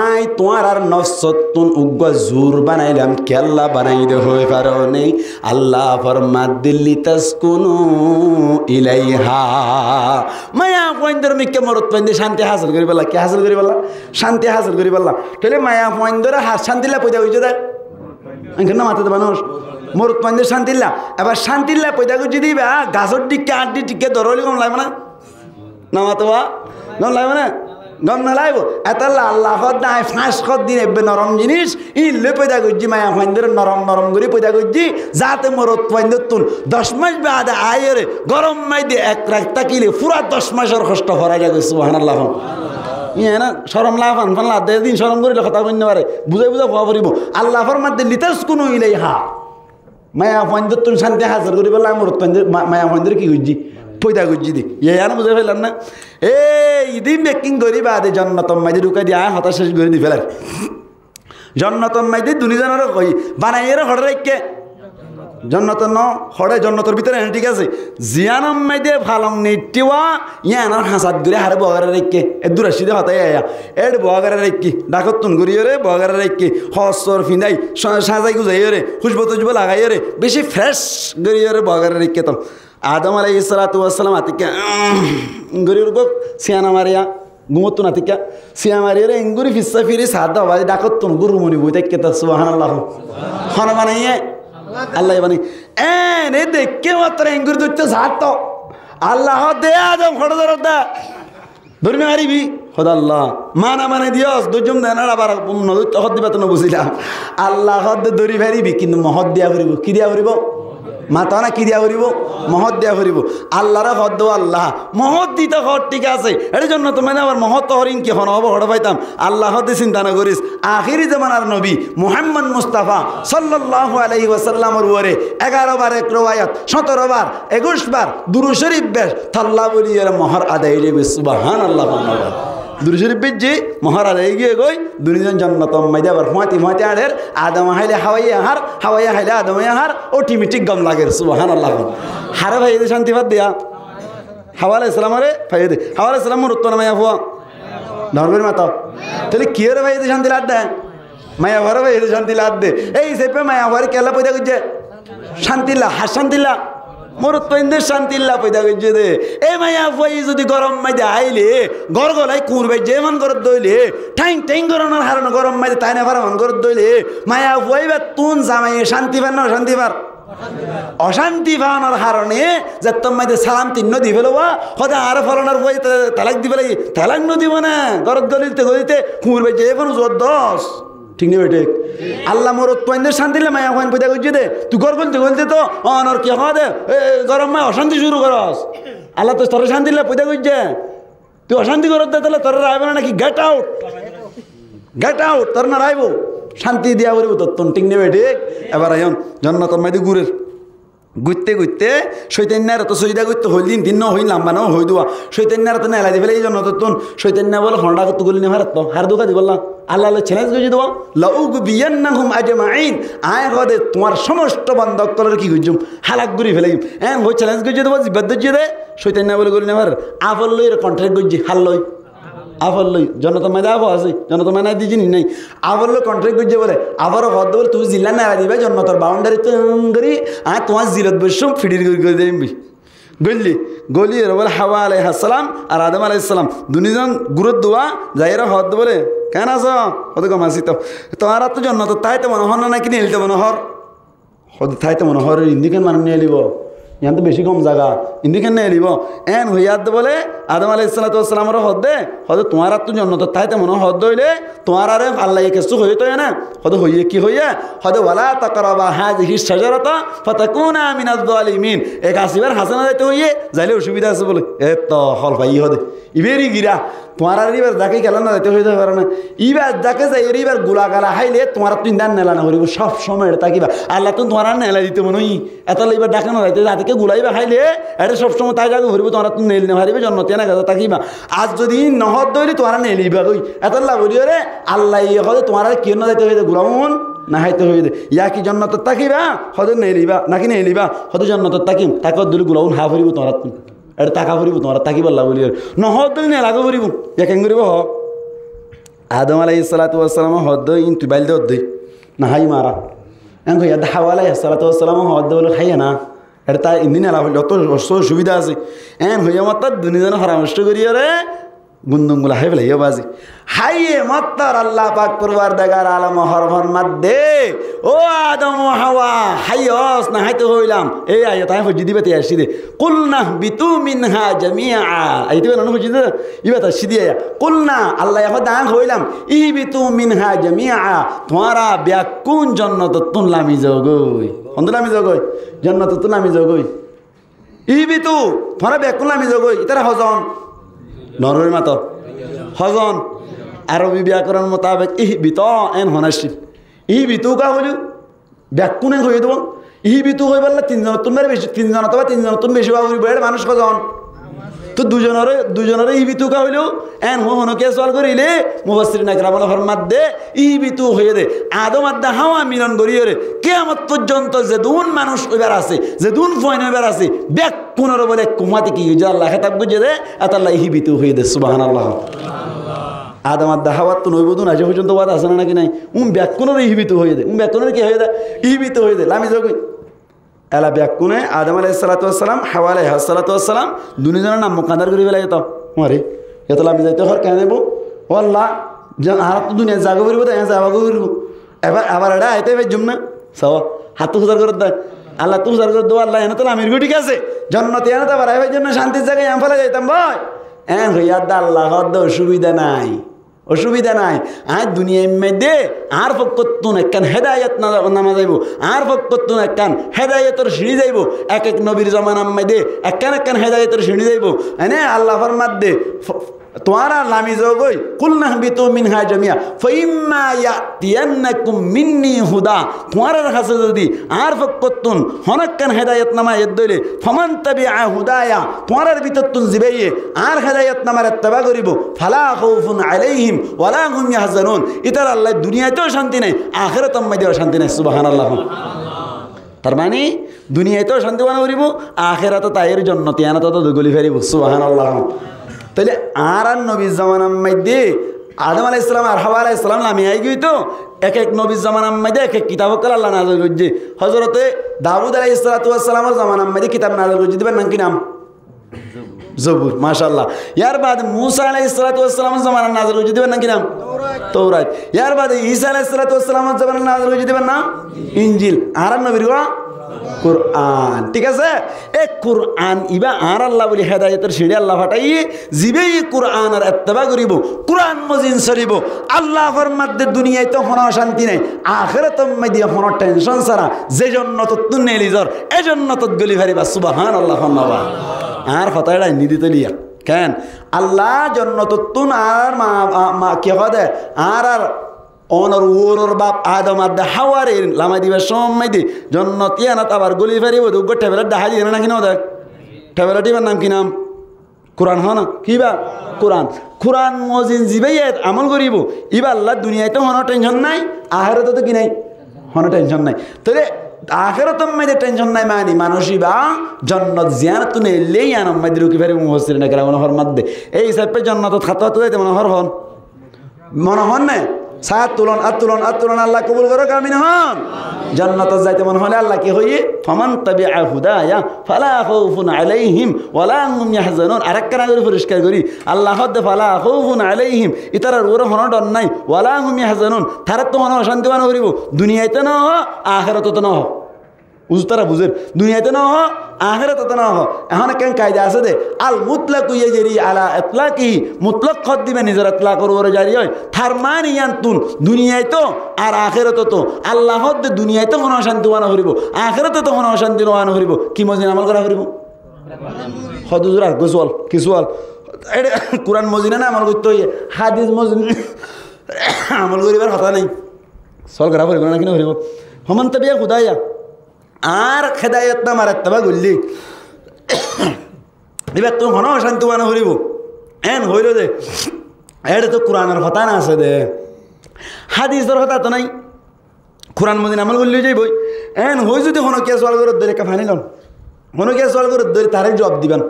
S1: আই তোমার আর নফসতুন উগ্র জোর বানাইলাম কেল্লা বানাই দে হয়ে পারো নেই আল্লাহ ফরমাত দিল্লি তাসকুনু ইলাইহা মায়া পয়েন্টর মিকে মরত পয়েন্টে শান্তি হাসিল করি বললা কে হাসিল করি বললা শান্তি হাসিল করি বললা তাহলে মায়া পয়েন্টরে শান্তিলা পয়দা হইছে দে এখানে মাথাতে মানুষ মরত পয়েন্টে শান্তিলা এবার শান্তিলা পয়দা করে দিবা গাছর টিকে আড্ডি টিকে দরলি কম লাগবে না মাতবা কম লাগবে না গম না লাইব এতাল্লা আল্লাহ নাই ফাঁস দিন এবে নরম জিনিস ইলে পয়দা করছি মায়া ফাইন্দরে নরম নরম করে পয়দা করছি যাতে মরত ফাইন্দর তুন 10 মাস বাদে আয়েরে গরম মাই দিয়ে এক রাত তাকিলে পুরা 10 মাসের কষ্ট ভরা যাবে সুবহানাল্লাহ ইয়ে না সরম লাভ আনফান লাভ দিন সরম করিলে কথা বলতে পারে বুঝাই বুঝা খোয়া পড়িব আল্লাহর মধ্যে লিতাস কোনো ইলাই হা মায়া ফাইন্দর তুন শান্তি হাজার করি বলে মরত ফাইন্দর মায়া ফাইন্দরে কি করছি পয়দা করছি দি ইয়ে না বুঝে ফেললাম না ইদিন বেকিং করি বাদে জন্নতম মাইদি ঢুকাই দিয়ে হতাশ শেষ করে দি ফেলার জন্নতম মাইদি দুনিজনের কই বানাইয়ের হড়ে রেখে জন্নত ন হড়ে জন্নতর ভিতরে ঠিক আছে জিয়ানম মাইদে ভালম নেটিওয়া ইয়ানার হাসাত ঘুরে হারে বগারে রেখে এ দূরাশি দে হতাই আয়া এর বগারে রেখে ডাকত তুন ঘুরিয়ে রে বগারে রেখে হসর ফিনাই সাজাই গুজাই রে খুশবো তুজবো লাগাই রে বেশি ফ্রেশ ঘুরিয়ে রে বগারে রেখে তো আদম আলাইহিস সালাতু ওয়াস সালাম আতিকা গরির গো সিয়ানা মারিয়া গুমত নাতিকা সিয়া মারিয়া এঙ্গুরি ফিসা ফিরি সাদা বাজে ডাকত তুন গুরু মনি বই দেখকে তা সুবহানাল্লাহ খানা বানাইয়ে আল্লাহ বানাই এ দেখকে মাত্র এঙ্গুরি দইতে সাত আল্লাহ দে আদম খড় দরদা ধর্মে মারিবি খোদা আল্লাহ মানা মানে দিয়স দুজম দেনার আবার নদী হদ দিবা তো বুঝিলাম আল্লাহ হদ দড়ি ফেরিবি কিন্তু মহৎ দিয়া ফুরিব কি দিয়া ফুরিব মাতা না কি দিয়া করিব মহৎ দিয়া করিব আল্লাহর হদ আল্লাহ মহৎ দিতে হর ঠিক আছে এর জন্য তো মানে আবার মহৎ হরিণ কি হন হব হড় পাইতাম আল্লাহ হদে চিন্তা না করিস আখিরি জামানার নবী মুহাম্মদ মুস্তাফা সাল্লাল্লাহু আলাইহি ওয়াসাল্লামের উপরে 11 বার এক রওয়ায়াত 17 বার 21 বার দুরূদ শরীফ বেশ তাল্লা বলি এর মহর আদায় রে সুবহানাল্লাহ দুরূদ শরীফ বেজে মহর আদায় গিয়ে গই দুনিজন জান্নাতম মাইদা আবার ফাতি আড়ের আদম হাইলে হাওয়াই হাইলে আদম হার অটোমেটিক গম লাগে সুবহানাল্লাহ হারে ভাই এদের শান্তি বাদ দিয়া হাওয়া আলাইহিস সালাম রে ভাই দে হাওয়া আলাইহিস সালাম মুরত না মায়া ফুয়া ধর্মের মাতা তাহলে কি রে ভাই এদের শান্তি লাদ দে মায়া ভরে ভাই এদের শান্তি লাদ দে এই সেপে মায়া ভরে কেলা পয়দা করছে শান্তিল্লা হাসান্তিল্লা মরত পইন্দের শান্তিল্লা পয়দা করছে দে এই মায়া ফুয়াই যদি গরম মাইদে আইলে গরগলাই কুরবে যেমন করত দইলে ঠাইং গরনার হারানো গরম মাইদে তাই না ফারামান করত দইলে মায়া ফুয়াই বা তুন জামাই শান্তি পার না শান্তি পার অশান্তি পাওয়ানোর কারণে যে তোমার সালাম তিন্ন দি ফেলো হতে আর ফলনার বই তালাক দি ফেলাই তালাক ন দিব না গরত গলিতে কুরবে যে এখন জোর দশ ঠিক নেই ঠিক আল্লাহ মোর তোদের শান্তি মায়া ওখান পয়দা করছি দে তুই গর গলতে তো অনর কি হওয়া দে গরম মায় অশান্তি শুরু করস আল্লাহ তো তোর শান্তি পয়দা করছে তুই অশান্তি করত দে তাহলে তোর রাইব না নাকি গেট আউট তোর না রাইব শান্তি দিয়া করিব তোর ঠিক নেবে ঠিক এবার আয়ন জন্নত মাইদি গুড়ের ঘুরতে শৈতান্যার তো সইদা করতে হইল দিন হইল লাম্বা নাও হই দেওয়া শৈতান্যার তো নেলা দিবে এই জন্য তোর শৈতান্যা বলে হন্ডা করতে গলি নেভার তো হার দোকা দি বললাম আল্লাহ চ্যালেঞ্জ করে দেবো লাউগ বিয়ান্নাহুম আজমাইন আয় হদে তোমার সমস্ত বান্ধব কলার কি গুজুম হালাক গুড়ি ফেলাই ওই চ্যালেঞ্জ করে দেবো জিবাদ দিয়ে দে শৈতান্যা বলে গলি নেভার আফল লই কন্ট্রাক্ট করছি হাল লই আবার লই জনতা মাইদা আবো আছে জনতা মাইনা দিয়ে জিনিস নাই আবার লো কন্ট্রাক্ট করছে বলে আবারও হদ বলে তুই জিল্লা না দিবে জন্নতর বাউন্ডারি করি আর তোমার জিরত বসম ফিডির করে দেবি গলি এর বলে হাওয়া আলাইহিস সালাম আর আদম আলাইহিস সালাম দুনিজন গুরুত দোয়া যাইরা হদ বলে কেন আস হতে কম আসি তো তোমার তো জন্নত তাই তো মনোহর না কিনে এলিতে মনোহর হদ তাই তো মনোহর ইন্দিকেন মানুষ নিয়ে এলিব ইয়ান তো বেশি কম জায়গা ইন্দিকেন নিয়ে এলিব এন হইয়াদ বলে আদম আলাইহিসসালামের হদে হদে তোমার তো জন্নত তাই তো মনে হদ হইলে তোমার আরে আল্লাহ কিছু হইয়ে তো না হদে হইয়ে কি হইয়া হদে ওয়ালা তাকরাবা হাযিহি শাজারাতা ফাতাকুনা মিনাজ জালিমিন এক আসিবার হাসানা যাইতে হইয়ে যাইলে অসুবিধা আছে বলে এ তো হল ভাই হদে ইবেরি গিরা তোমার আর এবার যাকে গেল না যাইতে হইতে পারে না ইবার যাকে যাই এবার গোলা গালা হাইলে তোমার তুই দান নেলা না করিব সব সময় এটা তাকিবা আল্লাহ তো তোমার নেলা দিতে মনে হই এত এবার ডাকে না যাইতে যাতে গুলাইবা খাইলে এটা সবসময় তাই যাকে ভরিব তোমার তুমি নেল নেহারিবে জন্মতে না গাছা তাকিবা আজ যদি নহদ দইলি তোমার নেলিবা কই এত লাভ বলিও রে আল্লাহ হলে তোমার আর কেন যাইতে হইতে গুলামন না হাইতে হইতে ইয়া কি জন্নত তাকিবা হদে নেলিবা নাকি নেলিবা হদে জন্নত তাকিম তাকে দলি গুলাউন হা ভরিব তোমার তুমি এটা টাকা ভরিব তোমার তাকি বললা বলি নহদ দলি নে লাগে ভরিব ইয়া কেন করিব হ আদম আলাইহিসসালাম হদ ইন তুই বাইল দে না হাই মারা এন কই হাওয়া আলাইহিসসালাম হদ বলে খাইয়া না এটা তাই ইন্দিন এলা হইলে অত সুবিধা আছে এন হইয়া মাত্র দুনিজনে পরামর্শ করিয়া রে গুন্দুমগুলা হাই ফেলে বাজি হাইয়ে মত্তর আল্লাহ পাক পরওয়ারদিগার আলম হরমর মধ্যে ও আদম ও হাওয়া হাইয়স না হাইতে হইলাম এই আয় তাই হজি দিবে তাই আসি দে কুলনা বিতু মিনহা জামিআ আইতে না হজি দে ইবা তা সিদি আয়া কুলনা আল্লাহ এখন দান হইলাম ই বিতু মিনহা জামিআ তোমারা ব্যাকুন জান্নাত তুনলামি জগই অন্দলামি জগই জান্নাত তুনলামি জগই ই বিতু তোমারা ব্যাকুন লামি জগই ইতারা হজন নরর মাত হজন আরবি ব্যাকরণ মোতাবেক ইহবিত এন হনাশিল ইহবিতু কা হইল ব্যাকুনে হয়ে দেব ইহবিতু হয়ে বললে তিনজন তুমি বেশি তিনজন অথবা তিনজন তুমি বেশি বাবু বেড়ে মানুষ কজন তো দুজনের ইহবিতু কা হইল এন হনকে সওয়াল করিলে মুফাসসিরিন আকরামুল ফরমাত দে ইহবিতু হয়ে দে আদম আদা হাওয়া মিলন করিয়ে রে কিয়ামত পর্যন্ত যে দুন মানুষ ওইবার আছে যে দুন ফয়ন ওইবার আছে ব্যাকুনের বলে কুমাতে কি যে আল্লাহ খেতাব বুঝে দে এত আল্লাহ ইহবিতু হয়ে দে সুবহানাল্লাহ আদম আদা হাওয়াত তো নইবুদুন আজ পর্যন্ত বাদ আছে না নাকি নাই ব্যাকুনের ইহবিত হয়ে দে ব্যাকুনের কি হয়ে দে ইহবিত হয়ে দে লামি জগই এলা ব্যাকুনে আদম আলাইহিস সালাতু ওয়াস সালাম হাওয়া আলাইহিস সালাতু ওয়াস সালাম দুনিজনের নাম মুকাদ্দার করি ফেলাই তো মারে এত লামি যাইতে হর কেন দেব ও আল্লাহ আর তো দুনিয়া জাগো করিব তাই যাবা করিব আবার এটা আইতে বেজুম না সাওয়া হাত হুজার করে দেয় আল্লাহ তুই হুজার করে দো আল্লাহ এনে তো আমির ঠিক আছে জান্নাতে এনে তো বাড়াইবার জন্য শান্তির জায়গায় আম ফেলা যাইতাম ভাই এন হইয়া আল্লাহ হদ অসুবিধা নাই আর দুনিয়ার মধ্যে আর ফকতুন একখান হেদায়েত নামা যাইব আর ফকতুন একখান হেদায়েতের সিঁড়ি যাইব এক এক নবীর জমানার মধ্যে একখান হেদায়েতের সিঁড়ি যাইব এনে আল্লাহ ফরমাত দে তোমারা লামি জগই কুলনা বিতু মিনহা জামিয়া ফাইম্মা ইয়াতিয়ান্নাকুম মিন্নি হুদা তোমার কাছে যদি আর ফকতুন হনকান হেদায়েত নামা এদলে ফমান তাবিআ হুদায়া তোমার ভিতর তুন জিবাইয়ে আর হেদায়েত নামার ইত্তেবা করিব ফালা খাউফুন আলাইহিম ওয়ালা হুম ইয়াহজানুন ইতার আল্লাহ দুনিয়াতেও শান্তি নাই আখিরাতের মধ্যেও শান্তি নাই সুবহানাল্লাহ তার মানে দুনিয়াতেও শান্তি বানা করিব আখিরাতে তাইর জান্নাতে আনা তো গলি ফেরিব সুবহানাল্লাহ তাহলে আর নবীর জামানার মধ্যে আদম আলাইহিস সালাম আর হাওয়া আলাইহিস সালাম নামে আই গই তো এক এক নবীর জামানার মধ্যে এক এক কিতাব কল আল্লাহ নাযিল করছে হযরতে দাউদ আলাইহিস সালাতু ওয়াস সালামের জামানার মধ্যে কিতাব নাযিল করছে দিবেন নাম কি নাম জবুর মাশাআল্লাহ ইয়ার বাদ মুসা আলাইহিস সালাতু ওয়াস সালামের জামানার নাযিল করছে দিবেন নাম কি নাম তাওরাত ইয়ার বাদ ঈসা আলাইহিস সালাতু ওয়াস সালামের জামানার নাযিল করছে দিবেন নাম ইনজিল আর নবীর কুরআন ঠিক আছে এই কুরআন ইবা আর আল্লাহ বলি হেদায়েতের সিঁড়ি আল্লাহ ফাটাইয়ে জিবে এই কুরআনের ইত্তেবা করিব কুরআন মজিন সরিব আল্লাহ ফরমাতে দুনিয়ায় তো কোনো শান্তি নাই আখিরাতের মধ্যে কোনো টেনশন ছাড়া যে জন্য তো তুনে লিজর এই জন্য তো গলি ফারিবা সুবহানাল্লাহ আর ফতাইড়া নিদিতে লিয়া কেন আল্লাহ জন্য তো তুন আর মা কি হবে আর অনর ওরর বাপ আদম আদা হাওয়ারে লামাই দিবে সময় দি জন্নতি আনা আবার গলি ফেরিব দুগ টেবলেট দেখা দিয়ে না কিনা দেয় টেবলেটিবার নাম কি নাম কোরআন হ না কিবা কোরআন মজিন জিবাই আমল করিব ইবা আল্লাহ দুনিয়ায় তো হন টেনশন নাই আখেরাতে তো কি নাই হন টেনশন নাই তাহলে আখেরাতের মধ্যে টেনশন নাই মানে মানুষই বা জন্নত জিয়ারত নেলেই আনম মধ্যে রুকি ফেরিব মুফাসসিরিন কেরাম ফরমাত দে এই হিসাবে জন্নত খাতা যাইতে মনে হন না সাত তুলন আল্লাহ কবুল করো কামিন হন জান্নাতে যাইতে মন হলে আল্লাহ কি হইয়ে ফামান তাবিআ হুদায়া ফালা খাউফুন আলাইহিম ওয়ালা হুম ইয়াহজানুন আরেকখানা করে পরিষ্কার করি আল্লাহ হদ ফালা খাউফুন আলাইহিম ইতারার ওর হন ডর নাই ওয়ালা হুম ইয়াহজানুন তারা তো হন শান্তি বানা করিব দুনিয়াতে না হ আখিরাতে না হ উজতারা বুঝের দুনিয়াতে না হ আখিরাতে না হ এখন কেন কায়দা আছে দে আল মুতলাকু ইয়াজরি আলা ইতলাকিহি মুতলাক খদ দিবে নিজের ইতলাক ওর জারি হয় ফারমান ইয়ান্তুন দুনিয়ায় তো আর আখিরাতে তো আল্লাহ হদ দুনিয়ায় তো কোনো শান্তি বানা করিব আখিরাতে তো কোনো শান্তি বানা করিব কি মজিন আমল করা করিব হদুজরা গোসওয়াল কিসওয়াল এটা কোরআন মজিনা না আমল করতে হইয়ে হাদিস মজিন আমল করিবার কথা নাই সল করা করিব না কিনা করিব হমান তাবিআ হুদায়া আর হেদায়েত নামার ইত্তেবা করলি এবার তো ঘন শান্তি বানা করিব এন হইল দে এটা তো কোরআনের কথা না আছে দে হাদিসের কথা তো নাই কোরআন মদিন আমল করলে যাইবই এন হই যদি হন কে সওয়াল করে ধরে কা ফানি লন হন কে সওয়াল করে ধরে তারে জবাব দিবেন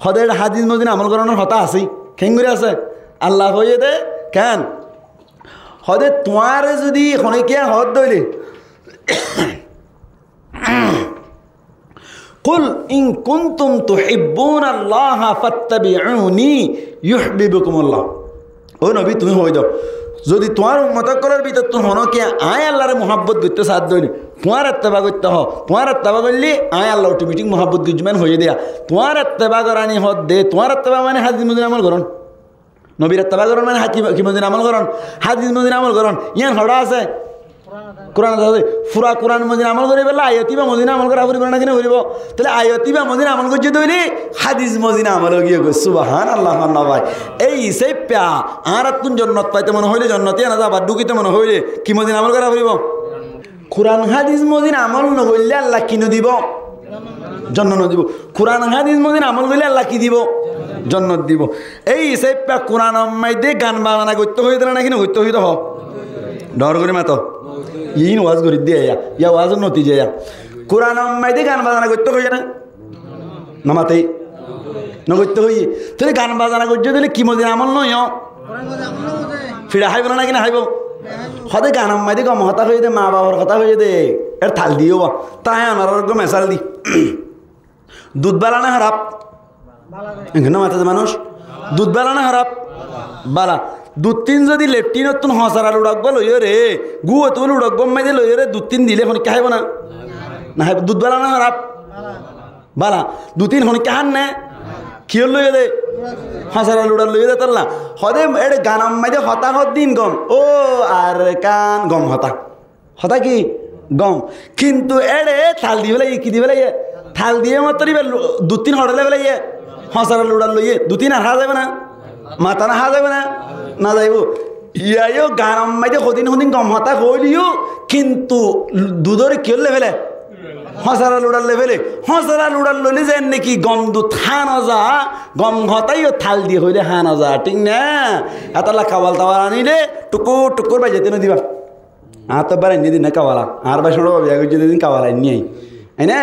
S1: হদে হাদিস মদিন আমল করানোর কথা আছেই কেন করে আছে আল্লাহ হইয়ে দে কেন হদে তোমার যদি হনে কে হদ দইলে কুল ইন কুনতুম তুহিব্বুনাল্লাহা ফাত্তাবিউনি ইউহিব্বুকুমুল্লাহ। ও নবী তুমি হয়ে যাও যদি তোমার উম্মত করার ভিতর তুমি হনো কি আয় আল্লাহরে মোহাব্বত করতে সাধ্য হইনি তোমার এত্তেবা করতে হ তোমার এত্তেবা করলে আয় আল্লাহ অটোমেটিক মোহাব্বত গুজমান হয়ে দেয়া তোমার এত্তেবা করানি হদ দে তোমার এত্তেবা মানে হাদিস মদিন আমল করন নবীর এত্তেবা করন মানে কি মদিন আমল করন হাদিস মদিন আমল করন ইয়ান হড়া আছে কোরআন আছে পুরা কোরআন মদিন আমল করে পেলে আয়তি বা মদিনা আমল করা ফুরিব না কিনে ফুরিব তাহলে আয়তি বা মদিনা আমল করছে তৈরি হাদিস মদিনা আমল গিয়ে গো সুবহানাল্লাহ ভাই এই সেই প্যা আর তুন জন্নত পাইতে মনে হইলে জন্নতে না যাবার ঢুকিতে মনে হইলে কি মদিনা আমল করা ফুরিব কোরআন হাদিস মদিনা আমল নগরলে আল্লাহ কিনো দিব জন্নত দিব কোরআন হাদিস মদিনা আমল করলে আল্লাহ কি দিব জন্নত দিব এই সেই প্যা কোরআন মাইদে গান বাজনা করতে হইতে না কিনা হইতে হইতে হ ডর করে মাতো ইন ওয়াজ করে দিয়ে ইয়া ওয়াজ নতিজে কোরআন মাইদে গান বাজনা করতে হইছে না নামাতেই ন করতে হইয়ে তাহলে গান বাজনা করছে তাহলে কি মদিনা আমল নয় ফিরা হাইব না কিনা হাইব সদায় গান মাইদে গম হতা হয়ে দে মা বাবার কথা হয়ে দে এর থাল দিও তাই আমার মেসাল দি দুধ বালা না হারাপ এখানে মাথাতে মানুষ দুধ বালা না হারাপ বালা দুধ তিন যদি লেফটিন তুন হসার উড়াকব লইয় রে গুয়ো তুমি উড়াকব মাইদে লইয় রে দুধ তিন দিলে এখন খাইব না না দুধ বালা না হারাপ বালা দু তিন হন কাহান না কিয় লইয়ে দে হসার উড়া লইয়ে দে তাল্লা হদে এড়ে গানাম মাইদে হতা হত দিন গম ও আর কান গম হতা হতা কি গম কিন্তু এড়ে থাল দিয়ে বেলা কি দিয়ে বেলা থাল দিয়ে মাত্র দু তিন হড়ালে বেলা হসার উড়া লইয়ে দু তিন আর হা যাবে না মাথা না হা যাবে না না যাইব ইয়াইও গানাম মাইদে হদিন হদিন গম হতা হইলিও কিন্তু দুধরে কি লেভেলে হসারা লুড়ার লেভেলে হসারা লুড়ার লইলে যেন নাকি গম দুধ হা না যা গম হতাইও থাল দিয়ে হইলে হা না যা ঠিক না এতলা কাবাল তাওয়াল আনিলে টুকুর টুকুর বাই যেতে না দিবা তো বার এনে দিন না কাওয়ালা আর বাই শোনো বিয়া করছে দিন কাওয়ালা নিয়ে আই না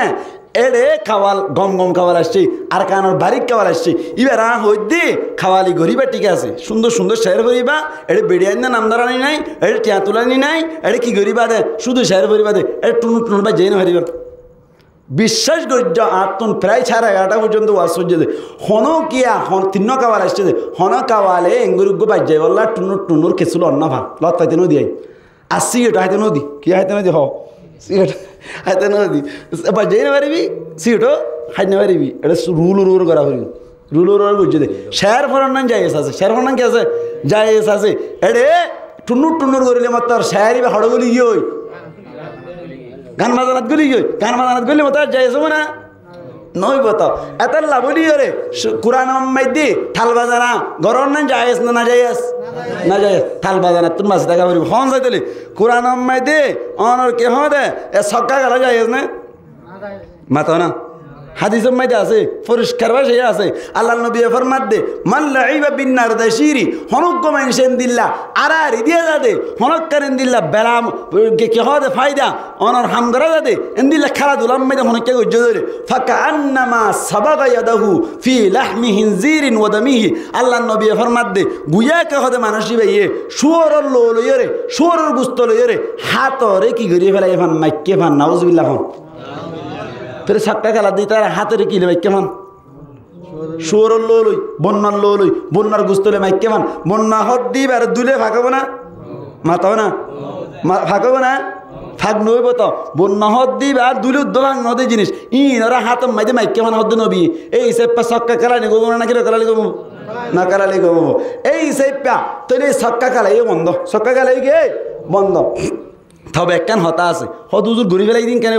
S1: এড়ে খাওয়াল গম গম খাওয়াল আসছে আর কানোর বারিক খাওয়াল আসছে এবার হই দে খাওয়ালি গরিবা ঠিক আছে সুন্দর সুন্দর শেয়ার করিবা এড়ে বেড়িয়ান না নামদারানি নাই এড়ে টিয়া তুলানি নাই এড়ে কি গরিবা দে শুধু শেয়ার করিবা দে এড়ে টুনু টুনু বা যেন হারিবা বিশ্বাস গজ্য আত্মন প্রায় 11:30 পর্যন্ত ওয়াজ সহ্য দে হন কিয়া হন তিন্ন কাওয়াল আসছে দে হন কাওয়ালে এঙ্গুরুগ্য বাজ্যাই বললা টুনুর টুনুর কেছিল অন্য ভা লত পাইতে নদী আই আর সিগারেট হাইতে নদী কি হাইতে নদী হ সিগারেট হাইতে নদী বাজ্যাই না পারিবি সিগারেটও হাইতে না পারিবি এটা রুল করা হইল রুল বুঝছে দে শেয়ার ফরান নাম যাইস আছে শেয়ার ফরান কি আছে যাইস আছে এড়ে টুনুর টুনুর করিলে মাত্র শেয়ারি বা হড়গুলি গিয়ে ওই গান বাজানাত গলি গান বাজানাত গলি মতো যাইছো না নই বতো এত লাভলি রে কোরআন মাইদি থাল বাজানা গরম না যাইস না যাইস না যাইস থাল বাজানা তুমি মাছ দেখা পারিব হন যাইতলি কোরআন মাইদি অনর কে হদে এ সক্কা গলা যাইস না মাতো না হাদিস মাইদে আছে পরিষ্কার ভাষায় আছে আল্লাহ নবী ফরমাত দে মান লাইবা বিন্নার দাশিরি হনক মানসেন দিল্লা আরারি দিয়া যাদে হনক করেন দিল্লা বেলাম কে হদে ফায়দা অনর হামদরা যাদে এন্দিল্লা খেলাধুলা মাইদে হনক কে গজ্জ ধরে ফাকা আন্নামা সাবাগা ইয়াদাহু ফি লাহমি হিনজিরিন ওয়া দামিহি আল্লাহ নবী ফরমাত দে গুয়া কে হদে মানুষই ভাইয়ে শুয়োরের লো লইরে শুয়োরের গোশত লইরে হাতরে কি গরি ফেলাই ফান মাইকে ফান নাউজুবিল্লাহ ফান ফের সাক্কা খেলা দিই তার হাতের কিলে মাইকে মান শুয়োরের লো লই বন্যার লো লই বন্যার গুস্তলে মাইকে মান বন্যা হদ দিবে আর দুলে ফাঁকাবো না মাতাও না ফাঁকাবো না ফাঁক নইব তো বন্যা হদ দিবে আর দুলে উদ্দোলাং নদী জিনিস ওরা হাতম মাইতে মাইকে মান হদ নবী এই সেপ্পা সক্কা খেলা নি গোবো না কিলো খেলালি গোবো না খেলালি গোবো এই সেপ্পা তাহলে সক্কা খেলাই বন্ধ সক্কা খেলাই গে বন্ধ তবে একখান হতা আছে হদ উজুর ঘুরি ফেলাই দিন কেন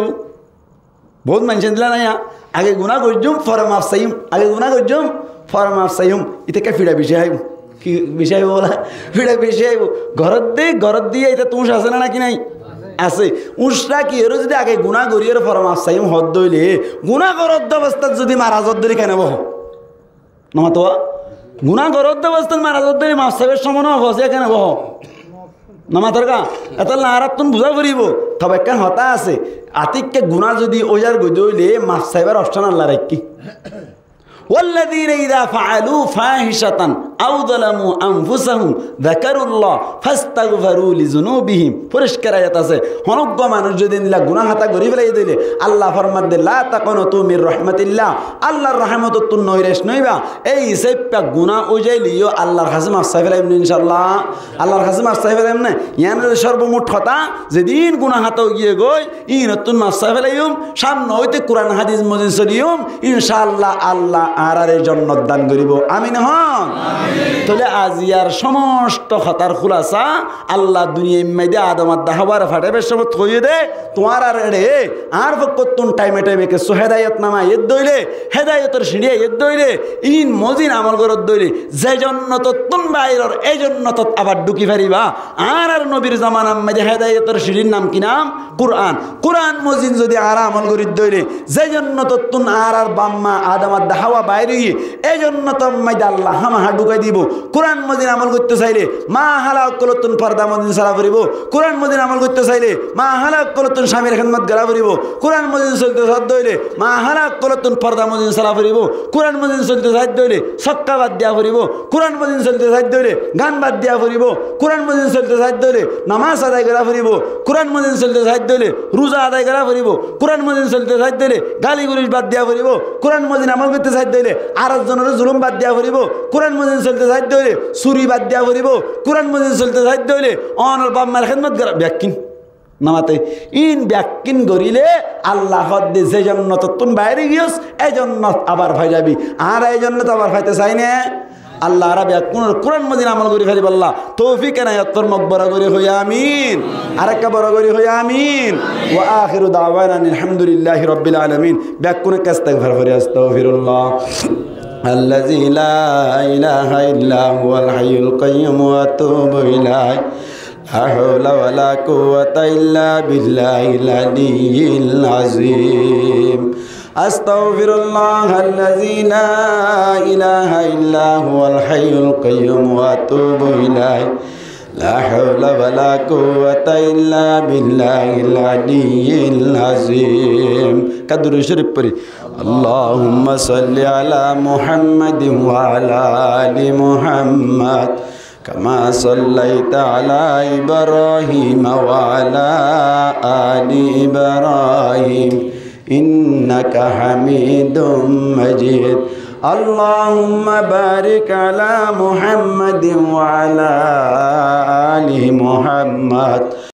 S1: বহুত মানুষ দিলা না আগে গুণা করছুম ফরম আফ সাইম আগে গুণা করছুম ফরম আফ সাইম ইতে ফিরা বেশি আইব কি বেশি আইব বলা ফিরা বেশি আইব ঘরত দিয়ে এটা তুষ আছে না নাকি নাই আছে উষরা কি এর যদি আগে গুণা করি এর ফরম আফ সাইম হদ দইলে গুণা করত অবস্থাত যদি মারাজত ধরে কেন বহ নমা তো গুণা করত অবস্থাত মারাজত ধরে মাফ সাহেবের সমান হসে কেন বহ নমাতর কা এত নারাতুন বুঝা করিব তবে একটা হতা আছে আতিককে গুণা যদি ওজার গজইলে মাফ সাহেবের অপশন আল্লাহ রাখি والذين إذا فعلوا فاحشة أو ظلموا أنفسهم ذكروا الله فاستغفروا لذنوبهم পরিষ্কার আয়াত আছে হনজ্ঞ মানুষ যদি নিলা গুনাহ হাতা গরি ফেলাই দিলে আল্লাহ ফরমান দে লা তাকুনতু মির রাহমাতিল্লাহ আল্লাহর রহমত তুন নইরেশ নইবা এই সেপা গুনাহ ওজাইলিও আল্লাহর কাছে মাফ চাই ফেলাইম ইনশাআল্লাহ আল্লাহর কাছে মাফ চাই ফেলাইম না ইয়ানের সর্বমোট কথা যেদিন গুনাহ হাতা গিয়ে গই ই নতুন মাফ চাই ফেলাইম সামনে হইতে কোরআন হাদিস মজিদ চলিম ইনশাআল্লাহ আল্লাহ আরারে জান্নাত দান করিব আমিন হন তাহলে আজিয়ার সমস্ত খাতার খুলাসা আল্লাহ দুনিয়ার মধ্যে আদমাত দাহবার ফাটাবে সব কইয়ে দে তোমার আর রে আর ফকতুন টাইমে টাইমে কে হেদায়েত নামা এদ দইলে হেদায়েতের সিঁড়ি এদ দইলে ইন মজিন আমল করত দইলে যে জন্য তো তুন বাইরের এই জন্য তো আবার ঢুকি ফারিবা আর নবীর জামানার মধ্যে হেদায়েতের সিঁড়ির নাম কি নাম কুরআন কুরআন মজিন যদি আর আমল করি দইলে যে জন্য তো তুন আর বাম্মা আদমাত দাহওয়া বাইরে এই জন্য তো মধ্যে আল্লাহ হামা ঢুকাই দিব কুরআন মজিন আমল করতে চাইলে মা হালাক কলতুন পর্দা মজিন সারা করিব কুরআন মজিন আমল করতে চাইলে মা হালাক কলতুন স্বামীর খেদমত করা করিব কুরআন মজিন চলতে সাধ্য হইলে মা হালাক কলতুন পর্দা মজিন সারা করিব কুরআন মজিন চলতে সাধ্য হইলে সক্কা বাদ দিয়া করিব কুরআন মজিন চলতে সাধ্য হইলে গান বাদ দিয়া করিব কুরআন মজিন চলতে সাধ্য হইলে নামাজ আদায় করা করিব কুরআন মজিন চলতে সাধ্য হইলে রোজা আদায় করা করিব কুরআন মজিন চলতে সাধ্য হইলে গালি গুলিশ বাদ দিয়া করিব কুরআন মজিন আমল করতে সাধ্য হইলে আর জনের জুলুম বাদ দিয়া করিব কুরআন মজিন চলতে সাধ্য হইলে চুরি বাদ দিয়া করিব কুরআন মজিন চলতে সাধ্য হইলে অনর বাম্মার খেদমত করা ব্যাকিন নামাতে ইন ব্যাকিন গরিলে আল্লাহ দে যে জন্য তুন বাইরে গিয়েছ এই জন্য আবার ভাই যাবি আর এই জন্য তো আবার ভাইতে চাই না আল্লাহ আরা ব্যাকুন কুরআন মজিন আমল করি ফেলি আল্লাহ তৌফিক এনায়াতর মকবরা করি হই আমিন আরেকটা বড় করি হই আমিন ওয়া আখিরু দাওয়ানা আলহামদুলিল্লাহি রাব্বিল আলামিন ব্যাকুন ইস্তিগফার করি আস্তাগফিরুল্লাহ الذي لا إله إلا هو الحي القيوم وأتوب إليه لا حول ولا قوة إلا بالله العلي العظيم أستغفر الله الذي لا إله إلا هو الحي القيوم وأتوب إليه لا حول ولا قوة إلا بالله العلي العظيم كدر شريف بري اللهم صل على محمد وعلى آل محمد كما صليت على إبراهيم وعلى آل إبراهيم إنك حميد مجيد اللهم بارك على محمد وعلى آل محمد